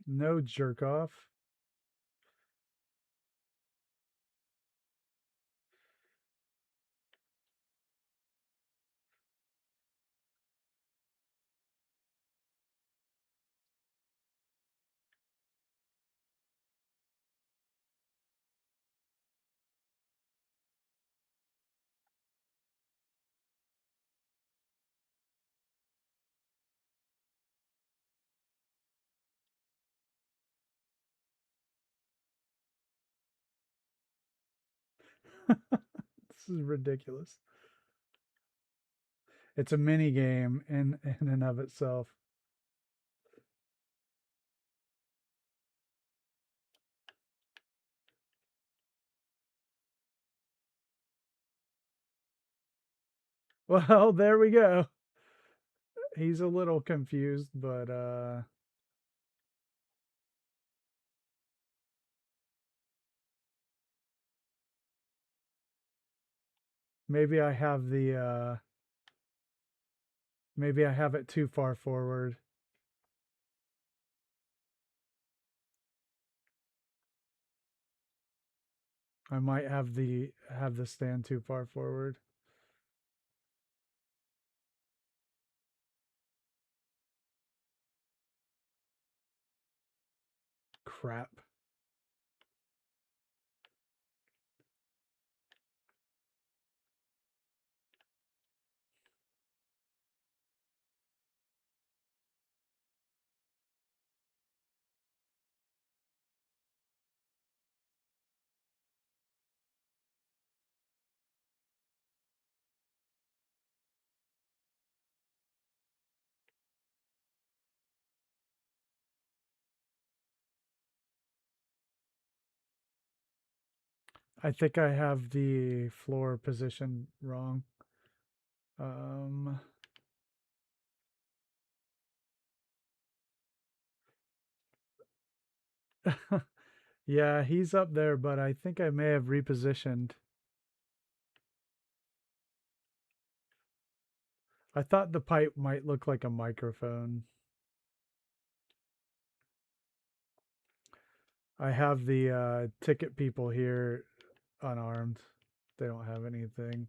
no jerk off. This is ridiculous. It's a mini game in and of itself. Well, there we go. He's a little confused, but maybe I have the maybe I have it too far forward. I might have the stand too far forward. Crap. I think I have the floor position wrong. Um, yeah, he's up there, but I think I may have repositioned. I thought the pipe might look like a microphone. I have the ticket people here unarmed. They don't have anything.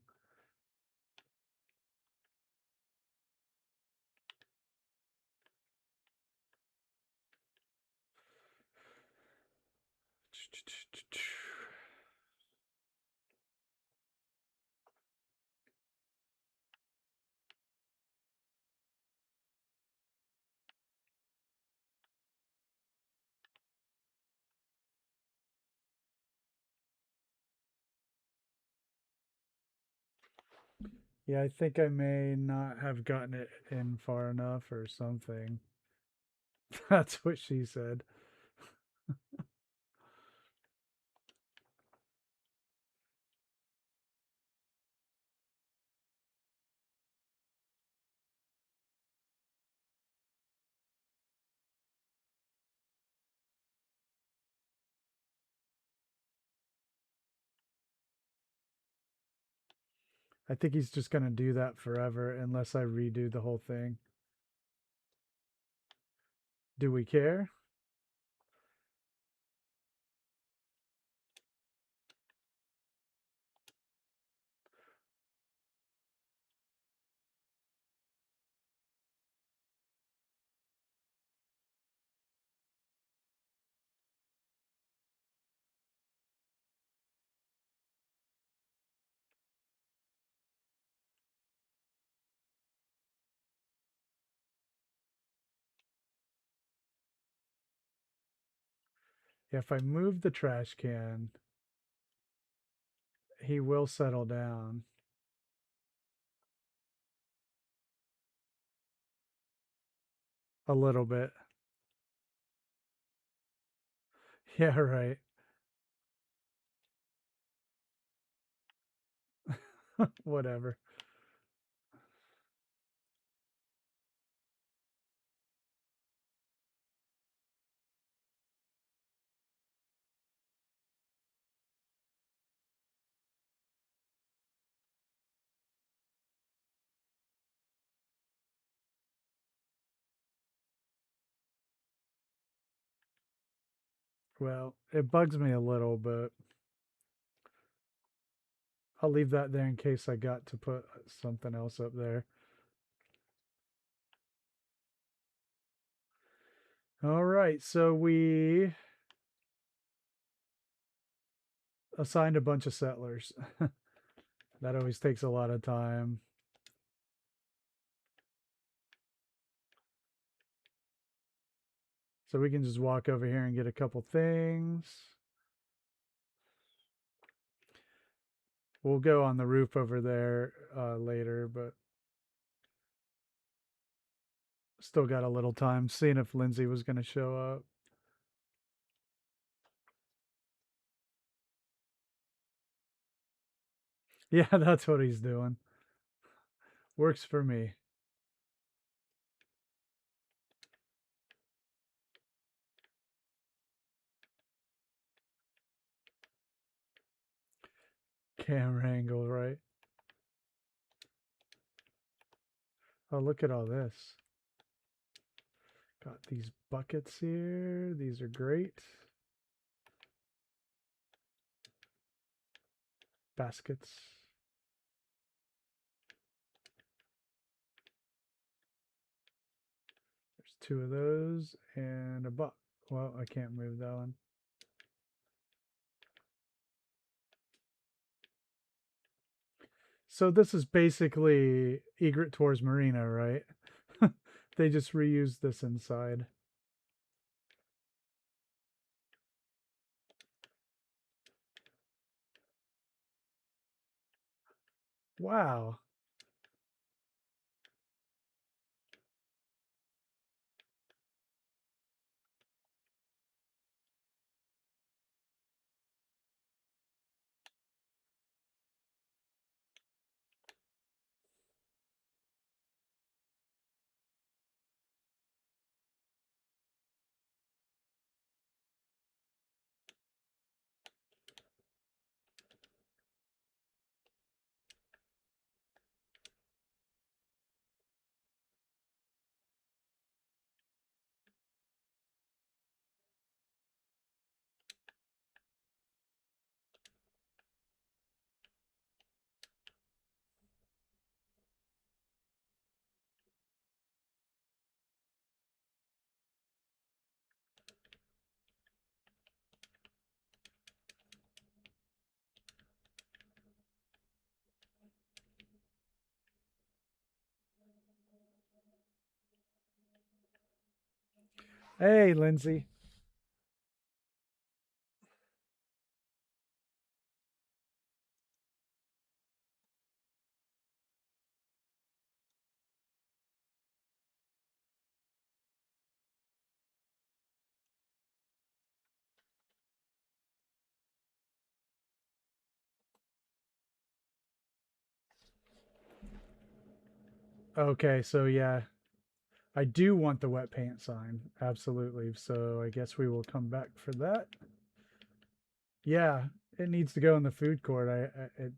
Yeah, I think I may not have gotten it in far enough or something. That's what she said. I think he's just going to do that forever unless I redo the whole thing. Do we care? If I move the trash can, he will settle down a little bit. Yeah, right. Whatever. Well, it bugs me a little, but I'll leave that there in case I got to put something else up there. All right, so we assigned a bunch of settlers. That always takes a lot of time. So we can just walk over here and get a couple things. We'll go on the roof over there later, but still got a little time. Seeing if Lindsay was going to show up. Yeah, that's what he's doing. Works for me. Camera angle, right? Oh, look at all this. Got these buckets here. These are great. Baskets. There's two of those and a buck. Well, I can't move that one. So this is basically Egret Tours Marina, right? They just reused this inside. Wow. Hey, Lindsay. Okay, so yeah, I do want the wet paint sign. Absolutely. So I guess we will come back for that. Yeah, it needs to go in the food court. It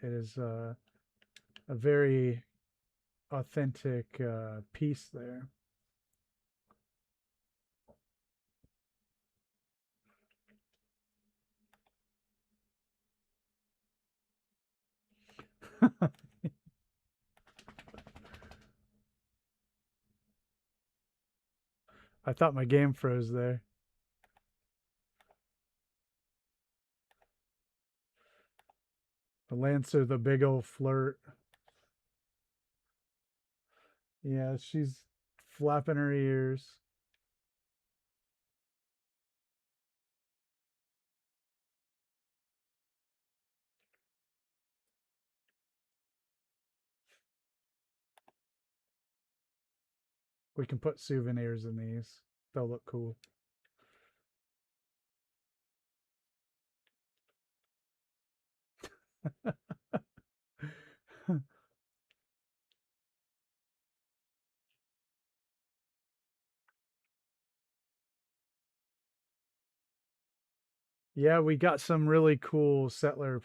is a very authentic piece there. I thought my game froze there. The Lancer, the big old flirt. Yeah, she's flapping her ears. We can put souvenirs in these. They'll look cool. Yeah, we got some really cool settler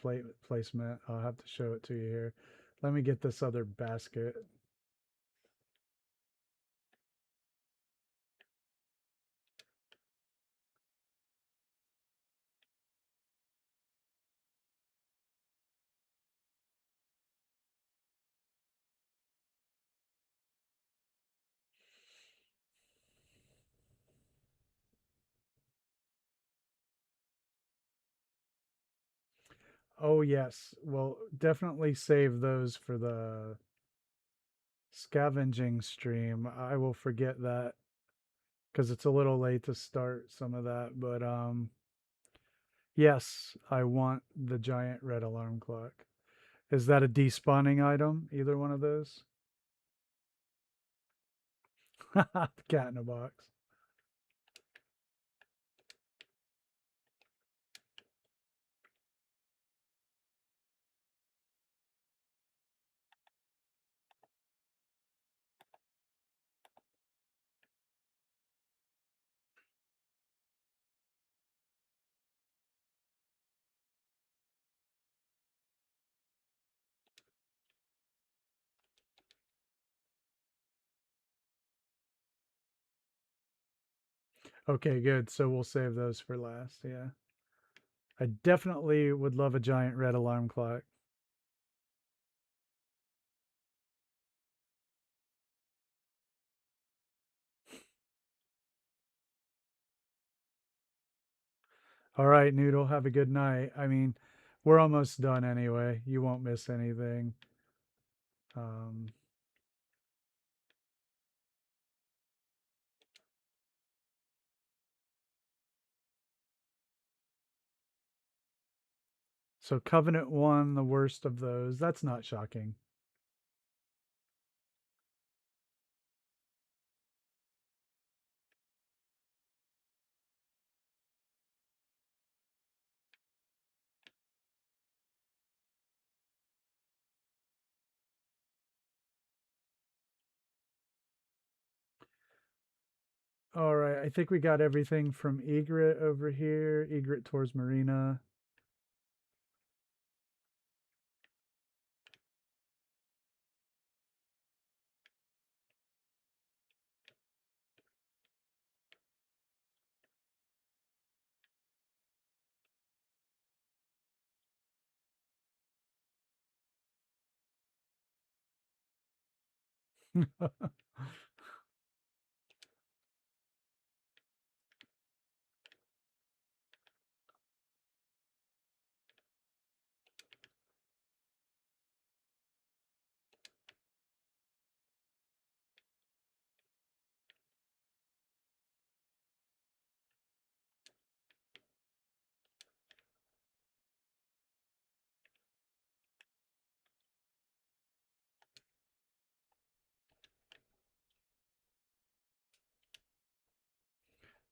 placement. I'll have to show it to you here. Let me get this other basket. Oh, yes. Well, definitely save those for the scavenging stream. I will forget that because it's a little late to start some of that. But yes, I want the giant red alarm clock. Is that a despawning item? Either one of those? The cat in a box. Okay, good. So we'll save those for last. Yeah. I definitely would love a giant red alarm clock. All right, Noodle, have a good night. I mean, we're almost done anyway. You won't miss anything. Um, so Covenant won the worst of those. That's not shocking. All right, I think we got everything from Egret over here. Egret towards Marina.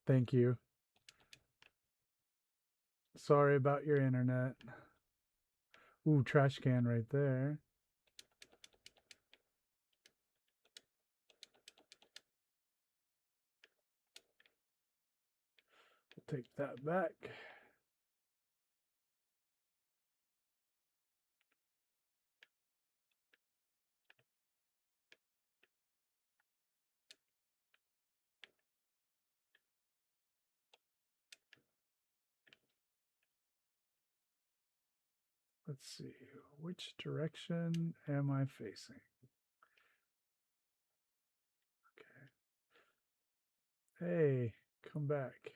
Thank you. Sorry about your internet. Ooh, trash can right there. We'll take that back. Let's see, which direction am I facing? Okay. Hey, come back.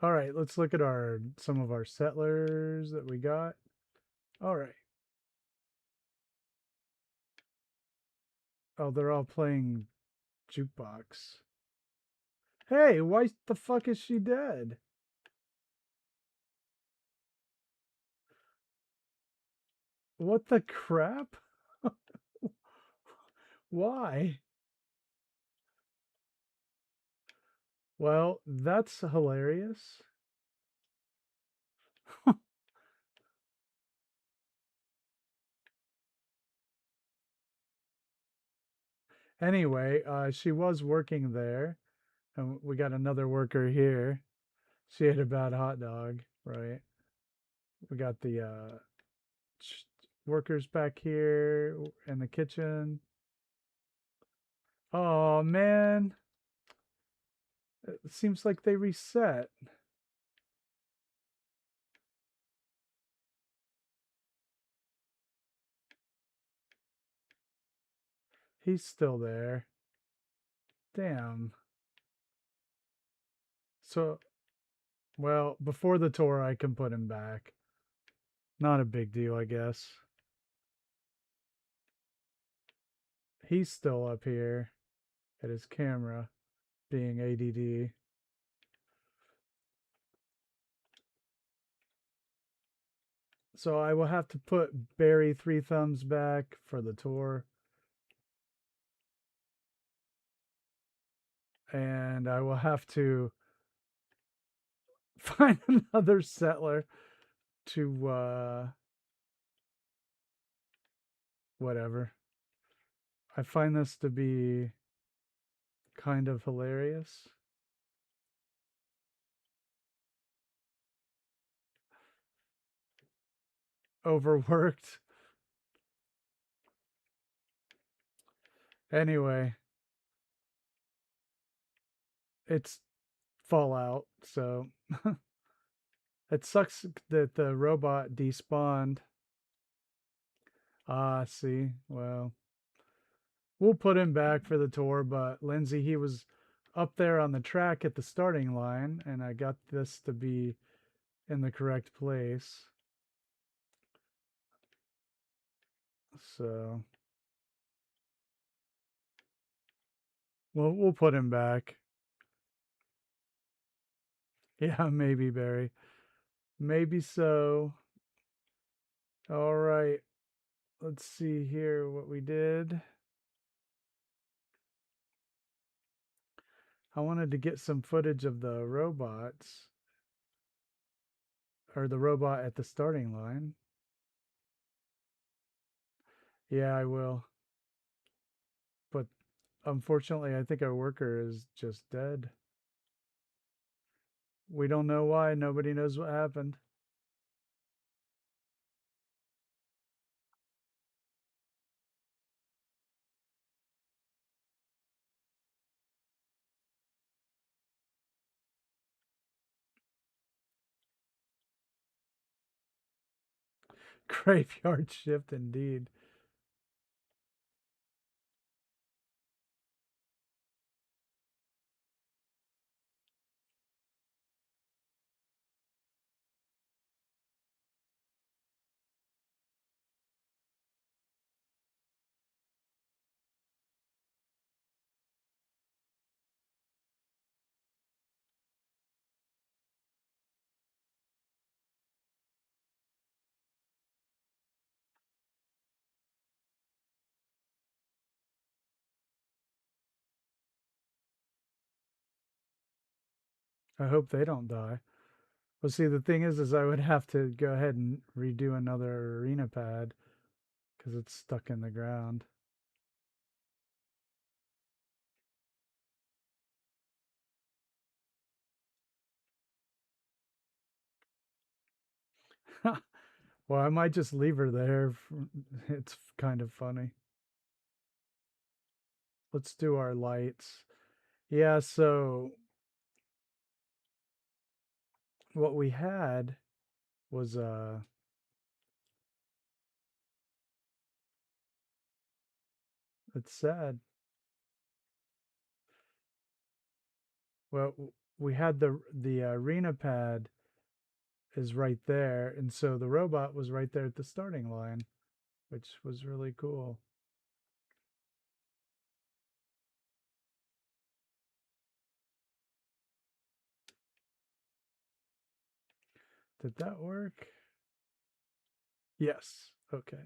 All right, let's look at some of our settlers that we got. All right. Oh, they're all playing jukebox. Hey, why the fuck is she dead? What the crap? Why? Well, that's hilarious. Anyway, she was working there, and we got another worker here. She ate a bad hot dog, right? We got the workers back here in the kitchen. Oh man, it seems like they reset. He's still there. Damn. So, well, before the tour, I can put him back. Not a big deal, I guess. He's still up here at his camera, being ADD. So I will have to put Barry 3 thumbs back for the tour. And I will have to find another settler to whatever. I find this to be kind of hilarious. Overworked. Anyway, it's Fallout, so it sucks that the robot despawned. Ah, see, well, we'll put him back for the tour, but Lindsay, he was up there on the track at the starting line, and I got this to be in the correct place. So we'll put him back. Yeah, maybe Barry. Maybe so. All right. Let's see here what we did. I wanted to get some footage of the robots or the robot at the starting line. Yeah, I will. But unfortunately, I think our worker is just dead. We don't know why. Nobody knows what happened. Graveyard shift indeed. I hope they don't die. Well, see, the thing is I would have to go ahead and redo another arena pad because it's stuck in the ground. Well, I might just leave her there. It's kind of funny. Let's do our lights. Yeah, so what we had was it's sad. Well, we had the arena pad is right there, and so the robot was right there at the starting line, which was really cool. Did that work? Yes. Okay.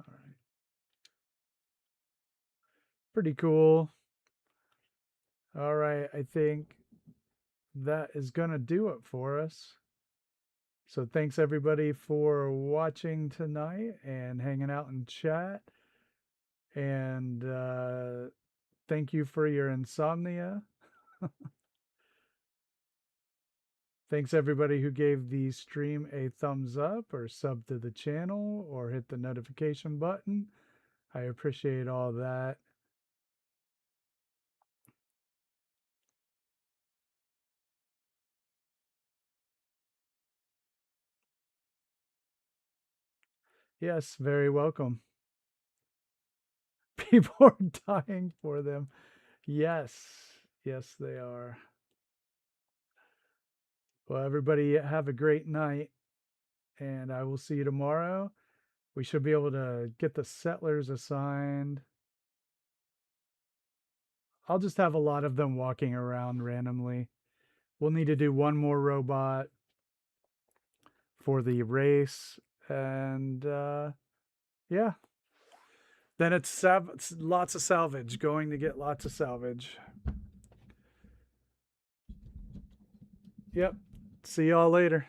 All right. Pretty cool. All right. I think that is going to do it for us. So thanks everybody for watching tonight and hanging out in chat. And thank you for your insomnia. Thanks everybody who gave the stream a thumbs up or sub to the channel or hit the notification button. I appreciate all that. Yes, very welcome. People are dying for them. Yes. Yes, they are. Well, everybody have a great night, and I will see you tomorrow. We should be able to get the settlers assigned. I'll just have a lot of them walking around randomly. We'll need to do one more robot for the race, and yeah. Then it's lots of salvage. Going to get lots of salvage. Yep. See y'all later.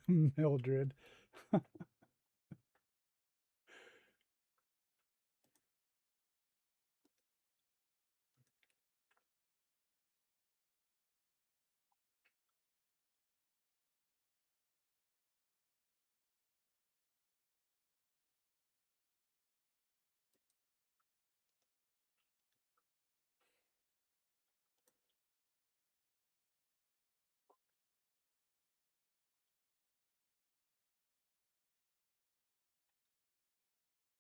Mildred.